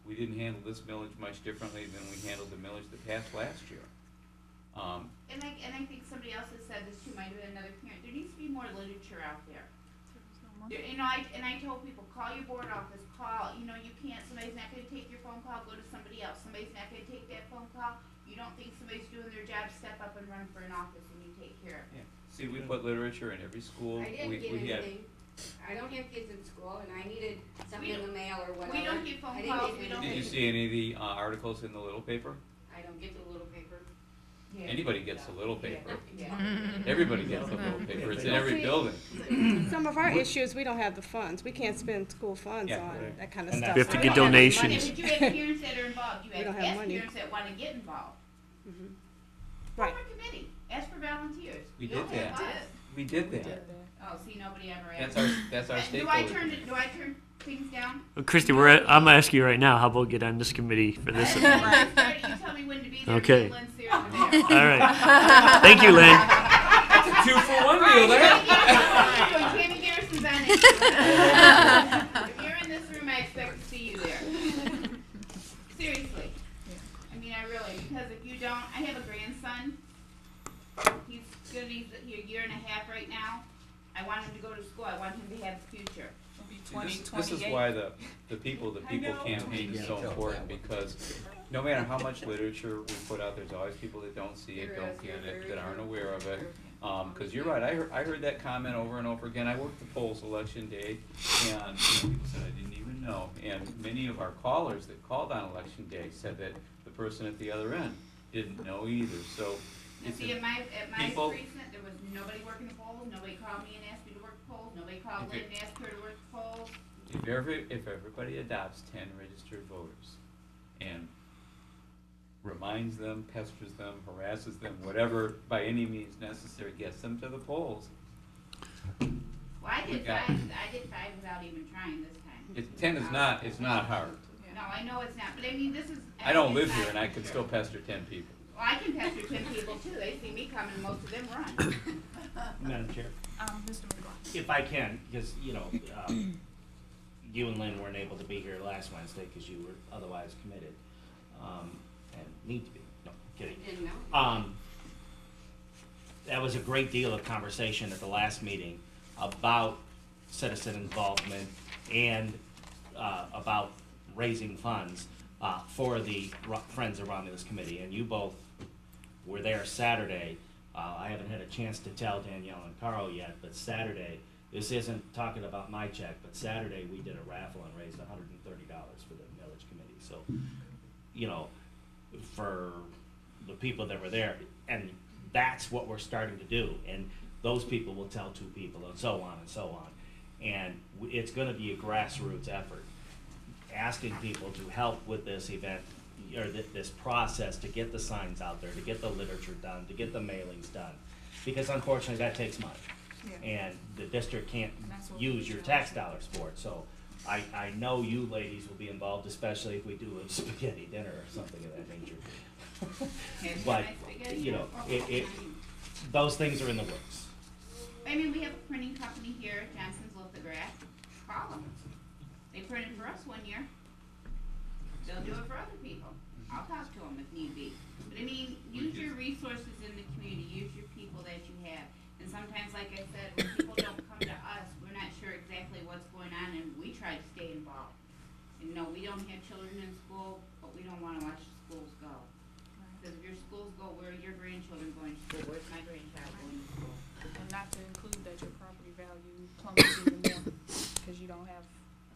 We didn't handle this millage much differently than we handled the millage that passed last year. And I think somebody else has said this too, might have been another parent, there needs to be more literature out there. I told people, call your board office, you can't, somebody's not gonna take your phone call, go to somebody else, somebody's not gonna take that phone call, you don't think somebody's doing their job, step up and run for an office and you take care of it. See, we put literature in every school. I didn't get anything. I don't have kids in school, and I needed something in the mail or whatever. We don't get phone I didn't calls, get we don't Did you see any of the articles in the little paper? I don't get the little paper. Anybody gets a little paper. Yeah. Everybody gets a little paper. It's in every building. Some of our issues, we don't have the funds. We can't spend school funds Yeah, on right. that kind of And stuff. we have to We get don't have any donations. money. But you have parents that are involved, you We don't have have ask money. parents that wanna get involved. Right. Form a committee, ask for volunteers. We You'll did have that. us. We did that. Oh, see, nobody ever That's asked. our Do I stakeholder turn, do I turn things down? Well, Christy, I'm asking you right now, how about get on this committee for this? You tell me when to be there. Okay. Lynn, Sarah, there. All right. Thank you, Lynn. That's a 2-for-1 deal there. Tammy Garrison's on it. If you're in this room, I expect to see you there. Seriously. I really, because if you don't, I have a grandson. He's gonna be here a year and a half right now. I want him to go to school. I want him to have a future. This is why the people campaign is so important, because no matter how much literature we put out, there's always people that don't see it, don't get it, that aren't aware of it. Because you're right, I heard that comment over and over again. I worked the polls election day, and people said I didn't even know. And many of our callers that called on election day said that the person at the other end didn't know either. So Now, see, at my precinct, there was nobody working the polls. Nobody called me and asked me to work the polls. Nobody called Lynn and asked her to work the polls. if everybody adopts 10 registered voters, and reminds them, pesters them, harasses them, whatever by any means necessary gets them to the polls. Well, I did Yeah. five without even trying this time. 10 is not, it's not hard. No, I know it's not, but I mean, this is. I don't did live here five and I for can sure. still pester 10 people. Well, I can pester 10 people too. They see me coming, most of them run. Madam Chair, Mr. McGraw. if I can, because, you know, you and Lynn weren't able to be here last Wednesday because you were otherwise committed, and need to be, no, kidding. That was a great deal of conversation at the last meeting about citizen involvement and about raising funds for the Friends of Romulus Committee, and you both were there Saturday. I haven't had a chance to tell Danielle and Carl yet, but Saturday, this isn't talking about my check, but Saturday we did a raffle and raised $130 for the Village Committee. So, you know, for the people that were there, and that's what we're starting to do. And those people will tell 2 people, and so on and so on. And it's going to be a grassroots effort, asking people to help with this event, or this process, to get the signs out there, to get the literature done, to get the mailings done. Because unfortunately, that takes money. Yeah. And the district can't that's what use we your do. tax dollars for it. So I know you ladies will be involved, especially if we do a spaghetti dinner or something of that nature. But, you know, those things are in the works. I mean, we have a printing company here, Johnson's Lithograph. Call them. They printed for us one year. They'll do it for other people. I'll talk to them if need be. But I mean, use your resources in the community. Use your people that you have. And sometimes, like I said, when people don't come to us, we're not sure exactly what's going on, and we try to stay involved. And no, we don't have children in school, but we don't want to watch the schools go. Because if your schools go, where are your grandchildren going to school? Where's my grandchild going to school? And not to include that your property value plummets even more because you don't have.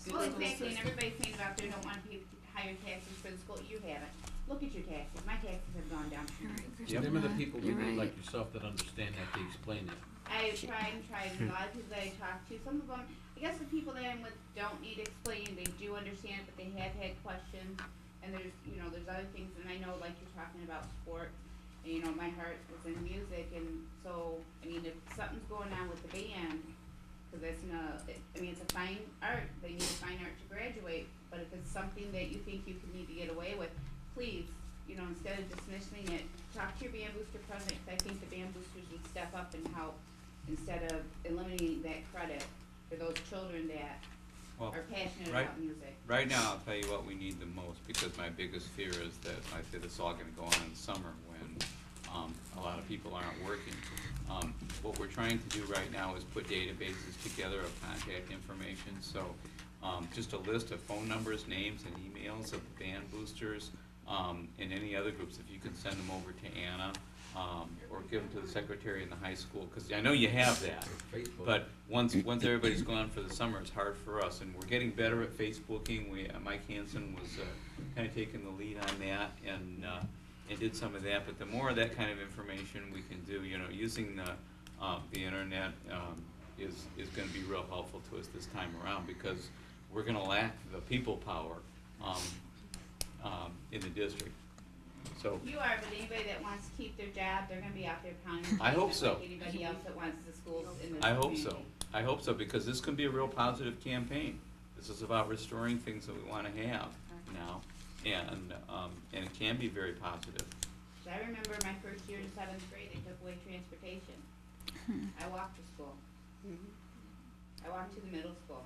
Well, exactly, and everybody's saying about they don't want to pay higher taxes for the school. You haven't. Look at your taxes. My taxes have gone down. Them are the people like yourself that understand that, they explain it. I try and try, and a lot of people that I talk to, some of them, I guess the people that I'm with don't need explaining, they do understand, but they have had questions, and there's, you know, there's other things, and I know, like you're talking about sports, and, you know, my heart is in music, and so, I mean, if something's going on with the band, because it's it's a fine art, they need a fine art to graduate, but if it's something that you think you can need to get away with, please, you know, instead of dismissing it, talk to your band booster president, 'cause I think the band boosters would step up and help instead of eliminating that credit for those children that are passionate about music. Right now, I'll tell you what we need the most, because my biggest fear is that I say this is all gonna go on in the summer when a lot of people aren't working. What we're trying to do right now is put databases together of contact information, so just a list of phone numbers, names, and emails of the band boosters, and any other groups, if you can send them over to Anna, or give them to the secretary in the high school, because I know you have that. But once everybody's gone for the summer, it's hard for us, and we're getting better at Facebooking. Mike Hansen was kind of taking the lead on that, and did some of that. But the more of that kind of information we can do, you know, using the internet is going to be real helpful to us this time around, because we're going to lack the people power in the district. So You are, but anybody that wants to keep their job, they're gonna be out there pounding. I hope so. Like anybody else that wants the schools in the I hope community. so. I hope so, because this can be a real positive campaign. This is about restoring things that we want to have now, and it can be very positive. I remember my first year in 7th grade, they took away transportation. I walked to school. I walked to the middle school.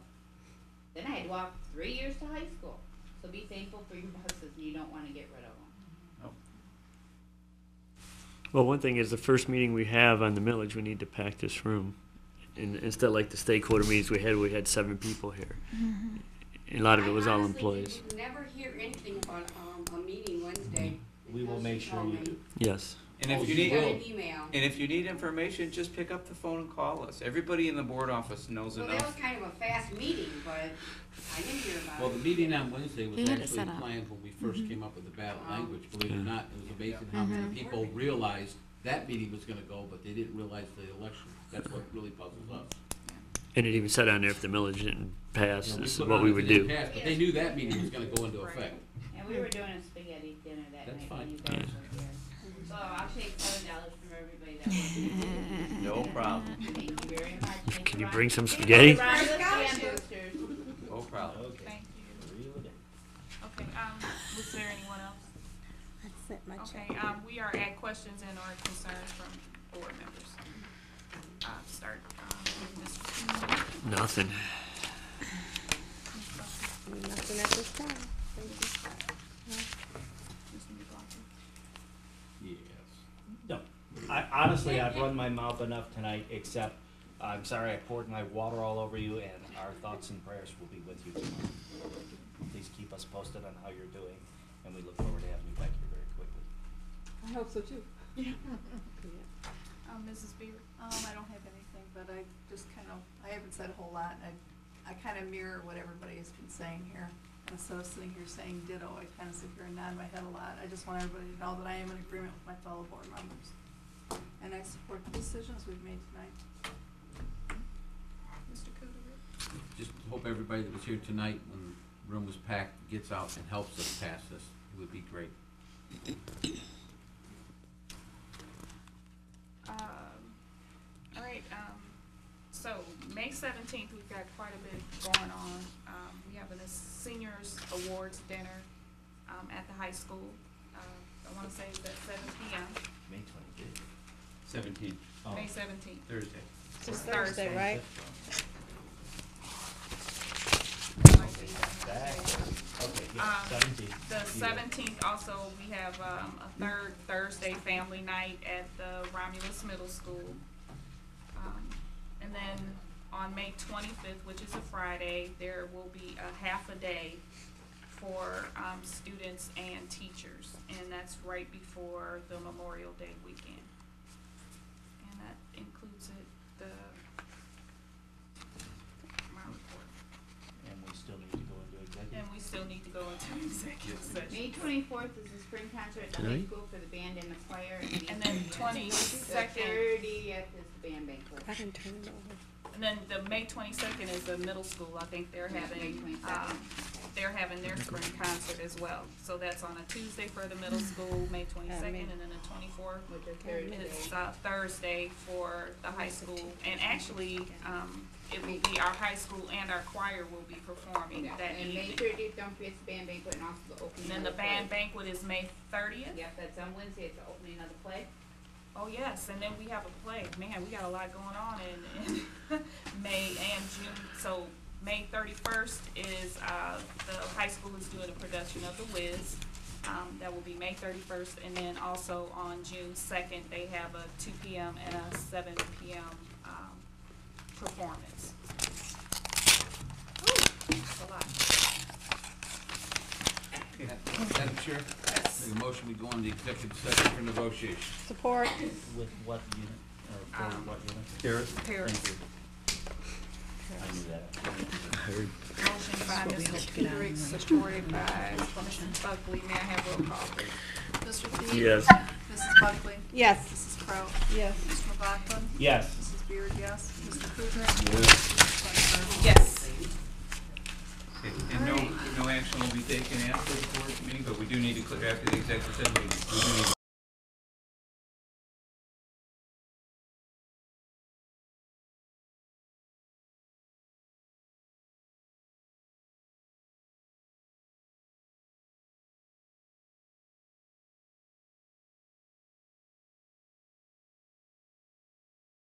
Then I had to walk 3 years to high school. So be thankful for your buses, and you don't want to get rid of them. Well, one thing is the first meeting we have on the millage, we need to pack this room. And instead of like the stakeholder meetings we had 7 people here. And a lot of it was all employees. I never hear anything about a meeting Wednesday. We will make sure you do. Yes. And if you She need, got an email. and if you need information, just pick up the phone and call us. Everybody in the board office knows Well, that enough. was kind of a fast meeting, but I didn't hear about it. Well, the meeting on Wednesday was He had it actually set up. planned when we first came up with the battle language, believe it or not. It was amazing how many people realized that meeting was gonna go, but they didn't realize the election. That's what really puzzles us. And it even said on there if the millage didn't pass, You know, this is put what on we if would it didn't do. pass, but they knew that meeting was gonna go into effect. And We were doing a spaghetti dinner that That's night fine. when you guys were here. So I'll take $7 from everybody that was here. No problem. Thank you very much. Can you bring some spaghetti? Romulus Band Boosters. No problem. Okay. Thank you. Reel it in. Okay, was there anyone else? I sent my Okay, check. we are at questions and or concerns from board members. Start, with Mr. King. Nothing. Nothing at this time. Thank you. Mr. McLaughlin. Yes. No, honestly, I've run my mouth enough tonight, except I'm sorry I poured my water all over you, and our thoughts and prayers will be with you tomorrow. Please keep us posted on how you're doing, and we look forward to having you back here very quickly. I hope so too. Mrs. Beard. I don't have anything, but I just I haven't said a whole lot. I kind of mirror what everybody has been saying here. Instead of sitting here saying ditto, I kind of sit here and nod my head a lot. I just want everybody to know that I am in agreement with my fellow board members. And I support the decisions we've made tonight. Mr. Cooter. Just hope everybody that was here tonight, when the room was packed, gets out and helps us pass this. It would be great. All right, so May 17th, we've got quite a bit going on. We have a seniors awards dinner at the high school. I want to say it's at 7 p.m. May 25th. 17. Oh. May 17th. Thursday. It's Thursday, right? Okay, yeah, 17th. The 17th also, we have a third Thursday family night at the Romulus Middle School. And then on May 25th, which is a Friday, there will be a half a day for students and teachers. And that's right before the Memorial Day weekend. And that includes my report. And we still need to go into executive. And we still need to go into executive session. May 24th is the spring concert at the high school for the band and the choir. And then The 22nd. 30th is the band banquet. I can turn it over. And then the May 22nd is the middle school. I think they're having their spring concert as well. So that's on a Tuesday for the middle school, May 22nd, and then the 24th is Thursday for the high school. And actually, it will be our high school and our choir will be performing that And May evening. 30th, don't forget the band banquet and also the opening. And then the band banquet is May 30th. Yep, that's on Wednesday. It's the opening of the play. Oh, yes, and then we have a play. Man, we got a lot going on in May and June. So May 31st is, the high school is doing a production of The Wiz. That will be May 31st. And then also on June 2nd, they have a 2 p.m. and a 7 p.m. Performance. Ooh, that's a lot. Madam Chair, make a motion, we go on the executive session for negotiation. Support. With what unit, or for what unit? Paris? Paris. Thank you. I knew that. Motion by Mr. Kendrick, supported by Mrs. Buckley. May I have roll call, please? Mr. Peak? Yes. Mrs. Buckley? Yes. Mrs. Crowe? Yes. Mr. McLaughlin? Yes. Mrs. Beard, yes. Mr. Kudrick? Yes. Yes. And no action will be taken after the board meeting, but we do need to clear after the executive session. We do need to